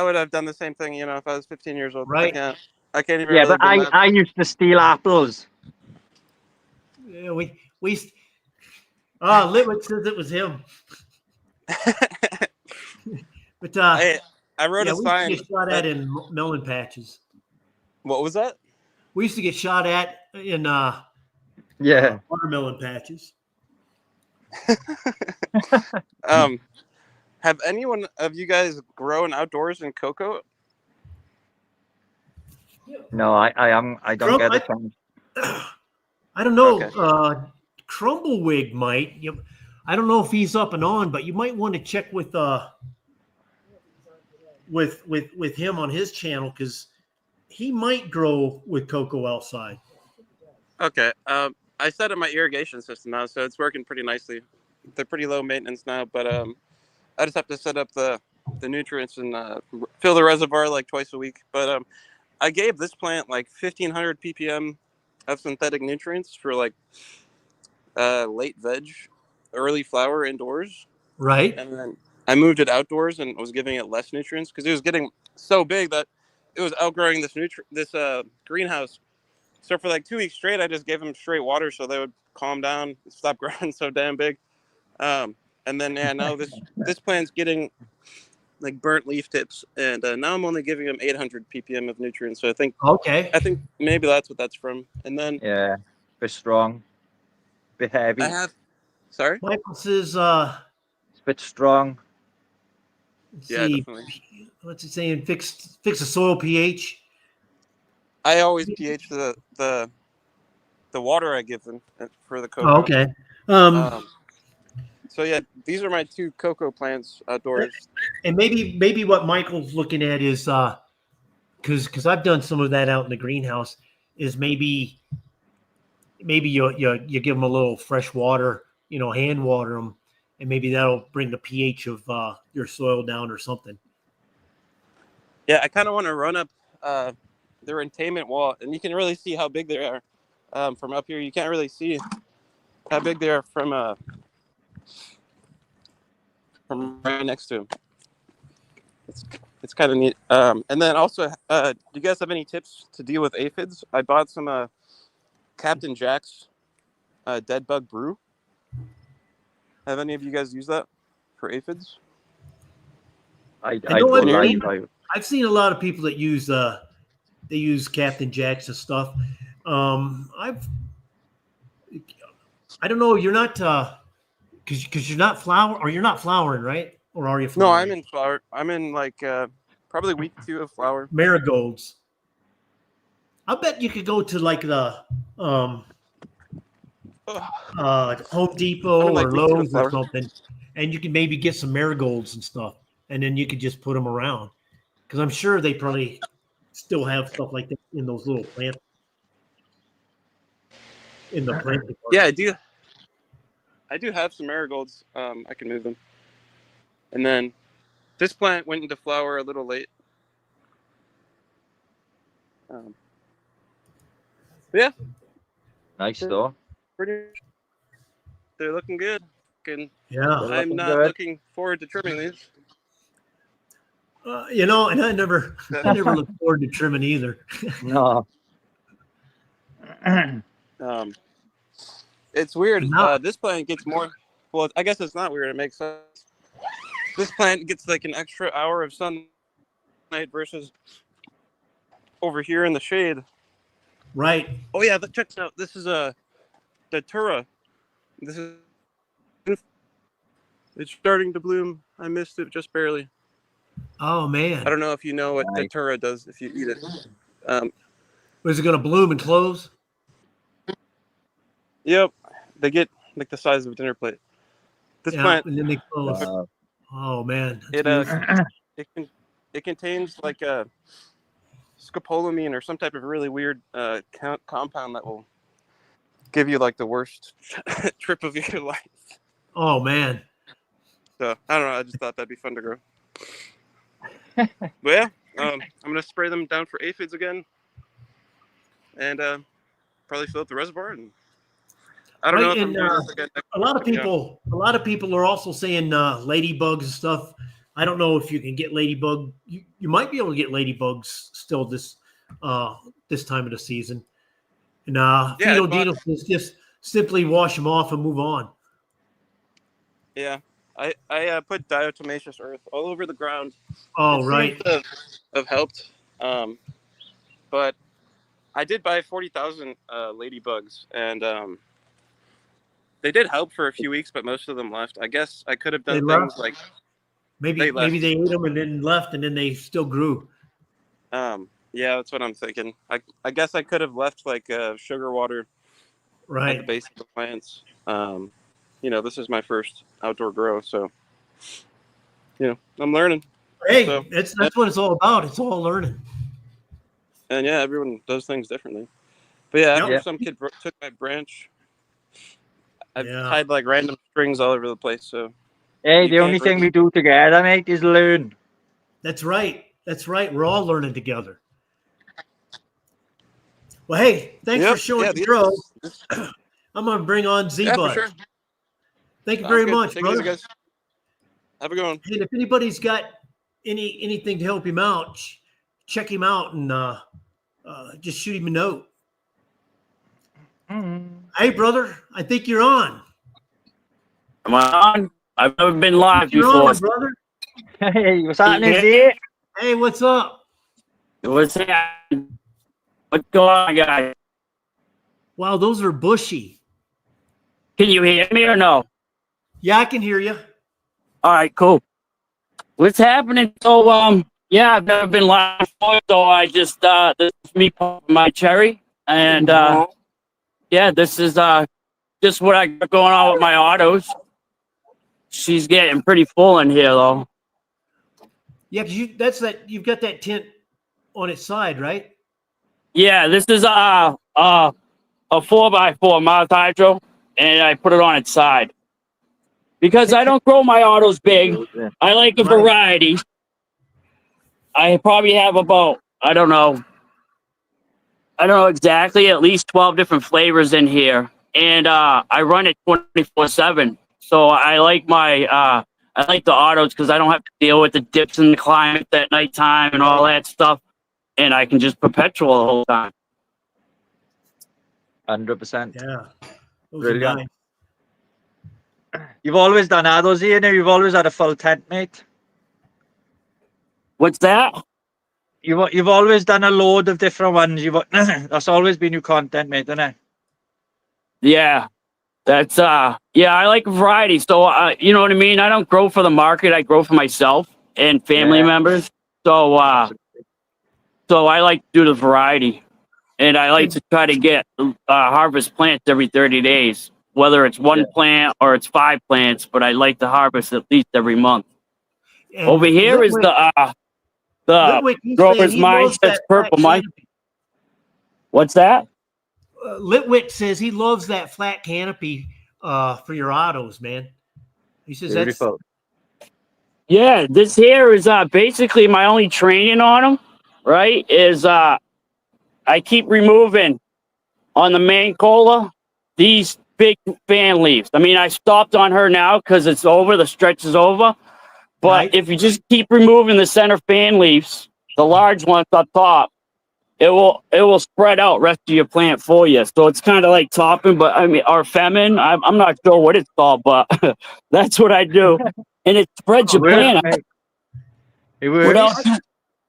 [SPEAKER 12] would have done the same thing, if I was 15 years old.
[SPEAKER 1] Right.
[SPEAKER 12] I can't even
[SPEAKER 10] Yeah,
[SPEAKER 12] really
[SPEAKER 10] but I used to steal apples.
[SPEAKER 1] Yeah, we Litwood says it was him. But
[SPEAKER 12] I wrote a
[SPEAKER 1] we
[SPEAKER 12] sign.
[SPEAKER 1] used to get shot at in melon patches.
[SPEAKER 12] What was that?
[SPEAKER 1] We used to get shot at in watermelon patches.
[SPEAKER 12] Have anyone of you guys grown outdoors in cocoa?
[SPEAKER 10] No, I don't get it.
[SPEAKER 1] I don't know.
[SPEAKER 12] Okay.
[SPEAKER 1] Crumbleweed might. I don't know if he's up and on, but you might want to check with him on his channel because he might grow with cocoa outside.
[SPEAKER 12] Okay. I set up my irrigation system now, so it's working pretty nicely. They're pretty low maintenance now, but I just have to set up the nutrients and fill the reservoir like twice a week. But I gave this plant like 1,500 ppm of synthetic nutrients for like late veg, early flower indoors.
[SPEAKER 1] Right.
[SPEAKER 12] And then I moved it outdoors and was giving it less nutrients because it was getting so big that it was outgrowing this greenhouse. So for like 2 weeks straight, I just gave them straight water so they would calm down and stop growing so damn big. And then now this plant's getting like burnt leaf tips, and now I'm only giving them 800 ppm of nutrients. So I think maybe that's what that's from. And then
[SPEAKER 10] bit strong, bit heavy.
[SPEAKER 12] Sorry,
[SPEAKER 1] Michael says
[SPEAKER 10] it's a bit strong.
[SPEAKER 1] Let's
[SPEAKER 12] yeah,
[SPEAKER 1] see.
[SPEAKER 12] definitely.
[SPEAKER 1] What's it saying? Fix the soil pH.
[SPEAKER 12] I always pH the water I give them for the cocoa.
[SPEAKER 1] Oh, okay.
[SPEAKER 12] So yeah, these are my 2 cocoa plants outdoors.
[SPEAKER 1] And maybe what Michael's looking at is because I've done some of that out in the greenhouse is maybe you give them a little fresh water, hand water them, and maybe that'll bring the pH of your soil down or something.
[SPEAKER 12] Yeah, I kind of want to run up the retainment wall, and you can really see how big they are from up here. You can't really see how big they are from right next to them. It's kind of neat. And then also, do you guys have any tips to deal with aphids? I bought some Captain Jack's dead bug brew. Have any of you guys used that for aphids?
[SPEAKER 1] I've seen a lot of people that use Captain Jack's and stuff. I don't know. You're not because you're not flowering, right? Or are you flowering?
[SPEAKER 12] No, I'm in flower. I'm in like probably week 2 of flower.
[SPEAKER 1] Marigolds. I bet you could go to like the Home Depot or Lowe's or something, and you can maybe get some marigolds and stuff, and then you could just put them around. Because I'm sure they probably still have stuff like that in those little plants. In the plant department.
[SPEAKER 12] Yeah, I do have some marigolds. I can move them. And then This plant went into flower a little late. Yeah,
[SPEAKER 10] Nice though.
[SPEAKER 12] pretty. They're looking good. And
[SPEAKER 1] Yeah.
[SPEAKER 10] They're
[SPEAKER 12] I'm
[SPEAKER 10] looking
[SPEAKER 12] not
[SPEAKER 10] good.
[SPEAKER 12] looking forward to trimming these.
[SPEAKER 1] You know, and I never look forward to trimming either.
[SPEAKER 10] No.
[SPEAKER 12] It's weird.
[SPEAKER 1] No.
[SPEAKER 12] This plant gets more. Well, I guess it's not weird. It makes sense. This plant gets like an extra hour of sunlight versus over here in the shade.
[SPEAKER 1] Right.
[SPEAKER 12] Oh yeah, check this out. This is a datura. This is. It's starting to bloom. I missed it just barely.
[SPEAKER 1] Oh man.
[SPEAKER 12] I don't know if you know what
[SPEAKER 10] Nice.
[SPEAKER 12] datura does if you eat it.
[SPEAKER 1] Was it going to bloom and close?
[SPEAKER 12] Yep, they get like the size of a dinner plate. This
[SPEAKER 1] Yeah,
[SPEAKER 12] plant,
[SPEAKER 1] and then they close.
[SPEAKER 10] Wow.
[SPEAKER 1] Oh man.
[SPEAKER 12] it
[SPEAKER 1] That's beautiful.
[SPEAKER 12] it contains like a scopolamine or some type of really weird compound that will give you like the worst trip of your life.
[SPEAKER 1] Oh man.
[SPEAKER 12] So I don't know. I just thought that'd be fun to grow. But yeah, I'm gonna spray them down for aphids again, and probably fill up the reservoir. And I don't know
[SPEAKER 1] Right,
[SPEAKER 12] if I'm
[SPEAKER 1] and
[SPEAKER 12] doing this again next
[SPEAKER 1] a lot of
[SPEAKER 12] yeah.
[SPEAKER 1] people are also saying ladybugs and stuff. I don't know if you can get ladybug. You might be able to get ladybugs still this time of the season. And
[SPEAKER 12] Yeah,
[SPEAKER 1] Fido Dino says just simply wash them off and move on.
[SPEAKER 12] Yeah, I put diatomaceous earth all over the ground.
[SPEAKER 1] Oh,
[SPEAKER 12] It
[SPEAKER 1] right.
[SPEAKER 12] seems to have helped, but I did buy 40,000 ladybugs, and they did help for a few weeks, but most of them left. I guess I could have
[SPEAKER 1] They
[SPEAKER 12] done
[SPEAKER 1] left?
[SPEAKER 12] things like
[SPEAKER 1] Maybe
[SPEAKER 12] they left.
[SPEAKER 1] they ate them and then left, and then they still grew.
[SPEAKER 12] Yeah, that's what I'm thinking. I guess I could have left like sugar water at the
[SPEAKER 1] Right.
[SPEAKER 12] base of the plants. This is my first outdoor grow, so I'm learning.
[SPEAKER 1] Hey,
[SPEAKER 12] So,
[SPEAKER 1] that's what it's all about. It's all learning.
[SPEAKER 12] and yeah, everyone does things differently. But yeah, after
[SPEAKER 1] Yep.
[SPEAKER 12] some kid took my branch, I've
[SPEAKER 1] Yeah.
[SPEAKER 12] tied like random strings all over the place. So
[SPEAKER 10] Hey,
[SPEAKER 12] you
[SPEAKER 10] the
[SPEAKER 12] can't
[SPEAKER 10] only thing
[SPEAKER 12] really-
[SPEAKER 10] we do together, mate, is learn.
[SPEAKER 1] That's right. That's right. We're all learning together. Well, hey, thanks for showing the grow. I'm going to bring on
[SPEAKER 12] Yeah,
[SPEAKER 1] Z-Bud.
[SPEAKER 12] for sure.
[SPEAKER 1] Thank you
[SPEAKER 12] Sounds
[SPEAKER 1] very
[SPEAKER 12] good.
[SPEAKER 1] much,
[SPEAKER 12] Take it easy,
[SPEAKER 1] brother.
[SPEAKER 12] guys. Have a good one.
[SPEAKER 1] Hey, if anybody's got anything to help him out, check him out and just shoot him a note. Hey, brother, I think you're on.
[SPEAKER 13] Am I on? I've never been live
[SPEAKER 1] You're
[SPEAKER 13] before.
[SPEAKER 1] on, brother.
[SPEAKER 10] Hey, what's happening,
[SPEAKER 13] Yeah.
[SPEAKER 10] Z?
[SPEAKER 1] Hey, what's up?
[SPEAKER 13] What's happening? What's going on, guys?
[SPEAKER 1] Wow, those are bushy.
[SPEAKER 13] Can you hear me or no?
[SPEAKER 1] Yeah, I can hear you.
[SPEAKER 13] All right, cool. What's happening? So, yeah, I've never been live before, so I just, this is me popping my cherry. And, yeah, this is, just what I got going on with my autos. She's getting pretty full in here, though.
[SPEAKER 1] Yeah, because you've got that tint on its side, right?
[SPEAKER 13] Yeah, this is, a 4x4 mouth hydro, and I put it on its side. Because I don't grow my autos big. I like a variety. I probably have about, I don't know exactly, at least 12 different flavors in here. And I run it 24/7. So I like I like the autos because I don't have to deal with the dips in the climate at nighttime and all that stuff. And I can just perpetual the whole time.
[SPEAKER 10] 100%.
[SPEAKER 1] Yeah. Those
[SPEAKER 10] Really
[SPEAKER 1] are
[SPEAKER 10] good.
[SPEAKER 1] nice.
[SPEAKER 10] You've always done that, though, Z, you know? You've always had a full tent, mate.
[SPEAKER 13] What's that?
[SPEAKER 10] You've always done a load of different ones. That's always been your content, mate, isn't it?
[SPEAKER 13] Yeah. That's yeah, I like variety. So you know what I mean? I don't grow for the market, I grow for myself and family members. So so I like to do the variety. And I like to try to get harvest plants every 30 days, whether it's one plant or it's 5 plants, but I like to harvest at least every month.
[SPEAKER 1] And
[SPEAKER 13] Over here is the
[SPEAKER 1] Litwick, he's saying
[SPEAKER 13] Grower's
[SPEAKER 1] he loves
[SPEAKER 13] Mindset's
[SPEAKER 1] that
[SPEAKER 13] Purple
[SPEAKER 1] flat
[SPEAKER 13] Mike.
[SPEAKER 1] canopy.
[SPEAKER 13] What's that?
[SPEAKER 1] Litwick says he loves that flat canopy for your autos, man. He says
[SPEAKER 10] Beautiful.
[SPEAKER 13] Yeah, this here is basically my only training on them, right? Is I keep removing on the main cola these big fan leaves. I mean, I stopped on her now because it's over, the stretch is over. But
[SPEAKER 1] Right.
[SPEAKER 13] if you just keep removing the center fan leaves, the large ones up top, it will spread out rest of your plant for you. So it's kind of like topping, but I mean, or femin. I'm not sure what it's called, but that's what I do, and it spreads
[SPEAKER 1] Oh,
[SPEAKER 13] your
[SPEAKER 1] yeah.
[SPEAKER 13] plant.
[SPEAKER 10] It
[SPEAKER 13] What
[SPEAKER 10] works.
[SPEAKER 13] else?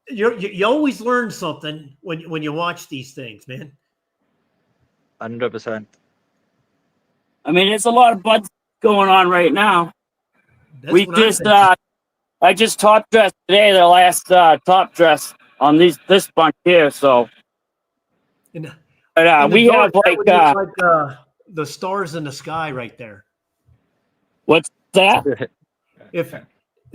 [SPEAKER 1] You always learn something when you watch these things, man.
[SPEAKER 10] 100%.
[SPEAKER 13] I mean, there's a lot of buds going on right now.
[SPEAKER 1] That's
[SPEAKER 13] We
[SPEAKER 1] what I'm
[SPEAKER 13] just
[SPEAKER 1] thinking.
[SPEAKER 13] I just top dressed today, the last top dress on this bunch here. So
[SPEAKER 1] And,
[SPEAKER 13] but,
[SPEAKER 1] in the
[SPEAKER 13] we
[SPEAKER 1] dark,
[SPEAKER 13] have
[SPEAKER 1] that would look like the stars in the sky right there.
[SPEAKER 13] what's that?
[SPEAKER 1] If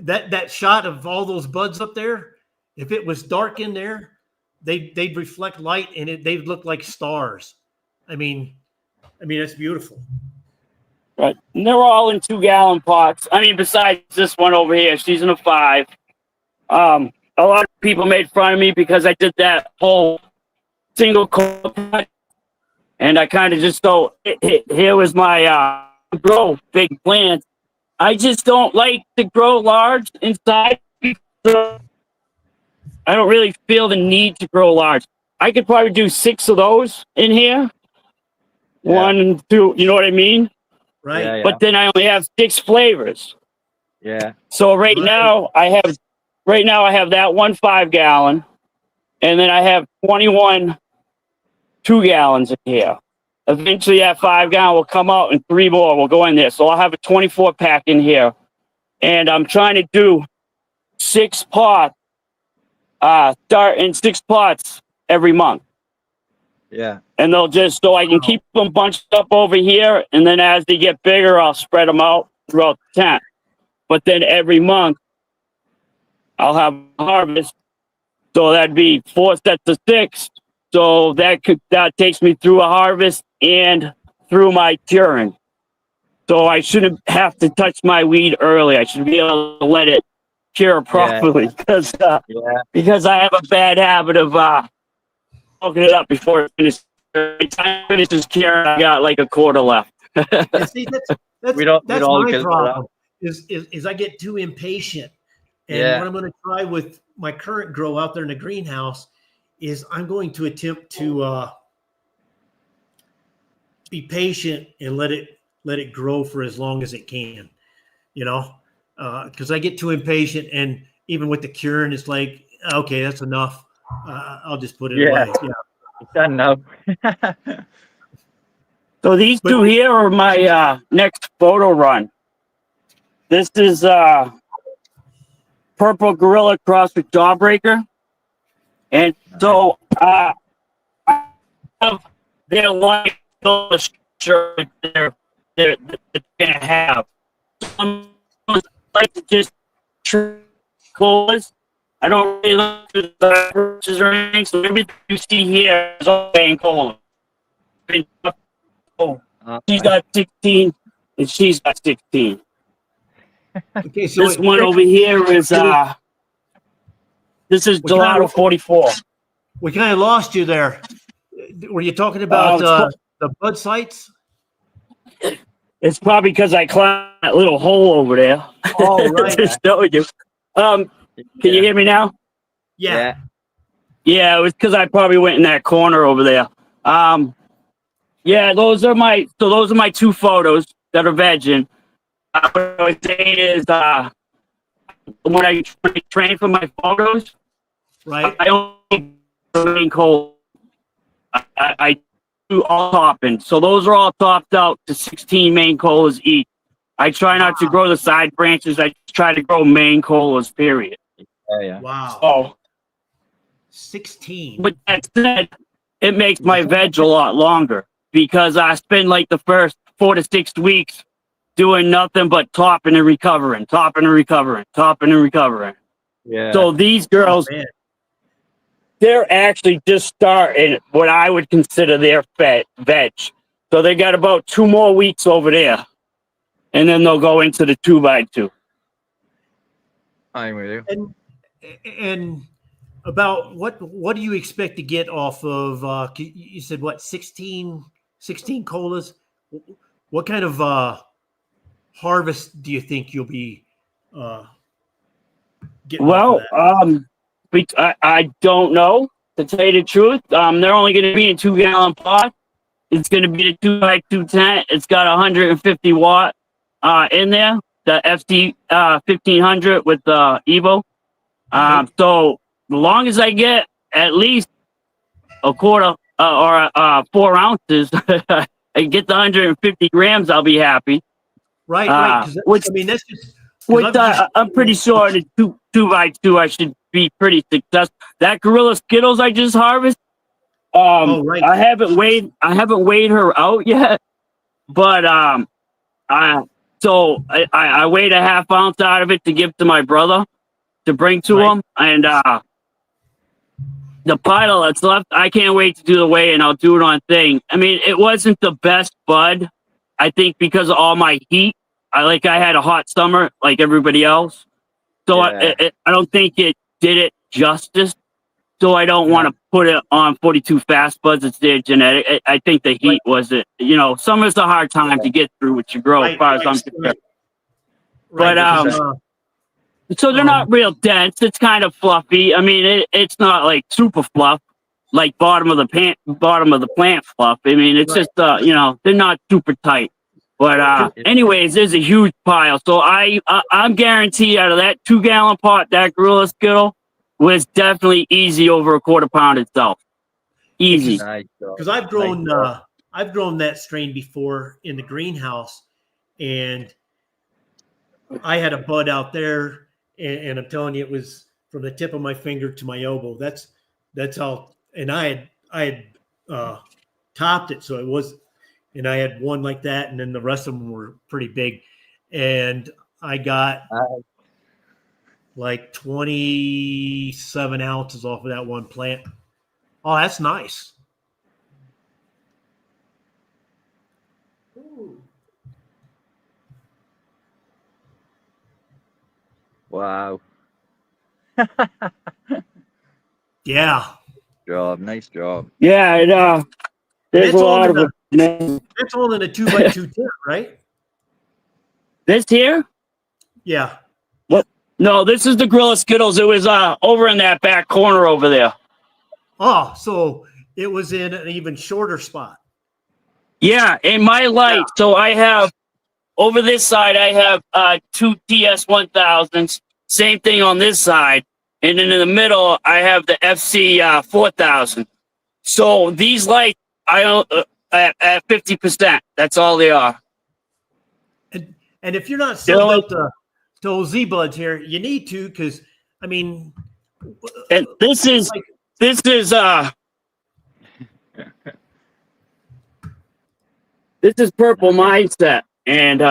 [SPEAKER 1] that shot of all those buds up there, if it was dark in there, they'd reflect light and they'd look like stars. I mean, it's beautiful.
[SPEAKER 13] Right. And they're all in 2-gallon pots. I mean, besides this one over here, she's in a 5. A lot of people made fun of me because I did that whole single pot, and I kind of just go, here was my grow big plant. I just don't like to grow large inside. So I don't really feel the need to grow large. I could probably do 6 of those in here.
[SPEAKER 10] Yeah.
[SPEAKER 13] 1, 2, you know what I mean?
[SPEAKER 1] Right.
[SPEAKER 10] Yeah,
[SPEAKER 13] But then I only have 6 flavors.
[SPEAKER 10] yeah.
[SPEAKER 13] So right
[SPEAKER 1] Right.
[SPEAKER 13] now I have that 1 5-gallon, and then I have 21 2-gallons in here. Eventually that 5-gallon will come out and 3 more will go in there. So I'll have a 24 pack in here. And I'm trying to do 6 pots, start in 6 pots every month.
[SPEAKER 10] Yeah.
[SPEAKER 13] And they'll just, so I can keep them bunched up over here. And then as they get bigger, I'll spread them out throughout the tent. But then every month I'll have a harvest. So that'd be 4 sets of 6. So that takes me through a harvest and through my curing. So I shouldn't have to touch my weed early. I should be able to let it cure properly because I have a bad habit of smoking it up before it finishes. By the time it finishes curing, I got like a quarter left.
[SPEAKER 1] You see, that's
[SPEAKER 10] We'd all
[SPEAKER 1] my
[SPEAKER 10] guilty of that.
[SPEAKER 1] problem. Is I get too impatient, and
[SPEAKER 10] Yeah.
[SPEAKER 1] what I'm going to try with my current grow out there in the greenhouse is I'm going to attempt to be patient and let it grow for as long as it can. You know, because I get too impatient, and even with the curing, it's like, okay, that's enough. I'll just put it
[SPEAKER 10] Yeah.
[SPEAKER 1] away. Yeah.
[SPEAKER 10] It's done now.
[SPEAKER 13] So these two here are my next photo run. This is Purple Gorilla crossed with Jawbreaker. And so I have their life structure they're gonna have. Some like to just colas. I don't really look for the purchases or anything, so everything you see here is all paying cola. She's got 16 and she's got 16.
[SPEAKER 1] Okay, so
[SPEAKER 13] This one over here is this is Gelato 44.
[SPEAKER 1] We kind of lost you there. Were you talking about the bud sites?
[SPEAKER 13] It's probably because I climbed that little hole over there.
[SPEAKER 1] Oh, right.
[SPEAKER 13] Just showing you. Can you hear me now?
[SPEAKER 1] Yeah.
[SPEAKER 13] Yeah, it was because I probably went in that corner over there. Yeah, those are my 2 photos that are vegging. What I was saying is when I train for my photos,
[SPEAKER 1] Right.
[SPEAKER 13] I only main coal. I do all topping. So those are all topped out to 16 main colas each. I try not to grow the side branches. I try to grow main colas, period.
[SPEAKER 10] Yeah.
[SPEAKER 1] Wow.
[SPEAKER 13] Oh,
[SPEAKER 1] 16.
[SPEAKER 13] but that said, it makes my veg a lot longer because I spend like the first 4 to 6 weeks doing nothing but topping and recovering, topping and recovering, topping and recovering.
[SPEAKER 10] Yeah.
[SPEAKER 13] So these girls,
[SPEAKER 1] Man.
[SPEAKER 13] they're actually just starting what I would consider their veg. So they got about 2 more weeks over there, and then they'll go into the 2x2.
[SPEAKER 10] I'm with you.
[SPEAKER 1] And about what do you expect to get off of? You said what 16 colas? What kind of harvest do you think you'll be getting off of
[SPEAKER 13] Well,
[SPEAKER 1] that?
[SPEAKER 13] I don't know, to tell you the truth. They're only going to be in 2-gallon pots. It's going to be the 2x210. It's got 150 watt in there, the FT 1500 with the Evo. So as long as I get at least a quarter or 4 ounces, I get the 150 grams, I'll be happy.
[SPEAKER 1] Right.
[SPEAKER 13] Which
[SPEAKER 1] I mean, that's just.
[SPEAKER 13] I'm pretty sure the 2x2 I should be pretty successful. That Gorilla Skittles I just harvested.
[SPEAKER 1] Right.
[SPEAKER 13] I haven't weighed her out yet, but I weighed a half ounce out of it to give to my brother to bring to him, and the pile that's left, I can't wait to do the weigh, and I'll do it on thing. I mean, it wasn't the best bud, I think, because of all my heat. I had a hot summer like everybody else, so
[SPEAKER 10] Yeah.
[SPEAKER 13] I don't think it did it justice. So I don't want to put it on 42 fast buds. It's their genetic. I think the heat was it. Summer's the hard time to get through with your grow, as far as I'm concerned. But so they're not real dense. It's kind of fluffy. I mean, it's not like super fluff, like bottom of the plant fluff. I mean, it's just they're not super tight. But anyways, there's a huge pile. So I'm guaranteed out of that 2-gallon pot, that Gorilla Skittle was definitely easy over a quarter pound itself. Easy.
[SPEAKER 1] Because I've grown that strain before in the greenhouse, and I had a bud out there, and I'm telling you, it was from the tip of my finger to my elbow. That's how. And I had topped it, so it was, and I had one like that, and then the rest of them were pretty big, and I got like 27 ounces off of that one plant. Oh, that's nice.
[SPEAKER 2] Ooh.
[SPEAKER 10] Wow.
[SPEAKER 1] Yeah.
[SPEAKER 10] Nice job.
[SPEAKER 13] Yeah, there's a lot of it.
[SPEAKER 1] That's all in a 2x2 tent, right?
[SPEAKER 13] This here?
[SPEAKER 1] Yeah.
[SPEAKER 13] What? No, this is the Gorilla Skittles. It was over in that back corner over there.
[SPEAKER 1] Oh, so it was in an even shorter spot.
[SPEAKER 13] Yeah, in my light. So I have over this side, I have 2 TS1000s. Same thing on this side, and then in the middle, I have the FC 4000. So these lights, I own at 50%. That's all they are.
[SPEAKER 1] And if you're not subbed up to Z Buds here, you need to, because I mean,
[SPEAKER 13] and this is this is Purple Mindset, and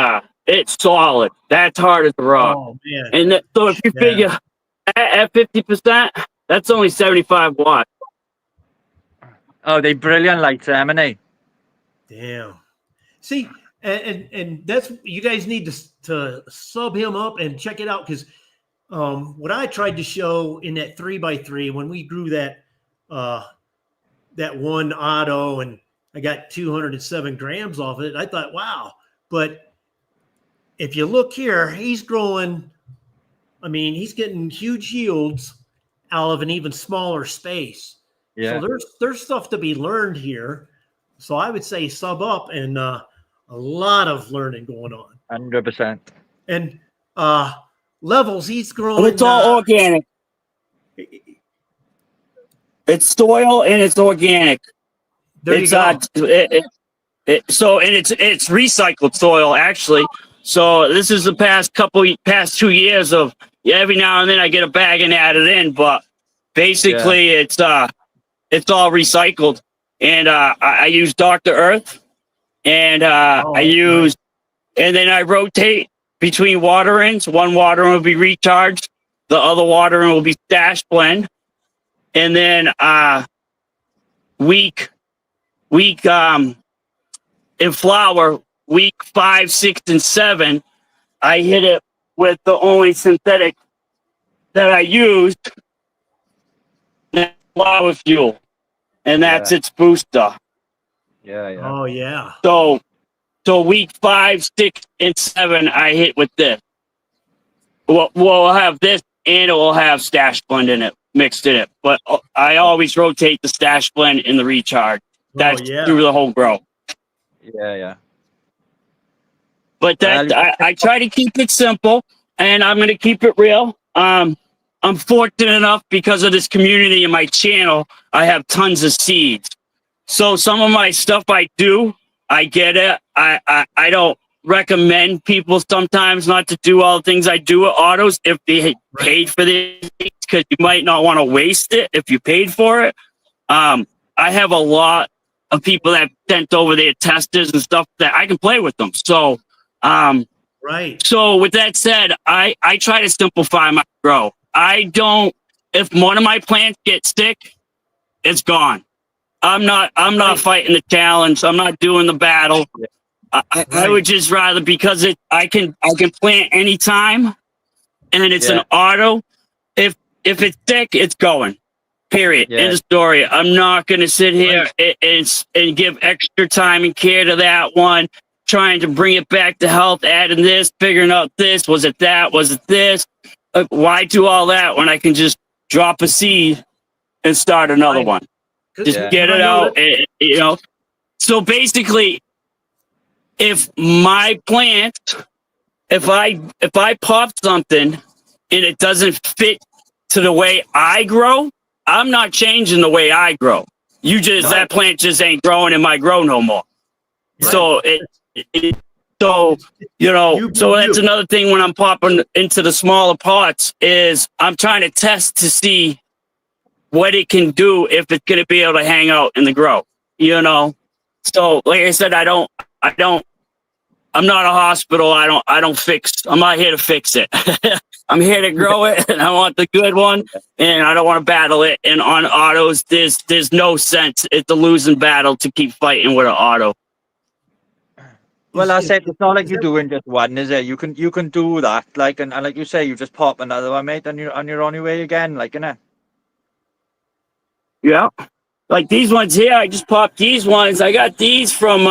[SPEAKER 13] it's solid. That's hard as a rock.
[SPEAKER 1] Oh man!
[SPEAKER 13] And so if you figure at 50%, that's only 75 watts.
[SPEAKER 10] Oh, they brilliant lights, Emily.
[SPEAKER 1] Damn. See, and that's, you guys need to sub him up and check it out, because what I tried to show in that 3x3 when we grew that one auto, and I got 207 grams off it, I thought, wow. But if you look here, he's growing. I mean, he's getting huge yields out of an even smaller space.
[SPEAKER 10] Yeah.
[SPEAKER 1] So there's stuff to be learned here. So I would say sub up, and a lot of learning going on.
[SPEAKER 10] 100%.
[SPEAKER 1] And levels, he's growing.
[SPEAKER 13] It's all organic. It's soil and it's organic.
[SPEAKER 1] There you go.
[SPEAKER 13] So it's recycled soil actually. So this is the past 2 years of every now and then I get a bag and add it in, but basically it's all recycled. And I use Dr. Earth, and and then I rotate between waterings. One watering will be recharged, the other watering will be stash blend, and then week in flower, week 5, 6, and 7, I hit it with the only synthetic that I used is flower fuel, and that's its booster.
[SPEAKER 10] Yeah.
[SPEAKER 1] Oh yeah.
[SPEAKER 13] So week 5, 6, and 7, I hit with this. We'll have this, and it will have stash blend in it, mixed in it. But I always rotate the stash blend in the recharge. That's
[SPEAKER 1] yeah.
[SPEAKER 13] through the whole grow.
[SPEAKER 10] Yeah.
[SPEAKER 13] But that
[SPEAKER 10] Well,
[SPEAKER 13] I try to keep it simple, and I'm going to keep it real. I'm fortunate enough because of this community and my channel. I have tons of seeds. So some of my stuff I do, I get it. I don't recommend people sometimes not to do all the things I do at autos if they paid for this, because you might not want to waste it if you paid for it. I have a lot of people that sent over their testers and stuff that I can play with them. So,
[SPEAKER 1] Right.
[SPEAKER 13] so with that said, I try to simplify my grow. I don't, if one of my plants gets sick, it's gone. I'm not fighting the challenge. I'm not doing the battle. I would just rather, because I can plant anytime, and it's an auto. If it's sick, it's going. Period. End of story. I'm not going to sit here and give extra time and care to that one, trying to bring it back to health, adding this, figuring out this. Was it that? Was it this? Why do all that when I can just drop a seed and start another one? Just get it out, and. So basically, if my plant, if I pop something and it doesn't fit to the way I grow, I'm not changing the way I grow. That plant just ain't growing in my grow no more. Right. So so that's another thing when I'm popping into the smaller pots is I'm trying to test to see what it can do, if it's going to be able to hang out in the grow, So like I said, I'm not a hospital. I'm not here to fix it. I'm here to grow it, and I want the good one, and I don't want to battle it. And on autos, there's no sense. It's a losing battle to keep fighting with an auto.
[SPEAKER 10] Well, I said it's not like you're doing just one, is it? You can do that, and like you say, you just pop another one, mate, and you're on your way again,
[SPEAKER 13] Yeah, like these ones here. I just popped these ones. I got these from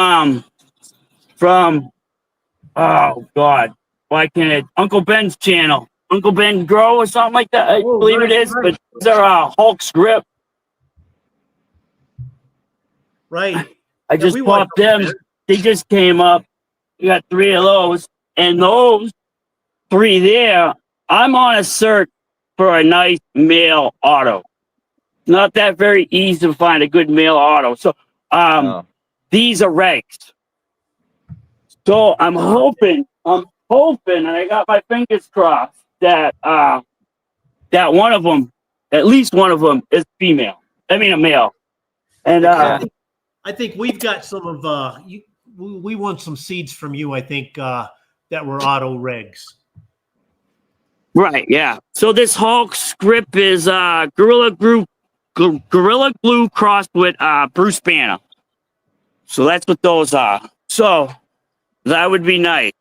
[SPEAKER 13] oh God, why can't it? Uncle Ben's channel, Uncle Ben Grow or something like that. I believe it is, but they're Hulk script.
[SPEAKER 1] Right.
[SPEAKER 13] I just popped them. They just came up. We got 3 of those, and those 3 there. I'm on a search for a nice male auto. Not that very easy to find a good male auto. So these are regs. So I'm hoping, and I got my fingers crossed that that one of them, at least one of them, is female. I mean a male. And
[SPEAKER 1] I think we've got some of we won some seeds from you, I think, that were auto regs.
[SPEAKER 13] Right, yeah. So this Hulk script is Gorilla Glue crossed with Bruce Banner. So that's what those are. So that would be nice.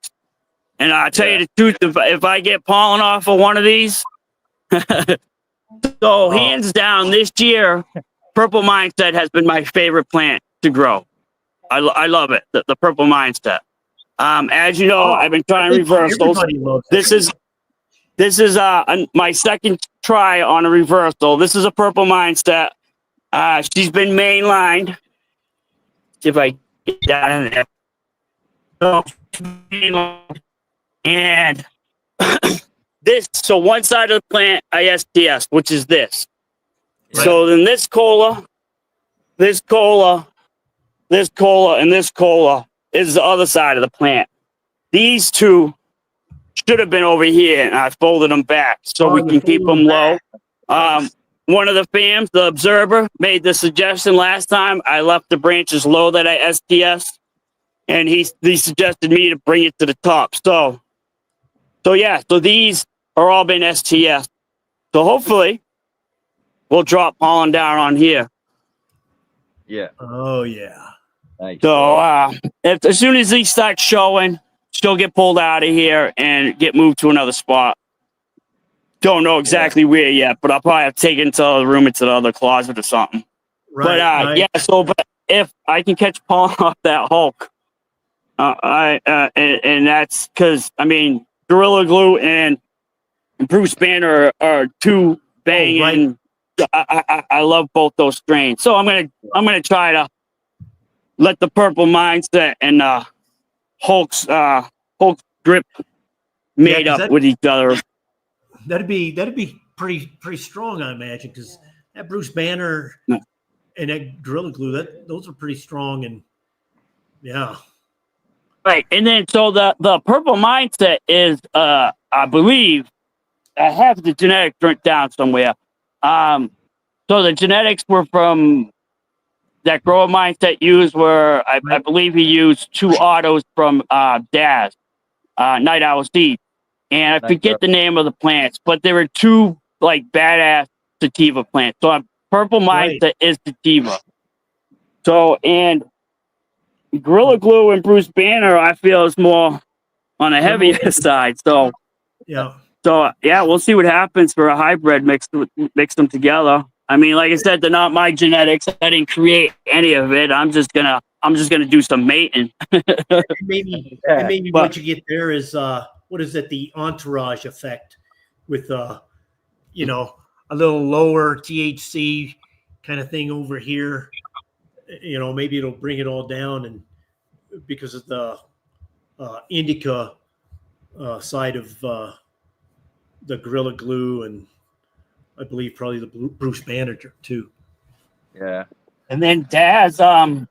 [SPEAKER 13] And I'll tell you the truth, if I get pollen off of one of these, so hands down, this year, Purple Mindset has been my favorite plant to grow. I love it, the Purple Mindset. As you know, I've been trying reversals. This is my second try on a reversal. This is a Purple Mindset. She's been mainlined. See if I get that in there. So, and so one side of the plant, ISTS, which is this. Right. So then this cola, and this cola is the other side of the plant. These 2 should have been over here, and I folded them back so we can keep them low. One of the fams, the observer, made the suggestion last time. I left the branches low that I STS, and he suggested me to bring it to the top. So these are all been STS. So hopefully we'll drop pollen down on here.
[SPEAKER 10] Yeah.
[SPEAKER 1] Oh yeah.
[SPEAKER 10] Nice.
[SPEAKER 13] So as soon as these start showing, she'll get pulled out of here and get moved to another spot. Don't know exactly where yet, but I'll probably have to take it into the room, into the other closet or something.
[SPEAKER 1] Right. right.
[SPEAKER 13] Yeah. So, but if I can catch Paul off that Hulk, and that's because I mean, Gorilla Glue and Bruce Banner are two banging. I love both those strains, so I'm gonna try to let the Purple Mindset and Hulk's drip made up with each other.
[SPEAKER 1] That'd be pretty strong, I imagine, because that Bruce Banner and that Gorilla Glue, those are pretty strong, and yeah.
[SPEAKER 13] Right, and then so the Purple Mindset is I believe I have the genetics written down somewhere. So the genetics were from that Grower Mindset used were I believe he used 2 autos from Daz, Night Owl Seed. And I forget the name of the plants, but there were 2 like badass sativa plants. So Purple Mindset is sativa. So and Gorilla Glue and Bruce Banner, I feel is more on the heavier side. So
[SPEAKER 1] yeah.
[SPEAKER 13] So yeah, we'll see what happens for a hybrid mix them together. I mean, like I said, they're not my genetics. I didn't create any of it. I'm just gonna do some mating.
[SPEAKER 1] maybe what you get there is what is it? The entourage effect with you know, a little lower THC kind of thing over here. You know, maybe it'll bring it all down, and because of the indica side of the Gorilla Glue, and I believe probably the Bruce Banner too.
[SPEAKER 10] Yeah.
[SPEAKER 13] And then Daz from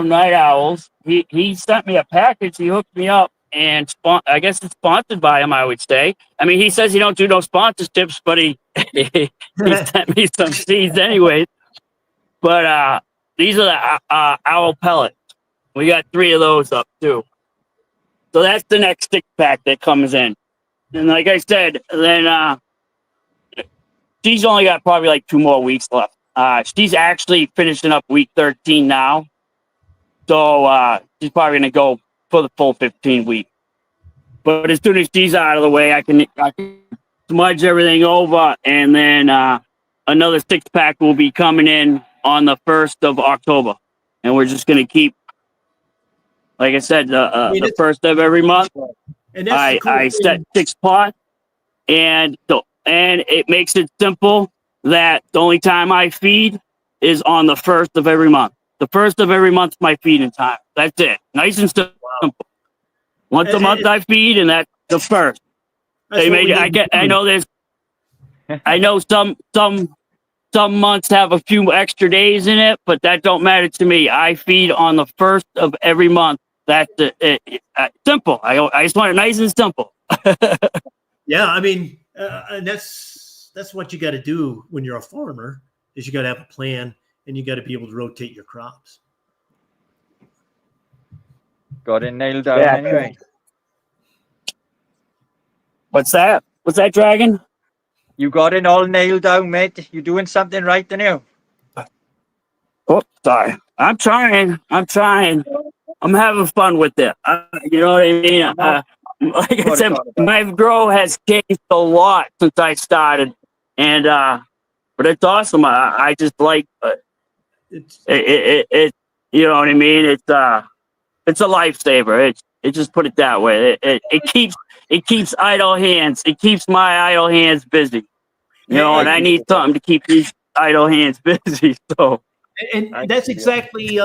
[SPEAKER 13] Night Owls, he sent me a package. He hooked me up, and I guess it's sponsored by him. I would say. I mean, he says he don't do no sponsorships, but he sent me some seeds anyway. But these are the owl pellets. We got 3 of those up too. So that's the next 6 pack that comes in. And like I said, then she's only got probably like 2 more weeks left. She's actually finishing up week 13 now. So she's probably gonna go for the full 15 weeks. But as soon as she's out of the way, I can smudge everything over, and then another 6 pack will be coming in on the 1st of October. And we're just gonna keep, like I said, the 1st of every month.
[SPEAKER 1] And
[SPEAKER 13] I set 6 pots, and it makes it simple that the only time I feed is on the 1st of every month. The 1st of every month is my feeding time. That's it. Nice and simple. Once a month I feed, and that's the 1st. I know some months have a few extra days in it, but that don't matter to me. I feed on the 1st of every month. That's simple. I just want it nice and simple.
[SPEAKER 1] Yeah, I mean, and that's what you got to do when you're a farmer. Is you got to have a plan, and you got to be able to rotate your crops.
[SPEAKER 10] Got it nailed down anyway.
[SPEAKER 13] What's that? What's that, Dragon?
[SPEAKER 10] You got it all nailed down, mate. You're doing something right, then you.
[SPEAKER 13] Oh, sorry. I'm trying. I'm having fun with it. You know what I mean? Like I said, my grow has changed a lot since I started, and but it's awesome. I just like it. You know what I mean? It's a lifesaver. It just put it that way. It keeps idle hands. It keeps my idle hands busy. You know, and I need something to keep these idle hands busy. So,
[SPEAKER 1] and that's exactly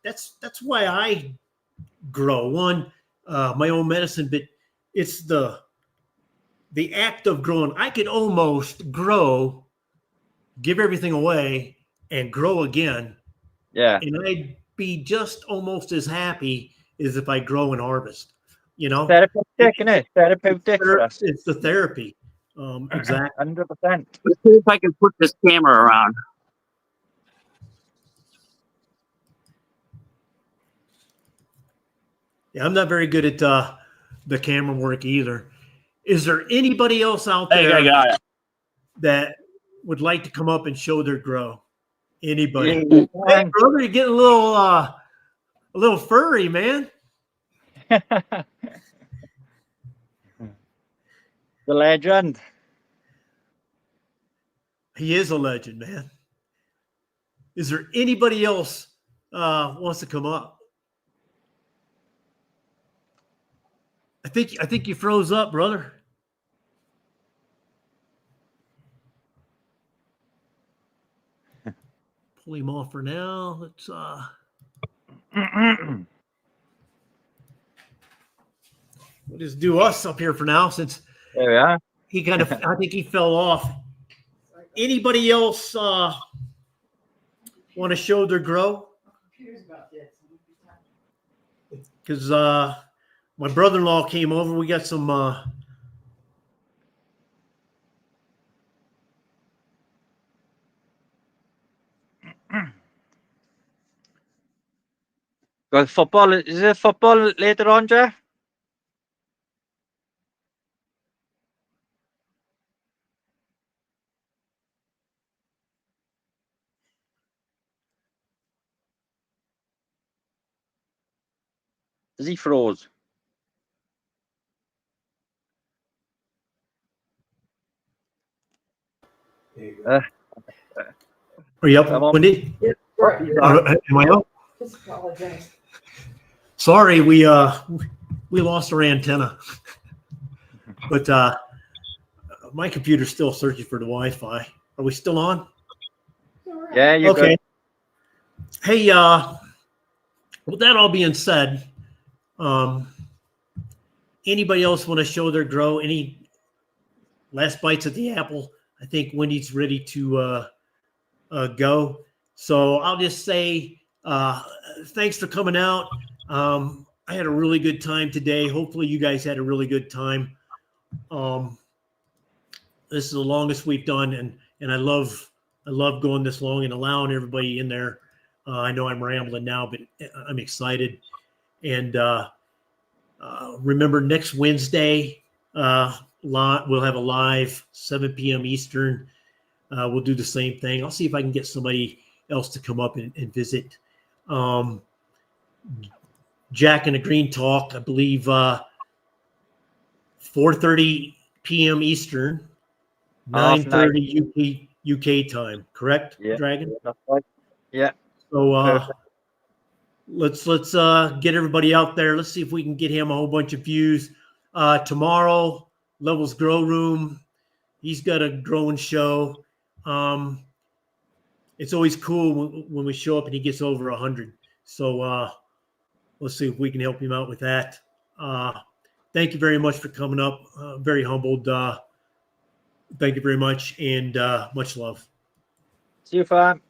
[SPEAKER 1] that's why I grow. One, my own medicine, but it's the act of growing. I could almost grow, give everything away, and grow again.
[SPEAKER 10] Yeah.
[SPEAKER 1] And I'd be just almost as happy as if I grow and harvest. You know,
[SPEAKER 10] therapeutic, isn't it? Therapeutic.
[SPEAKER 1] It's the therapy. Exactly.
[SPEAKER 10] 100%.
[SPEAKER 13] Let's see if I can put this camera around.
[SPEAKER 1] Yeah, I'm not very good at the camera work either. Is there anybody else out there
[SPEAKER 13] I got it.
[SPEAKER 1] that would like to come up and show their grow? Anybody?
[SPEAKER 10] Yeah.
[SPEAKER 1] Hey, brother, you're getting a little furry, man.
[SPEAKER 10] The legend.
[SPEAKER 1] He is a legend, man. Is there anybody else wants to come up? I think you froze up, brother. Pull him off for now. Let's we'll just do us up here for now, since
[SPEAKER 10] There we are.
[SPEAKER 1] he kind of I think he fell off. Anybody else want to show their grow? Because my brother-in-law came over. We got some
[SPEAKER 10] Got football. Is there football later on, Jeff? Is he froze?
[SPEAKER 1] Are you up,
[SPEAKER 10] Come on.
[SPEAKER 1] Wendy?
[SPEAKER 10] Oh, he's on.
[SPEAKER 1] Am I up?
[SPEAKER 2] Just apologize.
[SPEAKER 1] Sorry, we lost our antenna, but my computer's still searching for the Wi-Fi. Are we still on?
[SPEAKER 10] Yeah, you're
[SPEAKER 1] Okay.
[SPEAKER 10] good.
[SPEAKER 1] Hey, with that all being said, anybody else want to show their grow? Any last bites at the apple? I think Wendy's ready to go. So I'll just say thanks for coming out. I had a really good time today. Hopefully you guys had a really good time. This is the longest we've done, and I love going this long and allowing everybody in there. I know I'm rambling now, but I'm excited. And remember, next Wednesday, we'll have a live 7 p.m. Eastern. We'll do the same thing. I'll see if I can get somebody else to come up and visit. Jack and the Green Talk, I believe 4:30 p.m. Eastern, 9:30 UK time. Correct,
[SPEAKER 10] Yeah.
[SPEAKER 1] Dragon?
[SPEAKER 10] That's right. Yeah.
[SPEAKER 1] So
[SPEAKER 10] Perfect.
[SPEAKER 1] let's get everybody out there. Let's see if we can get him a whole bunch of views. Tomorrow, Levels Grow Room. He's got a growing show. It's always cool when we show up and he gets over 100. So let's see if we can help him out with that. Thank you very much for coming up. Very humbled. Thank you very much, and much love.
[SPEAKER 10] See you, fam.